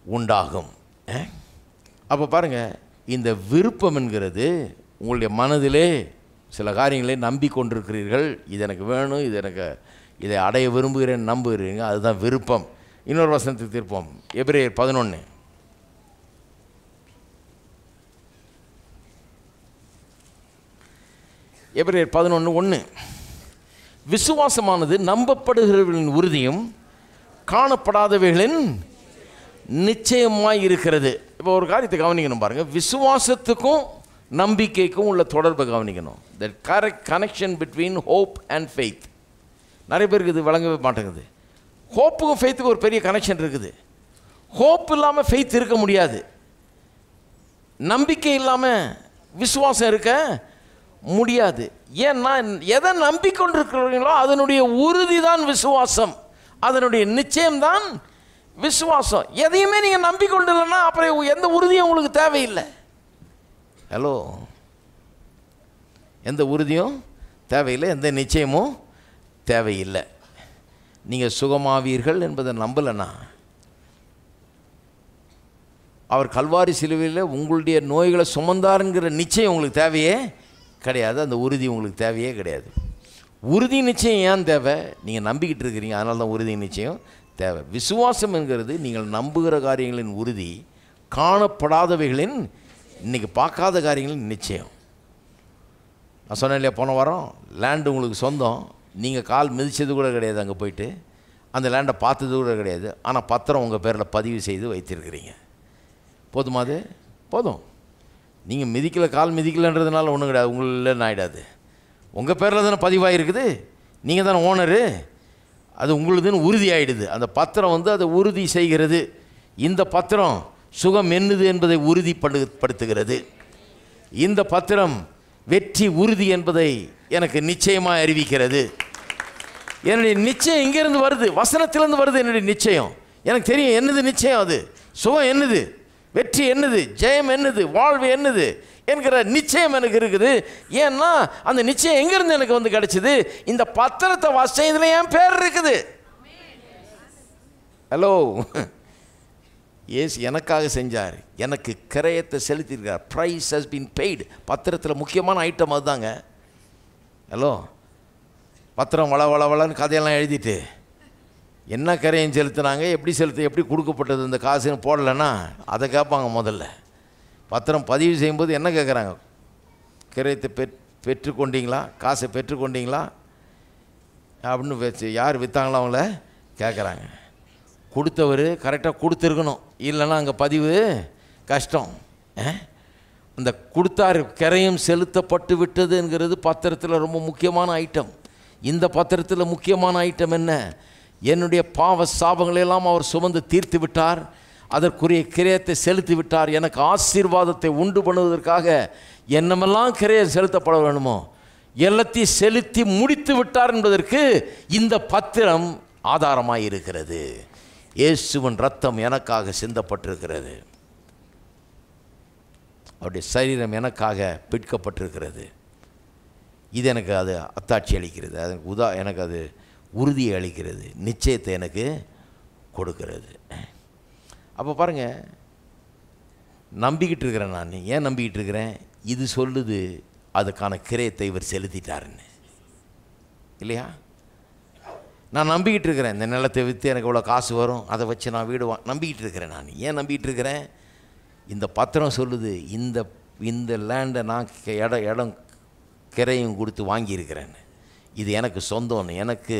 Speaker 1: உண்டாகும். அப்போ பாருங்கள், இந்த விருப்பம் என்கிறது உங்களுடைய மனதிலே சில காரியங்களை நம்பிக்கொண்டிருக்கிறீர்கள், இது எனக்கு வேணும், இதை அடைய விரும்புகிறேன் நம்புகிறீங்க, அதுதான் விருப்பம். இன்னொரு வசனத்துக்கு திருப்போம். எபிரேயர் 11 எபிரேயர் 11:1. விசுவாசமானது நம்பப்படுகிறவர்களின் உறுதியும் காணப்படாதவைகளின் நிச்சயமாய் இருக்கிறது. இப்போ ஒரு காரியத்தை கவனிக்கணும் பாருங்கள், விசுவாசத்துக்கும் நம்பிக்கைக்கும் உள்ள தொடர்பை கவனிக்கணும். That correct connection between hope and faith. நிறைய பேருக்கு இது விளங்கவே மாட்டேங்குது. ஹோப்புக்கும் ஃபெய்த்துக்கும் ஒரு பெரிய கனெக்ஷன் இருக்குது. ஹோப் இல்லாமல் ஃபெய்த் இருக்க முடியாது, நம்பிக்கை இல்லாமல் விசுவாசம் இருக்க முடியாது. ஏன்னா எதை நம்பிக்கொண்டிருக்கிறீங்களோ அதனுடைய உறுதி தான் விசுவாசம், அதனுடைய நிச்சயம்தான் விசுவாசம். எதையுமே நீங்கள் நம்பிக்கொண்டில்லைன்னா அப்புறம் எந்த உறுதியும் உங்களுக்கு தேவையில்லை. ஹலோ, எந்த உறுதியும் தேவையில்லை, எந்த நிச்சயமும் தேவையில்லை. நீங்கள் சுகமாவீர்கள் என்பதை நம்பலைன்னா, அவர் கல்வாரி சிலுவையில் உங்களுடைய நோய்களை சுமந்தாருங்கிற நிச்சயம் உங்களுக்கு தேவையே கிடையாது, அந்த உறுதி உங்களுக்கு தேவையே கிடையாது. உறுதி நிச்சயம் ஏன் தேவை? நீங்கள் நம்பிக்கிட்டு இருக்கிறீங்க, அதனால தான் உறுதி நிச்சயம் தேவை. விசுவாசம் என்கிறது நீங்கள் நம்புகிற காரியங்களின் உறுதி, காணப்படாதவைகளின், இன்றைக்கி பார்க்காத காரியங்களின் நிச்சயம். நான் சொன்னேன் இல்லையா, போன வாரம் லேண்டு உங்களுக்கு சொந்தம், நீங்கள் கால் மிதித்தது கூட கிடையாது, அங்கே போயிட்டு அந்த லேண்டை பார்த்தது கூட கிடையாது. ஆனால் பத்திரம் உங்கள் பேரில் பதிவு செய்து வைத்திருக்கிறீங்க. போதுமா? அது போதும். நீங்கள் மிதிக்கலை, கால் மிதிக்கலைன்றதுனால ஒன்றும் கிடையாது, உங்களில் ஆகிடாது. உங்கள் பேரில் தானே பதிவாக இருக்குது, நீங்கள் தானே ஓனரு, அது உங்களுதுன்னு உறுதி ஆகிடுது. அந்த பத்திரம் வந்து அதை உறுதி செய்கிறது. இந்த பத்திரம் சுகம் என்னது என்பதை உறுதிப்படுத்துகிறது. இந்த பத்திரம் வெற்றி உறுதி என்பதை எனக்கு நிச்சயமாக அறிவிக்கிறது. என்னுடைய நிச்சயம் இங்கேருந்து வருது, வசனத்திலேருந்து வருது. என்னுடைய நிச்சயம் எனக்கு தெரியும். என்னது நிச்சயம்? அது சுகம் என்னது, வெற்றி என்னது, ஜெயம் என்னது, வாழ்வு என்னது என்கிற நிச்சயம் எனக்கு இருக்குது. ஏன்னா அந்த நிச்சயம் எங்கேருந்து எனக்கு வந்து கிடைச்சிது? இந்த பத்திரத்தை வாசிச்சேன், இதில் என் பேர் இருக்குது. ஹலோ, ஏசு எனக்காக செஞ்சார், எனக்கு கிரயத்தை செலுத்தியிருக்கார். Price has been paid. பத்திரத்தில் முக்கியமான ஐட்டம் அதுதாங்க. ஹலோ, பத்திரம் வளன்னு கதையெல்லாம் எழுதிட்டு என்ன கிரயம் செலுத்தினாங்க, எப்படி கொடுக்கப்பட்டது இந்த காசுன்னு போடலைன்னா அதை கேட்பாங்க. முதல்ல பத்திரம் பதிவு செய்யும்போது என்ன கேட்குறாங்க? கிரயத்தை பெற்றுக்கொண்டீங்களா, காசை பெற்றுக்கொண்டீங்களா அப்படின்னு வச்சு யார் விற்றாங்களோ அவங்கள கேட்குறாங்க. கொடுத்தவர் கரெக்டாக கொடுத்துருக்கணும், இல்லைன்னா அங்கே பதிவு கஷ்டம். அந்த கொடுத்தார், கிரயம் செலுத்தப்பட்டு விட்டதுங்கிறது பத்திரத்தில் ரொம்ப முக்கியமான ஐட்டம். இந்த பத்திரத்தில் முக்கியமான ஐட்டம் என்ன? என்னுடைய பாவ சாபங்களெல்லாம் அவர் சுமந்து தீர்த்து விட்டார், அதற்குரிய கிரயத்தை செலுத்தி விட்டார். எனக்கு ஆசீர்வாதத்தை உண்டு பண்ணுவதற்காக என்னமெல்லாம் கிரயம் செலுத்தப்பட வேணுமோ எல்லாத்தையும் செலுத்தி முடித்து விட்டார் என்பதற்கு இந்த பத்திரம் ஆதாரமாக இருக்கிறது. இயேசுவின் ரத்தம் எனக்காக சிந்தப்பட்டிருக்கிறது, அவருடைய சரீரம் எனக்காக பிடிக்கப்பட்டிருக்கிறது. இது எனக்கு அது அத்தாட்சி அளிக்கிறது, அது எனக்கு அது உறுதியை அளிக்கிறது, நிச்சயத்தை எனக்கு கொடுக்கிறது. அப்போ பாருங்கள், நம்பிக்கிட்டு இருக்கிறேன். நான் ஏன் நம்பிக்கிட்டு இருக்கிறேன்? இது சொல்லுது அதுக்கான கிரயத்தை இவர் செலுத்திட்டாருன்னு, இல்லையா? நான் நம்பிக்கிட்டு இருக்கிறேன், இந்த நிலத்தை விற்று எனக்கு இவ்வளோ காசு வரும், அதை வச்சு நான் வீடு நம்பிக்கிட்டு இருக்கிறேன். நான் ஏன் நம்பிக்கிட்டு இருக்கிறேன்? இந்த பத்திரம் சொல்லுது இந்த லேண்டை நான் இடம் கிரையும் கொடுத்து வாங்கியிருக்கிறேன், இது எனக்கு சொந்தம்னு, எனக்கு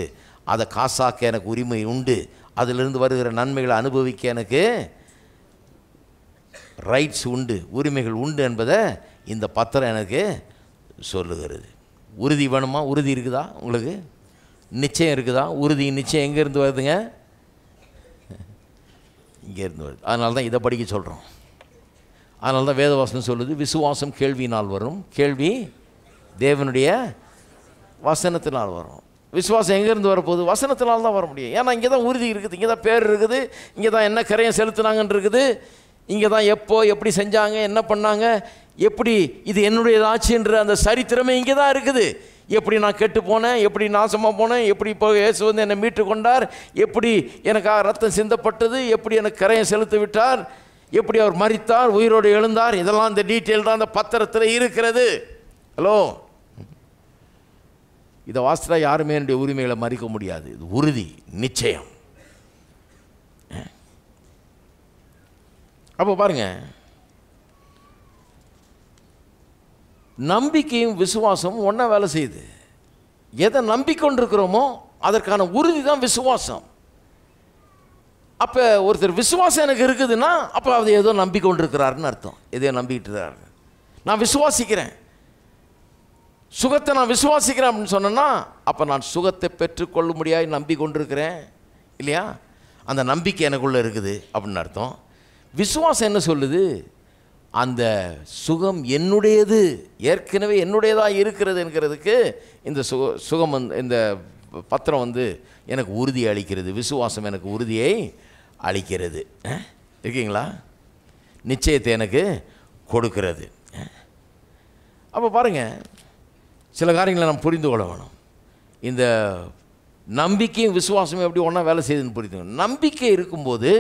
Speaker 1: அதை காசாக்க எனக்கு உரிமை உண்டு, அதிலிருந்து வருகிற நன்மைகளை அனுபவிக்க எனக்கு ரைட்ஸ் உண்டு, உரிமைகள் உண்டு என்பதை இந்த பத்திரம் எனக்கு சொல்லுகிறது. உறுதி வேணுமா? உறுதி இருக்குதா உங்களுக்கு? நிச்சயம் இருக்குதா? உறுதி நிச்சயம் எங்கேருந்து வருதுங்க? இங்கேருந்து வருது. அதனால தான் இதை படிக்க சொல்கிறோம். அதனால தான் வேதவாசனம் சொல்லுது, விசுவாசம் கேள்வியினால் வரும், கேள்வி தேவனுடைய வசனத்தினால் வரும். விசுவாசம் எங்கேருந்து வரப்போகுது? வசனத்தினால் தான் வர முடியும். ஏன்னா இங்கே தான் உறுதி இருக்குது, இங்கே தான் பேர் இருக்குது, இங்கே தான் என்ன கரையம் செலுத்தினாங்கன்னு இருக்குது, இங்கே தான் எப்போ எப்படி செஞ்சாங்க, என்ன பண்ணாங்க, எப்படி இது என்னுடையதாச்சுன்ற அந்த சரித்திரமே இங்கே தான் இருக்குது. எப்படி நான் கெட்டு போனேன், எப்படி நாசமாக போனேன், எப்படி இப்போ இயேசு வந்து என்னை மீட்டு கொண்டார், எப்படி எனக்காக ரத்தம் சிந்தப்பட்டது, எப்படி எனக்கு கரையம் செலுத்தி விட்டார், எப்படி அவர் மரித்தார், உயிரோடு எழுந்தார், இதெல்லாம் இந்த டீட்டெயில் தான் அந்த பத்திரத்தில் இருக்கிறது. ஹலோ, இதை வாசித்தா யாருமே என்னுடைய உரிமைகளை மறிக்க முடியாது. இது உறுதி, நிச்சயம். அப்போ பாருங்க, நம்பிக்கையும் விசுவாசமும் ஒன்றா வேலை செய்யுது. எதை நம்பிக்கொண்டிருக்கிறோமோ அதற்கான உறுதி தான் விசுவாசம். அப்போ ஒருத்தர் விசுவாசம் எனக்கு இருக்குதுன்னா அப்போ அதை ஏதோ நம்பிக்கொண்டிருக்கிறாருன்னு அர்த்தம். எதையோ நம்பிக்கிட்டு இருக்காரு. நான் விசுவாசிக்கிறேன், சுகத்தை நான் விசுவாசிக்கிறேன் அப்படின்னு சொன்னேன்னா அப்போ நான் சுகத்தை பெற்றுக்கொள்ள முடியாது நம்பி கொண்டிருக்கிறேன், இல்லையா? அந்த நம்பிக்கை எனக்குள்ளே இருக்குது அப்படின்னு அர்த்தம். விசுவாசம் என்ன சொல்லுது? அந்த சுகம் என்னுடையது, ஏற்கனவே என்னுடையதாக இருக்கிறது என்கிறதுக்கு இந்த சுகம் இந்த பத்திரம் வந்து எனக்கு உறுதியை அளிக்கிறது. விசுவாசம் எனக்கு உறுதியை அளிக்கிறது. இருக்கீங்களா? நிச்சயத்தை எனக்கு கொடுக்கிறது. அப்போ பாருங்கள், சில காரியங்களை நம்ம புரிந்து கொள்ள வேணும். இந்த நம்பிக்கையும் விசுவாசமும் எப்படி ஒன்றா வேலை செய்யுதுன்னு புரிந்து. நம்பிக்கை இருக்கும்போது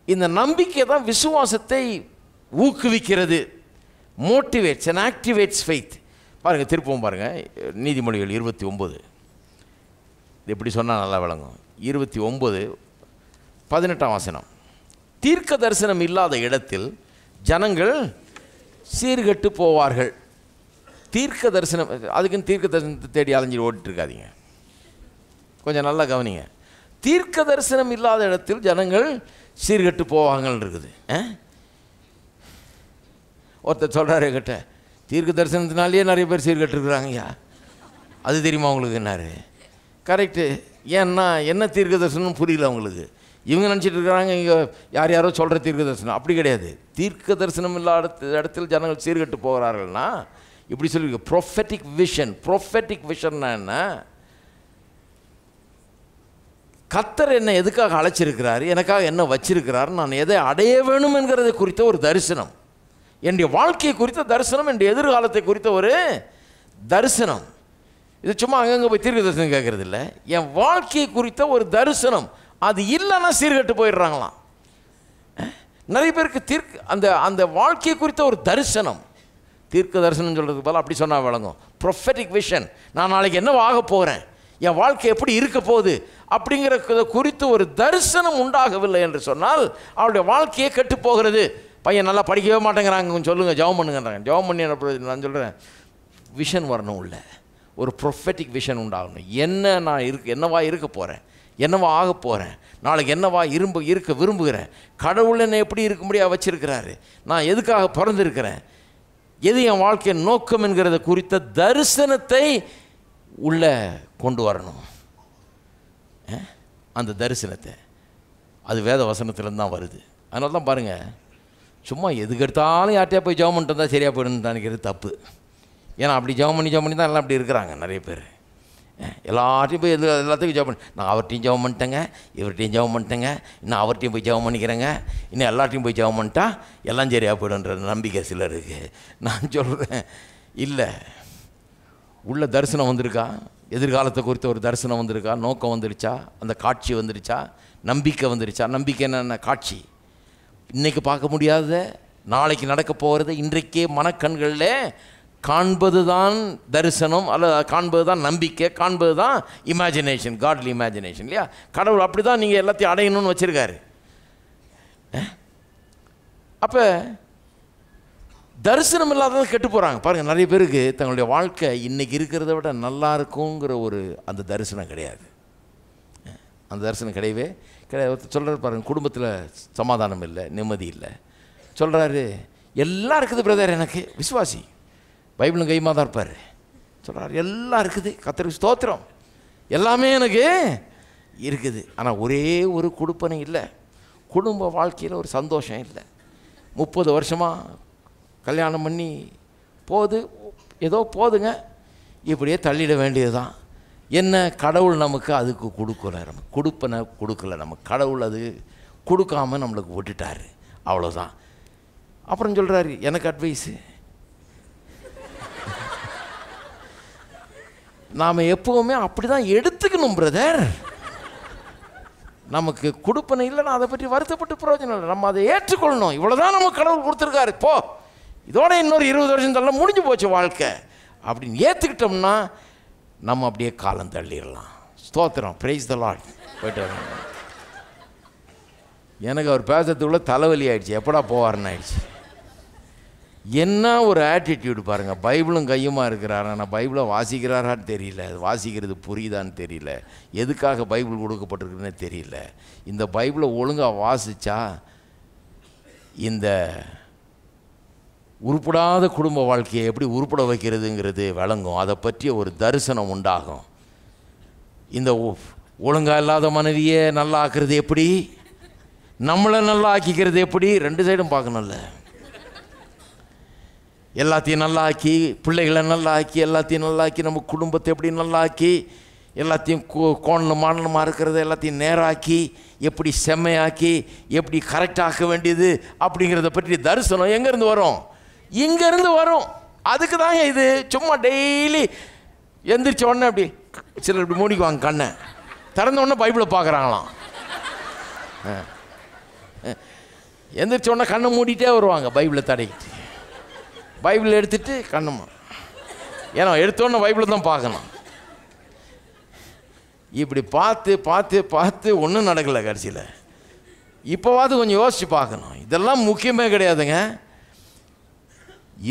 Speaker 1: இந்த நம்பிக்கை தான் விசுவாசத்தை ஊக்குவிக்கிறது. Motivates and activates faith. பாருங்கள், திருப்பவும் பாருங்கள், நீதிமொழிகள் 29 இது எப்படி சொன்னால் நல்லா விளங்கும். 29:18 வசனம். தீர்க்க தரிசனம் இல்லாத இடத்தில் ஜனங்கள் சீர்கெட்டு போவார்கள். தீர்க்க தரிசனம், அதுக்குன்னு தீர்க்க தரிசனத்தை தேடி அலைஞ்சி ஓடிட்டு இருக்காதீங்க. கொஞ்சம் நல்லா கவனிங்க. தீர்க்க தரிசனம் இல்லாத இடத்தில் ஜனங்கள் சீர்கட்டு போவாங்கன்னு இருக்குது. ஒருத்தர் சொல்கிறாரு கிட்ட, தீர்க்க தரிசனத்தினாலேயே நிறைய பேர் சீர்கட்டுருக்குறாங்கய்யா, அது தெரியுமா உங்களுக்கு என்னாரு? கரெக்டு. ஏன்னா என்ன தீர்க்க தரிசனம் புரியல அவங்களுக்கு. இவங்க நினச்சிட்டு இருக்கிறாங்க இங்கே யார் யாரோ சொல்கிற தீர்க்க தரிசனம். அப்படி கிடையாது. தீர்க்க தரிசனம் இல்லாத இடத்தில் ஜனங்கள் சீர்கட்டு போகிறார்கள்னா இப்படி சொல்லியிருக்கு, ப்ரொஃபெட்டிக் விஷன். ப்ரொஃபெட்டிக் விஷன்னா என்ன? கர்த்தர் என்னை எதுக்காக அழைச்சிருக்கிறாரு, எனக்காக என்ன வச்சிருக்கிறாரு, நான் எதை அடைய வேணும் என்கிறதை குறித்த ஒரு தரிசனம், என்னுடைய வாழ்க்கையை குறித்த தரிசனம், என்னுடைய எதிர்காலத்தை குறித்த ஒரு தரிசனம். இது சும்மா அங்கங்கே போய் தீர்க்க தரிசனம் கேட்கறது இல்லை. என் வாழ்க்கையை குறித்த ஒரு தரிசனம். அது இல்லைன்னா சீர்கட்டு போயிடுறாங்களாம். நிறைய பேருக்கு அந்த வாழ்க்கையை குறித்த ஒரு தரிசனம், தீர்க்க தரிசனம் சொல்கிறதுக்கு போல அப்படி சொன்னால் விளங்கும். ப்ரொஃபெட்டிக் விஷன், நான் நாளைக்கு என்ன ஆக போகிறேன், என் வாழ்க்கை எப்படி இருக்க போகுது அப்படிங்கிற குறித்து ஒரு தரிசனம் உண்டாகவில்லை என்று சொன்னால் அவருடைய வாழ்க்கையே கெட்டு போகிறது. பையன் நல்லா படிக்கவே மாட்டேங்கிறாங்க, கொஞ்சம் சொல்லுங்கள், ஜெபம் பண்ணுங்கன்றாங்க. ஜெபம் பண்ணி நான் சொல்கிறேன், விஷன் வரணும், உள்ள ஒரு ப்ரொஃபெட்டிக் விஷன் உண்டாகணும். நான் என்னவா இருக்க போகிறேன், என்னவா ஆக போகிறேன், நாளைக்கு என்னவா இருக்க விரும்புகிறேன், கடவுள் என்னை எப்படி இருக்க முடியாது வச்சிருக்கிறாரு, நான் எதுக்காக பிறந்திருக்கிறேன், எது என் வாழ்க்கையின் நோக்கம் என்கிறத குறித்த தரிசனத்தை உள்ளே கொண்டு வரணும். அந்த தரிசனத்தை அது வேத வசனத்துலேருந்து தான் வருது. அதனால தான் பாருங்கள், சும்மா எதுக்கெடுத்தாலும் யார்ட்டையா போய் ஜெபம் பண்ணிட்டு வந்தால் சரியாக போயிடுன்னு நினைக்கிறது தப்பு. ஏன்னா அப்படி ஜெபம் பண்ணி தான் எல்லாம் அப்படி இருக்கிறாங்க நிறைய பேர். எல்லார்ட்டையும் போய் எல்லாத்துக்கும் ஜெபம் பண்ணி, நான் அவர்கிட்டையும் ஜெபம் பண்ணிட்டேங்க, இவர்கிட்டையும் ஜெபம் பண்ணிட்டேங்க, இன்னும் அவர்கிட்டையும் போய் ஜெபம் பண்ணிக்கிறேங்க, இன்னும் எல்லார்ட்டையும் போய் ஜெபம் பண்ணிட்டா எல்லாம் சரியாக போய்டுன்ற நம்பிக்கை சிலருக்கு. நான் சொல்கிறேன், இல்லை, உள்ள தரிசனம் வந்திருக்கா, எதிர்காலத்தை குறித்த ஒரு தரிசனம் வந்திருக்கா, நோக்கம் வந்துருச்சா, அந்த காட்சி வந்துருச்சா, நம்பிக்கை வந்துருச்சா. நம்பிக்கை என்னென்ன? காட்சி. இன்றைக்கி பார்க்க முடியாத, நாளைக்கு நடக்க போகிறது இன்றைக்கே மனக்கண்களில் காண்பது தான் தரிசனம், அல்லது காண்பது தான் நம்பிக்கை, காண்பது தான் இமேஜினேஷன், காட்லி இமேஜினேஷன் இல்லையா? கடவுள் அப்படி தான் நீங்கள் எல்லாத்தையும் அடையணும்னு வச்சுருக்காரு. அப்போ தரிசனம் இல்லாதவங்க கெட்டு போகிறாங்க. பாருங்கள், நிறைய பேருக்கு தங்களுடைய வாழ்க்கை இன்றைக்கி இருக்கிறத விட நல்லா இருக்குங்கிற ஒரு அந்த தரிசனம் கிடையாது. அந்த தரிசனம் கிடையவே கிடையாது. சொல்கிறாரு பாருங்கள், குடும்பத்தில் சமாதானம் இல்லை, நிம்மதி இல்லை. சொல்கிறாரு, எல்லாம் இருக்குது பிரதர், எனக்கு விசுவாசி, பைபிளும் கைமா தான் இருப்பார். சொல்கிறார், எல்லாம் இருக்குது, கர்த்தருக்கு ஸ்தோத்திரம், எல்லாமே எனக்கு இருக்குது. ஆனால் ஒரே ஒரு கொடுப்பனை இல்லை, குடும்ப வாழ்க்கையில் ஒரு சந்தோஷம் இல்லை. 30 வருஷமாக கல்யாணம் பண்ணி ஏதோ போதுங்க, இப்படியே தள்ளிட வேண்டியது தான். என்ன, கடவுள் நமக்கு அதுக்கு கொடுக்கல, நம்ம கொடுப்பனை கொடுக்கல, நம்ம கடவுள் அது கொடுக்காமல் நம்மளுக்கு விட்டுட்டார், அவ்வளோதான். அப்புறம் சொல்கிறாரு, எனக்கு அட்வைஸு, நாம் எப்போவுமே அப்படி தான் எடுத்துக்கணும் பிரதர். நமக்கு கொடுப்பனை இல்லைன்னா அதை பற்றி வருத்தப்பட்டு பிரயோஜனம் இல்லை, நம்ம அதை ஏற்றுக்கொள்ளணும். இவ்வளோதான் நம்ம கடவுள் கொடுத்துருக்காரு, போ, இதோட இன்னொரு 20 வருஷம் தள்ள முடிஞ்சு போச்சு வாழ்க்கை அப்படின்னு ஏற்றுக்கிட்டோம்னா நம்ம அப்படியே காலம் தள்ளிடலாம். ஸ்தோத்திரம், பிரைஸ் தி லார்ட். போயிட்டு வரணும். எனக்கு அவர் பேசுறதுக்குள்ள தலைவலி ஆயிடுச்சு, எப்படா போவார்னு ஆயிடுச்சு. என்ன ஒரு ஆட்டிடியூடு பாருங்கள். பைபிளும் கையுமா இருக்கிறாரு, ஆனால் பைபிளை வாசிக்கிறாரான்னு தெரியல, அது வாசிக்கிறது புரியுதான்னு தெரியல, எதுக்காக பைபிள் கொடுக்கப்பட்டிருக்குன்னு தெரியல. இந்த பைபிளை ஒழுங்காக வாசித்தா இந்த உருப்படாத குடும்ப வாழ்க்கையை எப்படி உருப்பட வைக்கிறதுங்கிறது விளங்கும், அதை பற்றிய ஒரு தரிசனம் உண்டாகும். இந்த ஒழுங்காக இல்லாத மனைவியை நல்லா ஆக்குறது எப்படி, நம்மளை நல்லா ஆக்கிக்கிறது எப்படி, 2 சைடும் பார்க்கணும்ல. எல்லாத்தையும் நல்லா ஆக்கி, பிள்ளைகளை நல்லா ஆக்கி, எல்லாத்தையும் நல்லா ஆக்கி, நம்ம குடும்பத்தை எப்படி நல்லா ஆக்கி, எல்லாத்தையும் கோணலும் மாடலமாக இருக்கிறத எல்லாத்தையும் நேராக்கி, எப்படி செம்மையாக்கி, எப்படி கரெக்டாக வேண்டியது அப்படிங்கிறத பற்றி தரிசனம் எங்கேருந்து வரும்? இங்கேருந்து வரும். அதுக்கு தாங்க இது. சும்மா டெய்லி எந்திரிச்ச உடனே அப்படி சிலர் இப்படி மூடிக்குவாங்க, கண்ணை திறந்த உடனே பைபிளை பார்க்குறாங்களாம். எந்திரிச்ச உடனே கண்ணை மூடிட்டே வருவாங்க, பைபிளை தடைக்கிட்டு, பைபிள் எடுத்துகிட்டு கண்ணம்மா, ஏன்னா எடுத்தோடனே பைபிளை தான் பார்க்கணும். இப்படி பார்த்து பார்த்து பார்த்து ஒன்றும் நடக்கலை. கடைசியில் இப்போவாது கொஞ்சம் யோசித்து பார்க்கணும். இதெல்லாம் முக்கியமே கிடையாதுங்க.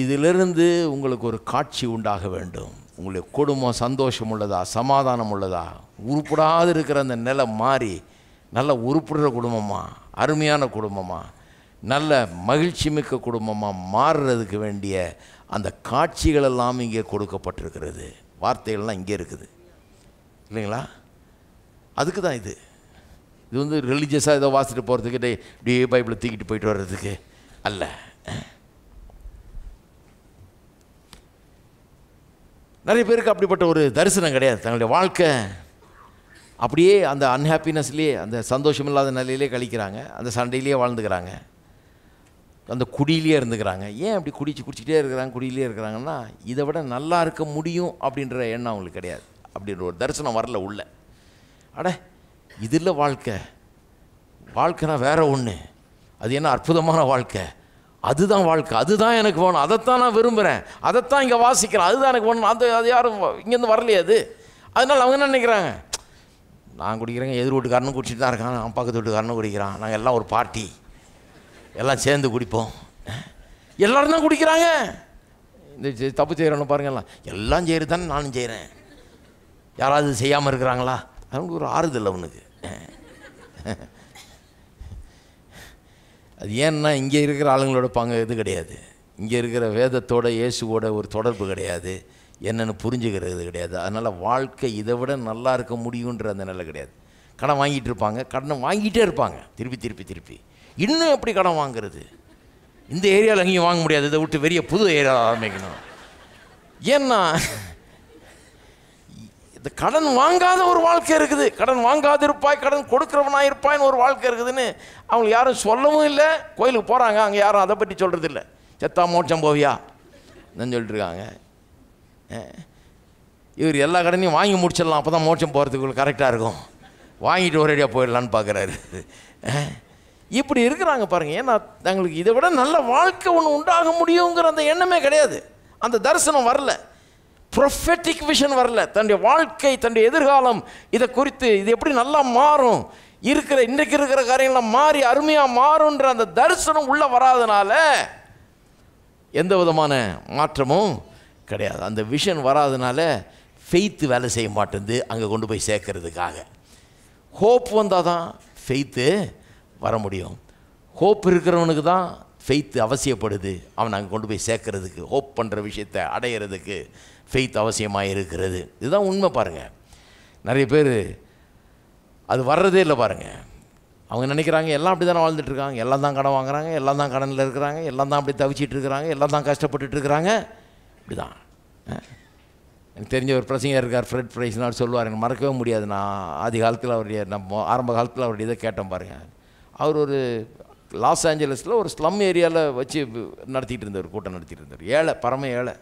Speaker 1: இதிலிருந்து உங்களுக்கு ஒரு காட்சி உண்டாக வேண்டும். உங்களுடைய குடும்பம் சந்தோஷம் உள்ளதா, சமாதானம் உள்ளதா, உருப்படாது இருக்கிற அந்த நிலை மாறி நல்ல உருப்படுற குடும்பமாக, அருமையான குடும்பமாக, நல்ல மகிழ்ச்சி மிக்க குடும்பமாக மாறுறதுக்கு வேண்டிய அந்த காட்சிகள் எல்லாம் இங்கே கொடுக்கப்பட்டிருக்கிறது. வார்த்தைகள்லாம் இங்கே இருக்குது இல்லைங்களா? அதுக்கு தான் இது வந்து ரிலீஜியஸாக ஏதோ வாசிட்டு போகிறதுக்கு இப்படியே பைபிளை தூக்கிட்டு போயிட்டு வர்றதுக்கு அல்ல. நிறைய பேருக்கு அப்படிப்பட்ட ஒரு தரிசனம் கிடையாது. தங்களுடைய வாழ்க்கை அப்படியே அந்த அன்ஹாப்பினஸ்லேயே, அந்த சந்தோஷம் இல்லாத நிலையிலே கழிக்கிறாங்க, அந்த சண்டையிலேயே வாழ்ந்துக்கிறாங்க, அந்த குடியிலே இருந்துக்கிறாங்க. ஏன் அப்படி குடிச்சிட்டே இருக்கிறாங்க, குடியிலே இருக்கிறாங்கன்னா இதை விட நல்லா இருக்க முடியும் அப்படின்ற எண்ணம் அவங்களுக்கு கிடையாது. அப்படின்ற ஒரு தரிசனம் வரல உள்ள. அட இது இல்லை வாழ்க்கை, வாழ்க்கைனா வேற ஒன்று, அது என்ன அற்புதமான வாழ்க்கை, அதுதான் வாழ்க்கை, அதுதான் எனக்கு வேணும், அதைத்தான் நான் விரும்புகிறேன், அதைத்தான் இங்கே வாசிக்கிறேன், அதுதான் எனக்கு வேணும். அது யாரும் இங்கேருந்து வரலையே அது. அதனால் அவங்க என்ன நினைக்கிறாங்க, நான் குடிக்கிறேங்க, எதிர் வீட்டுக்காரனும் குடிச்சிட்டு தான் இருக்கான், நான் பக்கத்து வீட்டுக்காரனும் குடிக்கிறான், நாங்கள் எல்லாம் ஒரு பார்ட்டி, எல்லாம் சேர்ந்து குடிப்போம். எல்லோரும் தான் குடிக்கிறாங்க. இந்த தப்பு செய்கிறோன்னு பாருங்கள்லாம், எல்லாம் செய்கிறது தானே நானும் செய்கிறேன், யாராவது செய்யாமல் இருக்கிறாங்களா? அவனுக்கு ஒரு ஆறுதல் அவனுக்கு. அது ஏன்னா இங்கே இருக்கிற ஆளுங்களோட இது கிடையாது, இங்கே இருக்கிற வேதத்தோட இயேசுவோட ஒரு தொடர்பு கிடையாது, என்னென்னு புரிஞ்சுக்கிறது கிடையாது. அதனால் வாழ்க்கை இதை விட நல்லா இருக்க முடியுன்ற அந்த நிலை கிடையாது. கடன் வாங்கிட்டு இருப்பாங்க, கடனை வாங்கிட்டே இருப்பாங்க, திருப்பி இன்னும் எப்படி கடன் வாங்குறது? இந்த ஏரியாவில் எங்கேயும் வாங்க முடியாது, இதை விட்டு பெரிய புது ஏரியாவில் ஆரம்பிக்கணும். ஏன்னா இந்த கடன் வாங்காத ஒரு வாழ்க்கை இருக்குது, கடன் வாங்காது இருப்பாய், கடன் கொடுக்குறவனாக இருப்பாய்னு ஒரு வாழ்க்கை இருக்குதுன்னு அவங்களுக்கு யாரும் சொல்லவும் இல்லை. கோயிலுக்கு போகிறாங்க, அங்கே யாரும் அதை பற்றி சொல்கிறது இல்லை. செத்தா மோட்சம் போவியா தான் சொல்லிட்டுருக்காங்க. இவர் எல்லா கடனையும் வாங்கி முடிச்சிடலாம், அப்போ தான் மோட்சம் போகிறதுக்குள்ள கரெக்டாக இருக்கும், வாங்கிட்டு ஒரேடியாக போயிடலான்னு பார்க்குறாரு. இப்படி இருக்கிறாங்க பாருங்கள். ஏன்னா தங்களுக்கு இதை விட நல்ல வாழ்க்கை ஒன்று உண்டாக முடியுங்கிற அந்த எண்ணமே கிடையாது, அந்த தரிசனம் வரல, ப்ரொஃபெட்டிக் விஷன் வரல. தன்னுடைய வாழ்க்கை, தன்னுடைய எதிர்காலம், இதை குறித்து இது எப்படி நல்லா மாறும், இன்றைக்கு இருக்கிற காரியங்கள்லாம் மாறி அருமையாக மாறுன்ற அந்த தரிசனம் உள்ளே வராதனால எந்த விதமான மாற்றமும் கிடையாது. அந்த விஷன் வராதனால ஃபெய்த்து வேலை செய்ய மாட்டேங்குது அங்கே கொண்டு போய் சேர்க்கறதுக்காக. ஹோப் வந்தால் தான் ஃபெய்த்து வர முடியும். ஹோப் இருக்கிறவனுக்கு தான் ஃபெய்த்து அவசியப்படுது, அவன் அங்கே கொண்டு போய் சேர்க்கறதுக்கு, ஹோப் பண்ணுற விஷயத்தை அடையிறதுக்கு ஃபெய்த் அவசியமாக இருக்கிறது. இதுதான் உண்மை. பாருங்கள், நிறைய பேர் அது வர்றதே இல்லை. பாருங்கள், அவங்க நினைக்கிறாங்க எல்லாம் அப்படி தானே வாழ்ந்துட்டுருக்காங்க, எல்லாம் தான் கடன் வாங்குறாங்க, எல்லாம் தான் கடனில் இருக்கிறாங்க, எல்லாம் தான் அப்படி தவிச்சிட்டு இருக்கிறாங்க, எல்லாம் தான் கஷ்டப்பட்டுட்டு இருக்கிறாங்க. இப்படி தான். எனக்கு தெரிஞ்ச ஒரு பிரசங்கர் இருக்கார், ஃப்ரெட் ப்ரைஸ்னார், சொல்லுவார், எனக்கு மறக்கவே முடியாது. நான் ஆதி காலத்தில் அவருடைய, நம்ம ஆரம்ப காலத்தில் அவருடைய இதை கேட்டேன் பாருங்கள். அவர் ஒரு லாஸ் ஏஞ்சலஸில் ஒரு ஸ்லம் ஏரியாவில் வச்சு நடத்திட்டு இருந்தார், கூட்டம் நடத்திட்டு இருந்தார். ஏழை, பரம ஏழை.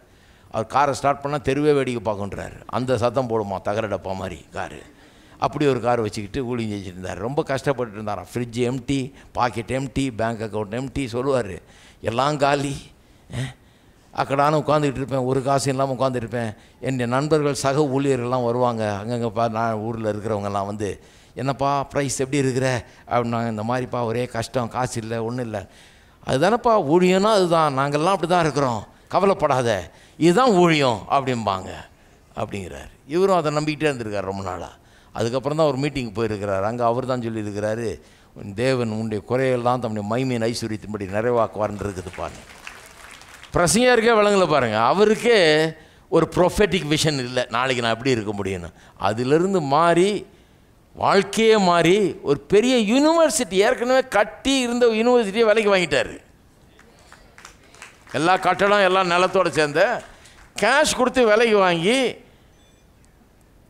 Speaker 1: அவர் காரை ஸ்டார்ட் பண்ணால் தெருவே வேடிக்கை பார்க்கன்றார், அந்த சத்தம் போடுமா தகரடப்பா மாதிரி காரு. அப்படி ஒரு கார் வச்சுக்கிட்டு ஊழியம் செஞ்சுட்டு இருந்தார். ரொம்ப கஷ்டப்பட்டு இருந்தாராம். Fridge empty, pocket empty, bank account empty. சொல்லுவார், எல்லாம் காலி, அக்கடான உட்காந்துக்கிட்டு இருப்பேன், ஒரு காசு இல்லாமல் உட்காந்துருப்பேன். என் நண்பர்கள் சக ஊழியர்கள்லாம் வருவாங்க, அங்கங்கே நான் ஊரில் இருக்கிறவங்கெல்லாம் வந்து, என்னப்பா ப்ரைஸ் எப்படி இருக்கிற அப்படின்னாங்க. இந்த மாதிரிப்பா ஒரே கஷ்டம், காசு இல்லை, ஒன்றும் இல்லை. அதுதானப்பா ஊழியம்னா, அதுதான், நாங்கள்லாம் அப்படி தான் இருக்கிறோம், கவலைப்படாத, இதுதான் ஊழியம் அப்படிம்பாங்க அப்படிங்கிறார். இவரும் அதை நம்பிக்கிட்டே இருந்திருக்கார் ரொம்ப நாளாக. அதுக்கப்புறம் தான் ஒரு மீட்டிங் போயிருக்கிறார். அங்கே அவர் தான் சொல்லியிருக்கிறாரு, தேவன் உன்னுடைய குறையெல்லாம் தம்முடைய மகிமையின் ஐஸ்வர்யத்தின்படி நிறைவாக்குவார்ன்னு இருக்குது. பாருங்க, பிரசங்கருக்கே விளங்கல பாருங்கள். அவருக்கே ஒரு ப்ரொஃபெட்டிக் விஷன் இல்லை, நாளைக்கு நான் எப்படி இருக்க முடியும்னு. அதிலிருந்து மாறி வாழ்க்கையே மாறி ஒரு பெரிய யூனிவர்சிட்டி, ஏற்கனவே கட்டி இருந்த யூனிவர்சிட்டியை விலைக்கு வாங்கிட்டார். எல்லா கட்டடம் எல்லாம் நிலத்தோடு சேர்ந்த கேஷ் கொடுத்து விலைக்கு வாங்கி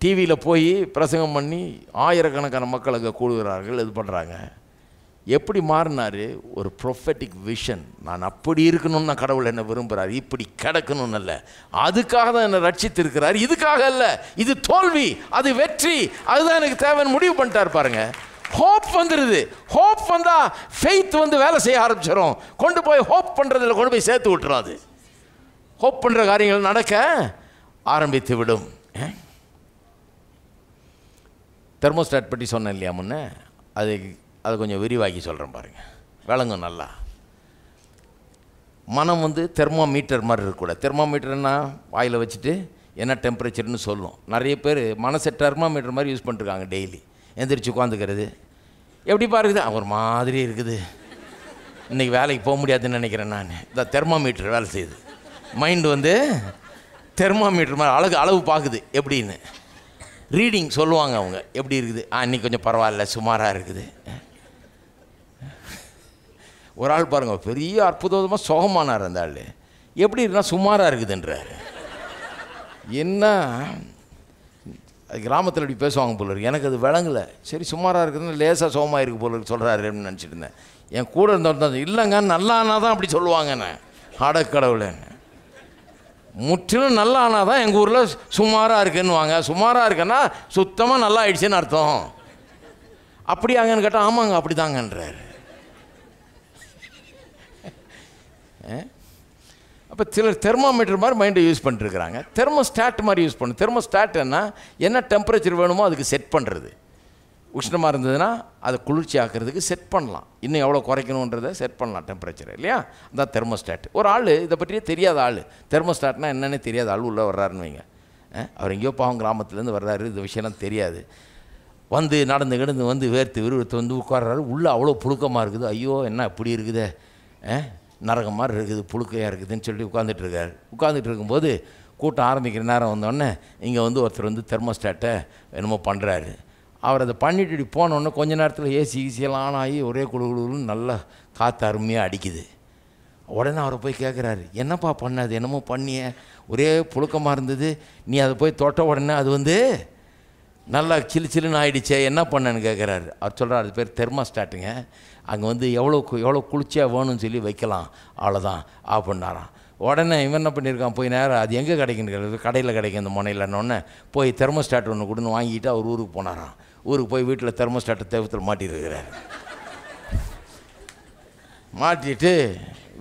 Speaker 1: டிவியில் போய் பிரசங்கம் பண்ணி ஆயிரக்கணக்கான மக்கள் அங்கே கூடுகிறார்கள், இது பண்ணுறாங்க. எப்படி மாறினார்? ஒரு ப்ரொஃபெட்டிக் விஷன். நான் அப்படி இருக்கணும்னு நான் கடவுள் என்ன விரும்புகிறார், இப்படி கிடக்கணும்னு இல்லை, அதுக்காக தான் என்னை ரட்சித்திருக்கிறார், இதுக்காக இல்லை. இது தோல்வி, அது வெற்றி, அதுதான் எனக்கு தேவைன்னு முடிவு பண்ணிட்டார். பாருங்கள், ஹோப் வந்துடுது. ஹோப் வந்தால் ஃபெய்த் வந்து வேலை செய்ய ஆரம்பிச்சிடும். கொண்டு போய் ஹோப் பண்ணுறதில் கொண்டு போய் சேர்த்து விட்டுரும். அது ஹோப் பண்ணுற காரியங்கள் நடக்க ஆரம்பித்து விடும். தெர்மோஸ்டாட் பற்றி சொன்னேன் இல்லையா முன்னே, அதை கொஞ்சம் விரிவாக்கி சொல்கிறேன் பாருங்கள், விளங்கும் நல்லா. மனம் வந்து தெர்மோமீட்டர் மாதிரி இருக்கக்கூடாது. தெர்மோமீட்டர்னா வாயில் வச்சுட்டு என்ன டெம்பரேச்சர்னு சொல்லும். நிறைய பேர் மனசை தெர்மோமீட்டர் மாதிரி யூஸ் பண்ணிருக்காங்க. டெய்லி எந்திரிச்சு உட்காந்துக்கிறது, எப்படிப்பா இருக்குது, ஒரு மாதிரி இருக்குது, இன்றைக்கி வேலைக்கு போக முடியாதுன்னு நினைக்கிறேன் நான். இந்த தெர்மோமீட்டர் வேலை செய்யுது. மைண்டு வந்து தெர்மோமீட்டர் மாதிரி அளவு பார்க்குது எப்படின்னு. ரீடிங் சொல்லுவாங்க அவங்க, எப்படி இருக்குது, இன்றைக்கி கொஞ்சம் பரவாயில்ல, சுமாராக இருக்குது. ஒரு ஆள் பாருங்கள், பெரிய அற்புதமாக சுகமானார். அந்த ஆள் எப்படி இருக்குன்னா சுமாராக இருக்குதுன்றார். என்ன கிராமத்தில் இப்படி பேசுவாங்க போல இருக்கு. எனக்கு அது விளங்கலை. சரி, சுமாராக இருக்குதுன்னு லேசாக சுகமாக இருக்குது போல இருக்கு சொல்கிறாரு அப்படின்னு நினச்சிட்டு இருந்தேன். என் கூட இருந்தவன் இல்லைங்க, நல்லா ஆனால் தான் அப்படி சொல்லுவாங்க. நான் அடக்கடவுளே, முற்றிலும் நல்லா ஆனால் தான் எங்கள் ஊரில் சுமாராக இருக்குன்னு வாங்க. சுமாராக இருக்குன்னா சுத்தமாக நல்லா ஆயிடுச்சுன்னு அர்த்தம். அப்படியாங்கன்னு கேட்டால் ஆமாங்க அப்படி தாங்கன்றார். அப்போ சிலர் தெர்மோமீட்டர் மாதிரி மைண்டை யூஸ் பண்ணிட்டுருக்குறாங்க. தெர்மோஸ்டாட் மாதிரி யூஸ் பண்ணு. தெர்மோஸ்டாட்னா என்ன டெம்பரேச்சர் வேணுமோ அதுக்கு செட் பண்ணுறது. உஷ்ணமாக இருந்ததுன்னா அதை குளிர்ச்சி ஆக்கிறதுக்கு செட் பண்ணலாம். இன்னும் எவ்வளோ குறைக்கணுன்றதை செட் பண்ணலாம் டெம்பரேச்சர், இல்லையா? அதான் தெர்மோஸ்டாட். ஒரு ஆள் இதை பற்றியே தெரியாத ஆள், தெர்மோஸ்டாட்னா என்னென்னு தெரியாத ஆள் உள்ளே வர்றாருன்னு வைங்க. அவர் எங்கேயோ பாவம் கிராமத்துலேருந்து வர்றாரு, இந்த விஷயம்லாம் தெரியாது. வந்து நடந்து கிடந்து வந்து வேர்த்து விறுவிறுத்து வந்து உட்கார்றாரு. உள்ளே அவ்வளோ புழுக்கமாக இருக்குது. ஐயோ என்ன இப்படி இருக்குதே, நரகம் மாதிரி இருக்குது, புழுக்கையாக இருக்குதுன்னு சொல்லி உட்காந்துட்ருக்காரு. உட்காந்துட்டு இருக்கும்போது கூட்டம் ஆரம்பிக்கிற நேரம் வந்தோடனே இங்கே வந்து ஒருத்தர் வந்து தெர்மோஸ்டாட்டை என்னமோ பண்ணுறாரு. அவர் அதை பண்ணிட்டு போனோடனே கொஞ்ச நேரத்தில் ஏசி ஈஸியெல்லாம் ஆன் ஆகி ஒரே குழுன்னு நல்லா காற்று அருமையாக அடிக்குது. உடனே அவரை போய் கேட்குறாரு, என்னப்பா பண்ணது, என்னமோ பண்ணிய, ஒரே புழுக்கமாக இருந்தது, நீ அதை போய் தொட்ட உடனே அது வந்து நல்லா சில்லுன்னு ஆகிடுச்சே, என்ன பண்ணேன்னு கேட்குறாரு. அவர் சொல்கிறார், அது பேர் தெர்மோஸ்டாட்டுங்க. அங்கே வந்து எவ்வளோ குளிர்ச்சியாக வேணும்னு சொல்லி வைக்கலாம், அவ்வளோதான் அப்படின்னாராம். உடனே இவன் என்ன பண்ணியிருக்கான், போய் நேரம் அது எங்கே கிடைக்குன்னு கடையில் கிடைக்கும் இந்த முனையிலன்னொன்னே போய் தெர்மோஸ்டாட் ஒன்று கொடுன்னு வாங்கிட்டு அவர் ஊருக்கு போனாராம். ஊருக்கு போய் வீட்டில் தெர்மோஸ்டாட்டை தேவத்தில் மாட்டியிருக்கிறார். மாட்டிட்டு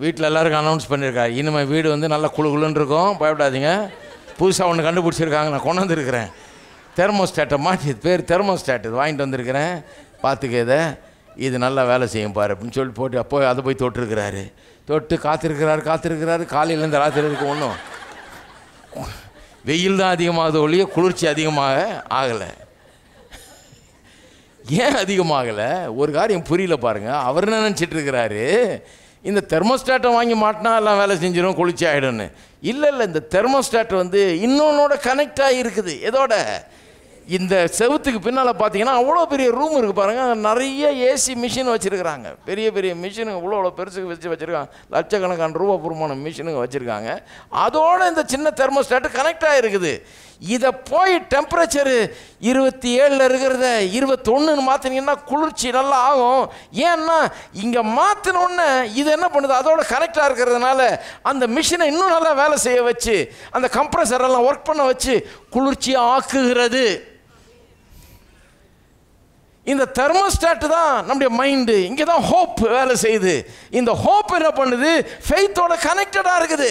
Speaker 1: வீட்டில் எல்லாருக்கும் அனௌன்ஸ் பண்ணியிருக்காரு, இனிமேல் வீடு வந்து நல்லா குழுன்னு இருக்கும், பயப்படாதீங்க, புதுசாக ஒன்று கண்டுபிடிச்சிருக்காங்க, நான் கொண்டு வந்துருக்கிறேன், தெர்மோஸ்டாட்டை மாட்டி, பேர் தெர்மோஸ்டாட், இது வாங்கிட்டு வந்திருக்கிறேன், பார்த்துக்க, இது நல்லா வேலை செய்யும் பாரு அப்படின்னு சொல்லி போட்டு அப்போ அதை போய் தொட்டிருக்கிறாரு. தொட்டு காத்திருக்கிறாரு. காலையிலேருந்து ராத்திரி இருக்கும் ஒன்றும் வெயில் தான் அதிகமாகுது ஒழிய குளிர்ச்சி அதிகமாக ஆகலை. ஏன் அதிகமாகலை? ஒரு காரியம் புரியல பாருங்கள். அவர் என்ன நினச்சிட்டு இருக்கிறாரு, இந்த தெர்மோஸ்டாட்டை வாங்கி மாட்டினா எல்லாம் வேலை செஞ்சிடும், குளிர்ச்சி ஆகிடும்னு. இல்லை, இந்த தெர்மோஸ்டாட் வந்து இன்னொன்னோட கனெக்ட் ஆகிருக்குது. எதோட? இந்த செவுத்துக்கு பின்னால் பார்த்தீங்கன்னா அவ்வளோ பெரிய ரூம் இருக்குது பாருங்கள். நிறைய ஏசி மிஷின் வச்சுருக்குறாங்க. பெரிய பெரிய மிஷினுங்க இவ்வளோ பெருசுக்கு வச்சுருக்காங்க. லட்சக்கணக்கான ரூபா பூர்வமான மிஷினுங்க வச்சுருக்காங்க. அதோடு இந்த சின்ன தெர்மோஸ்டாட்டு கனெக்ட் ஆகிருக்குது. இதை போய் டெம்பரேச்சரு 27 இருக்கிறத 21ன்னு மாற்றினீங்கன்னா குளிர்ச்சி நல்லா ஆகும். ஏன்னா இங்கே மாற்றினோடனே இது என்ன பண்ணுது, அதோட கனெக்டாக இருக்கிறதுனால அந்த மிஷினை இன்னும் நல்லா வேலை செய்ய வச்சு அந்த கம்ப்ரஸரெல்லாம் ஒர்க் பண்ண வச்சு குளிர்ச்சியாக ஆக்குகிறது. இந்த தெர்மோஸ்டாட் தான் நம்முடைய மைண்டு. இங்கே தான் ஹோப் வேலை செய்யுது. இந்த ஹோப் என்ன பண்ணுது, ஃபெய்த்தோட கனெக்டடாக இருக்குது.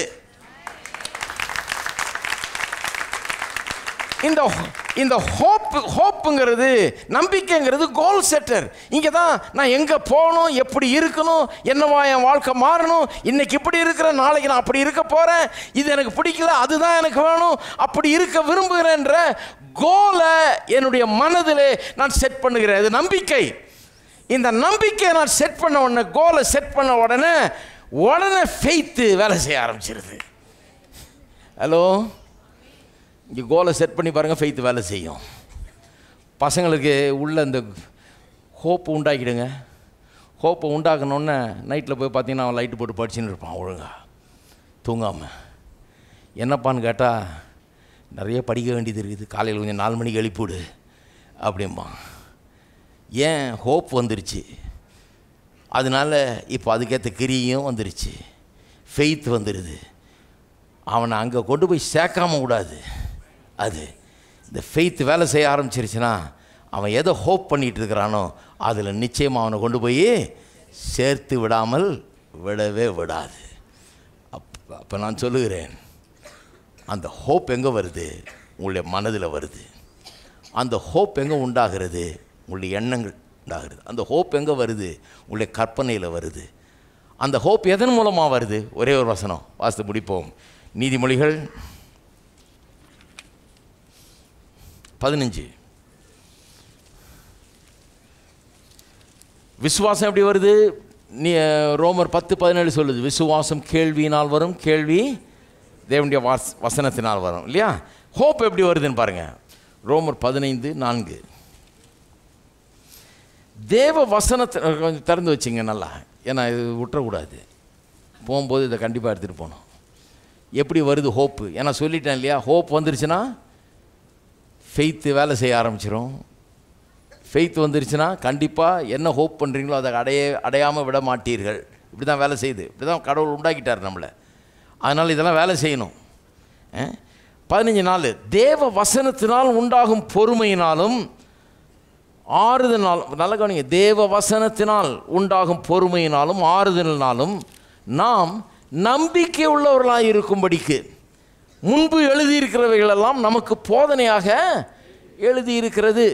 Speaker 1: இந்த ஹோப்புங்கிறது, நம்பிக்கைங்கிறது கோல் செட்டர். இங்கே தான் நான் எங்கே போகணும், எப்படி இருக்கணும், என்னவா என் வாழ்க்கை மாறணும், இன்னைக்கு இப்படி இருக்கிறேன், நாளைக்கு நான் அப்படி இருக்க போகிறேன், இது எனக்கு பிடிக்கல, அதுதான் எனக்கு வேணும், அப்படி இருக்க விரும்புகிறேன்ற கோலை என்னுடைய மனதிலே நான் செட் பண்ணுகிறேன். இது நம்பிக்கை. இந்த நம்பிக்கையை நான் செட் பண்ண உடனே, கோலை செட் பண்ண உடனே ஃபெய்த்து வேலை செய்ய ஆரம்பிச்சிருது. ஹலோ, இங்கே கோலை செட் பண்ணி பாருங்கள், ஃபெய்த்து வேலை செய்யும். பசங்களுக்கு உள்ள இந்த ஹோப்பு உண்டாக்கிடுங்க. ஹோப்பை உண்டாக்கணுன்னே நைட்டில் போய் பார்த்தீங்கன்னா அவன் லைட்டு போட்டு படிச்சுன்னு இருப்பான் ஒழுங்காக தூங்காமல். என்னப்பான்னு கேட்டால், நிறைய படிக்க வேண்டியது இருக்குது, காலையில் கொஞ்சம் 4 மணிக்கு எழுப்பிவிடு அப்படிம்பா. ஏன்? ஹோப் வந்துருச்சு. அதனால் இப்போ அதுக்கேற்ற கிரியும் வந்துருச்சு, ஃபெய்த் வந்துடுது. அவனை அங்கே கொண்டு போய் சேர்க்காம கூடாது. அது இந்த ஃபெய்த் வேலை செய்ய ஆரம்பிச்சிருச்சுன்னா அவன் எதை ஹோப் பண்ணிகிட்டு இருக்கிறானோ அதில் நிச்சயமாக அவனை கொண்டு போய் சேர்த்து விடாமல் விடவே விடாது. அப்போ நான் சொல்லுகிறேன், அந்த ஹோப் எங்கே வருது? உங்களுடைய மனதில் வருது. அந்த ஹோப் எங்கே உண்டாகிறது? உங்களுடைய எண்ணங்கள் உண்டாகிறது. அந்த ஹோப் எங்கே வருது? உங்களுடைய கற்பனையில் வருது. அந்த ஹோப் எதன் மூலமாக வருது? ஒரே ஒரு வசனம் வாசித்து முடிப்போம். நீதிமொழிகள் 15. விசுவாசம் எப்படி வருது? ரோமர் 10:17 சொல்லுது, விசுவாசம் கேள்வியினால் வரும், கேள்வி தேவனுடைய வசனத்தினால் வரும், இல்லையா? ஹோப் எப்படி வருதுன்னு பாருங்கள். ரோமர் 15:4. தேவ வசனத்தை கொஞ்சம் திறந்து வச்சுங்க நல்லா, ஏன்னா இது விட்டுறக்கூடாது. போகும்போது இதை கண்டிப்பாக எடுத்துகிட்டு போகணும். எப்படி வருது ஹோப்பு? ஏன்னா சொல்லிட்டேன் இல்லையா, ஹோப் வந்துருச்சுன்னா ஃபெய்த்து வேலை செய்ய ஆரம்பிச்சிடும். ஃபெய்த் வந்துருச்சுன்னா கண்டிப்பாக என்ன ஹோப் பண்ணுறீங்களோ அதை அடையாமல் விட மாட்டீர்கள். இப்படி தான் வேலை செய்யுது. இப்படி தான் கடவுள் உண்டாக்கிட்டார் நம்மளை. அதனால் இதெல்லாம் வேலை செய்யணும். 15 தேவ வசனத்தினால் உண்டாகும் பொறுமையினாலும் ஆறுதலினாலும், நல்ல கவனிங்க, தேவ வசனத்தினால் உண்டாகும் பொறுமையினாலும் ஆறுதலினாலும் நாம் நம்பிக்கை உள்ளவர்களாக இருக்கும்படிக்கு முன்பு எழுதியிருக்கிறவைகளெல்லாம் நமக்கு போதனையாக எழுதியிருக்கிறது.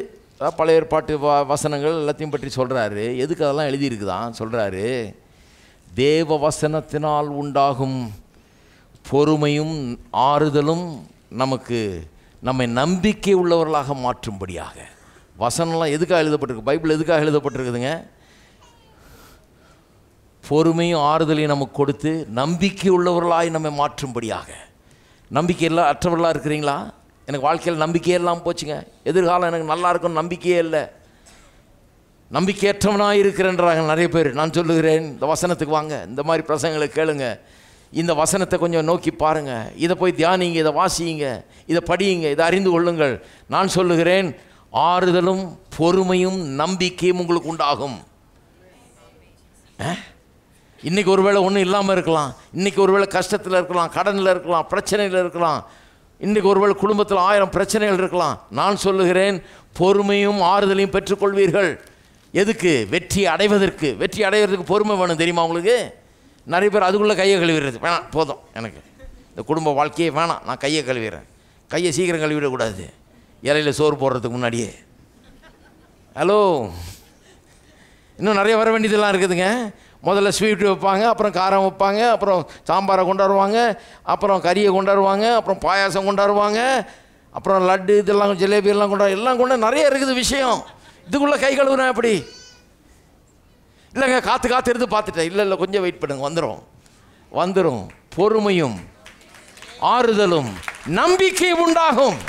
Speaker 1: பழைய ஏற்பாட்டு வசனங்கள் எல்லாத்தையும் பற்றி சொல்கிறாரு. எதுக்கு அதெல்லாம் எழுதியிருக்குதான் சொல்கிறாரு? தேவ வசனத்தினால் உண்டாகும் பொறுமையும் ஆறுதலும் நம்மை நம்பிக்கை உள்ளவர்களாக மாற்றும்படியாக. வசனம்லாம் எதுக்காக எழுதப்பட்டிருக்கு? பைபிள் எதுக்காக எழுதப்பட்டிருக்குதுங்க? பொறுமையும் ஆறுதலையும் நமக்கு கொடுத்து நம்பிக்கை உள்ளவர்களாய் நம்மை மாற்றும்படியாக. நம்பிக்கை அற்றவர்களாக இருக்கிறீங்களா? எனக்கு வாழ்க்கையில் நம்பிக்கையே இல்லாமல் போச்சுங்க, எதிர்காலம் எனக்கு நல்லா இருக்கும்னு நம்பிக்கையே இல்லை, நம்பிக்கையற்றவனாக இருக்கிறேன்றாங்க நிறைய பேர். நான் சொல்லுகிறேன், இந்த வசனத்துக்கு வாங்க, இந்த மாதிரி பிரசங்களை கேளுங்க, இந்த வசனத்தை கொஞ்சம் நோக்கி பாருங்கள், இதை போய் தியானிங்க, இதை வாசியுங்க, இதை படியுங்க, இதை அறிந்து கொள்ளுங்கள். நான் சொல்லுகிறேன், ஆறுதலும் பொறுமையும் நம்பிக்கையும் உங்களுக்கு உண்டாகும். இன்றைக்கி ஒருவேளை ஒன்றும் இல்லாமல் இருக்கலாம், இன்றைக்கி ஒருவேளை கஷ்டத்தில் இருக்கலாம், கடனில் இருக்கலாம், பிரச்சனையில் இருக்கலாம், இன்றைக்கி ஒருவேளை குடும்பத்தில் 1000 பிரச்சனைகள் இருக்கலாம். நான் சொல்லுகிறேன், பொறுமையும் ஆறுதலையும் பெற்றுக்கொள்வீர்கள். எதுக்கு? வெற்றி அடைவதற்கு. வெற்றி அடைவதற்கு பொறுமை வேணும், தெரியுமா உங்களுக்கு? நிறைய பேர் அதுக்குள்ளே கையை கழுவிடுறது. வேணாம், போதும், எனக்கு இந்த குடும்ப வாழ்க்கையே வேணாம், நான் கையை கழுவிடுறேன். கையை சீக்கிரம் கழுவிடக்கூடாது, இலையில் சோறு போடுறதுக்கு முன்னாடியே. ஹலோ, இன்னும் நிறைய வர வேண்டியதெல்லாம் இருக்குதுங்க. முதல்ல ஸ்வீட்டு வைப்பாங்க, அப்புறம் காரம் வைப்பாங்க, அப்புறம் சாம்பாரை கொண்டாடுவாங்க, அப்புறம் கறியை கொண்டாடுவாங்க, அப்புறம் பாயாசம் கொண்டாடுவாங்க, அப்புறம் லட்டு இதெல்லாம் ஜிலேபி எல்லாம் கொண்டாடு நிறைய இருக்குது விஷயம். இதுக்குள்ளே கை கழுவுனா எப்படி? இல்லைங்க, காற்று இருந்து பார்த்துட்டேன். இல்லை கொஞ்சம் வெயிட் பண்ணுங்க, வந்துடும். பொறுமையும் ஆறுதலும் நம்பிக்கை உண்டாகும்.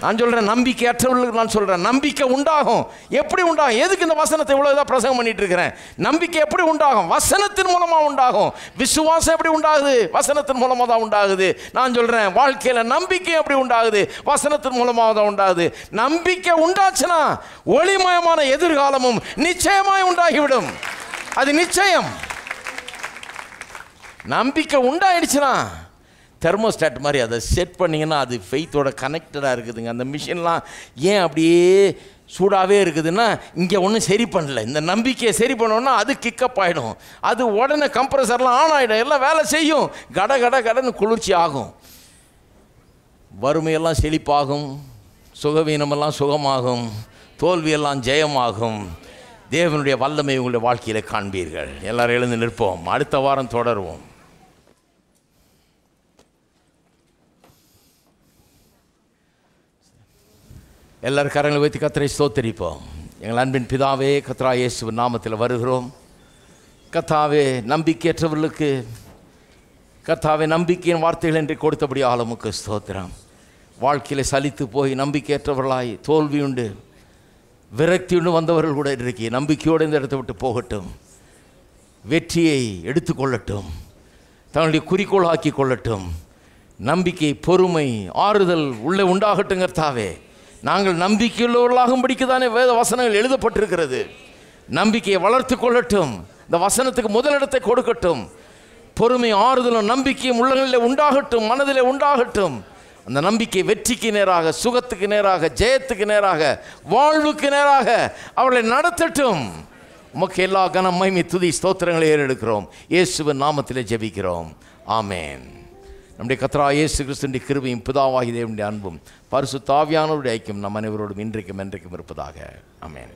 Speaker 1: நான் சொல்கிறேன், நம்பிக்கையற்றவர்களுக்கு நான் சொல்கிறேன், நம்பிக்கை உண்டாகும். எப்படி உண்டாகும்? எதுக்கு இந்த வசனத்தை இவ்வளோ இதாக பிரசங்கம் பண்ணிட்டு இருக்கிறேன்? நம்பிக்கை எப்படி உண்டாகும்? வசனத்தின் மூலமாக உண்டாகும். விசுவாசம் எப்படி உண்டாகுது? வசனத்தின் மூலமாக தான் உண்டாகுது. நான் சொல்கிறேன், வாழ்க்கையில் நம்பிக்கை எப்படி உண்டாகுது? வசனத்தின் மூலமாக தான் உண்டாகுது. நம்பிக்கை உண்டாச்சுன்னா ஒளிமயமான எதிர்காலமும் நிச்சயமாய் உண்டாகிவிடும். அது நிச்சயம். நம்பிக்கை உண்டாயிடுச்சுன்னா தெர்மோஸ்டாட் மாதிரி அதை செட் பண்ணிங்கன்னா அது ஃபெய்த்தோட கனெக்டடாக இருக்குதுங்க. அந்த மிஷின்லாம் ஏன் அப்படியே சூடாகவே இருக்குதுன்னா, இங்கே ஒன்றும் சரி பண்ணல, இந்த நம்பிக்கையை சரி பண்ணோன்னா அது கிக்கப் ஆகிடும். அது உடனே கம்ப்ரஸர்லாம் ஆன் ஆகிடும், எல்லாம் வேலை செய்யும், கடன்னு குளிர்ச்சி ஆகும், வறுமையெல்லாம் செழிப்பாகும், சுகவீனமெல்லாம் சுகமாகும், தோல்வியெல்லாம் ஜெயமாகும். தேவனுடைய வல்லமை உங்களுடைய வாழ்க்கையில் காண்பீர்கள். எல்லாரும் எழுந்து நிற்போம். அடுத்த வாரம் தொடருவோம். எல்லாரும் கரங்களை வைத்து கர்த்தரை ஸ்தோத்திரிப்போம். எங்கள் அன்பின் பிதாவே, கர்த்தராகிய இயேசுவின் நாமத்தில் வருகிறோம். கர்த்தாவே, நம்பிக்கையற்றவர்களுக்கு கர்த்தாவே நம்பிக்கையின் வார்த்தைகள் என்று கொடுத்தபடியால் உமக்கு ஸ்தோத்திரம். வாழ்க்கையில் சலித்து போய் நம்பிக்கையற்றவர்களாய் தோல்வியுண்டு விரக்தியுண்டு வந்தவர்கள் கூட இன்றைக்கு நம்பிக்கையோடு இந்த இடத்தை விட்டு போகட்டும், வெற்றியை எடுத்துக்கொள்ளட்டும், தங்களுடைய குறிக்கோள் ஆக்கி கொள்ளட்டும். நம்பிக்கை, பொறுமை, ஆறுதல் உள்ளே உண்டாகட்டும். கர்த்தாவே, நாங்கள் நம்பிக்கையுள்ளவர்களாகும்படிக்கு தானே வேத வசனங்கள் எழுதப்பட்டிருக்கிறது. நம்பிக்கையை வளர்த்து கொள்ளட்டும், இந்த வசனத்துக்கு முதலிடத்தை கொடுக்கட்டும். பொறுமை, ஆறுதலும் நம்பிக்கையும் உள்ளங்களில் உண்டாகட்டும், மனதில் உண்டாகட்டும். அந்த நம்பிக்கை வெற்றிக்கு நேராக, சுகத்துக்கு நேராக, ஜெயத்துக்கு நேராக, வாழ்வுக்கு நேராக அவளை நடத்தட்டும். உமக்கு எல்லா கனம், மகிமை, துதி, ஸ்தோத்திரங்களை ஏறெடுக்கிறோம். இயேசுவின் நாமத்திலே ஜெபிக்கிறோம். ஆமென். நம்முடைய கர்த்தராகிய இயேசு கிறிஸ்துவின் கிருபையும் பிதாவாகிய தேவனுடைய அன்பும் பரிசுத்த ஆவியானவருடைய ஐக்கியம் நம் அனைவரோடும் இன்றைக்கும் என்றைக்கும் இருப்பதாக. ஆமென்.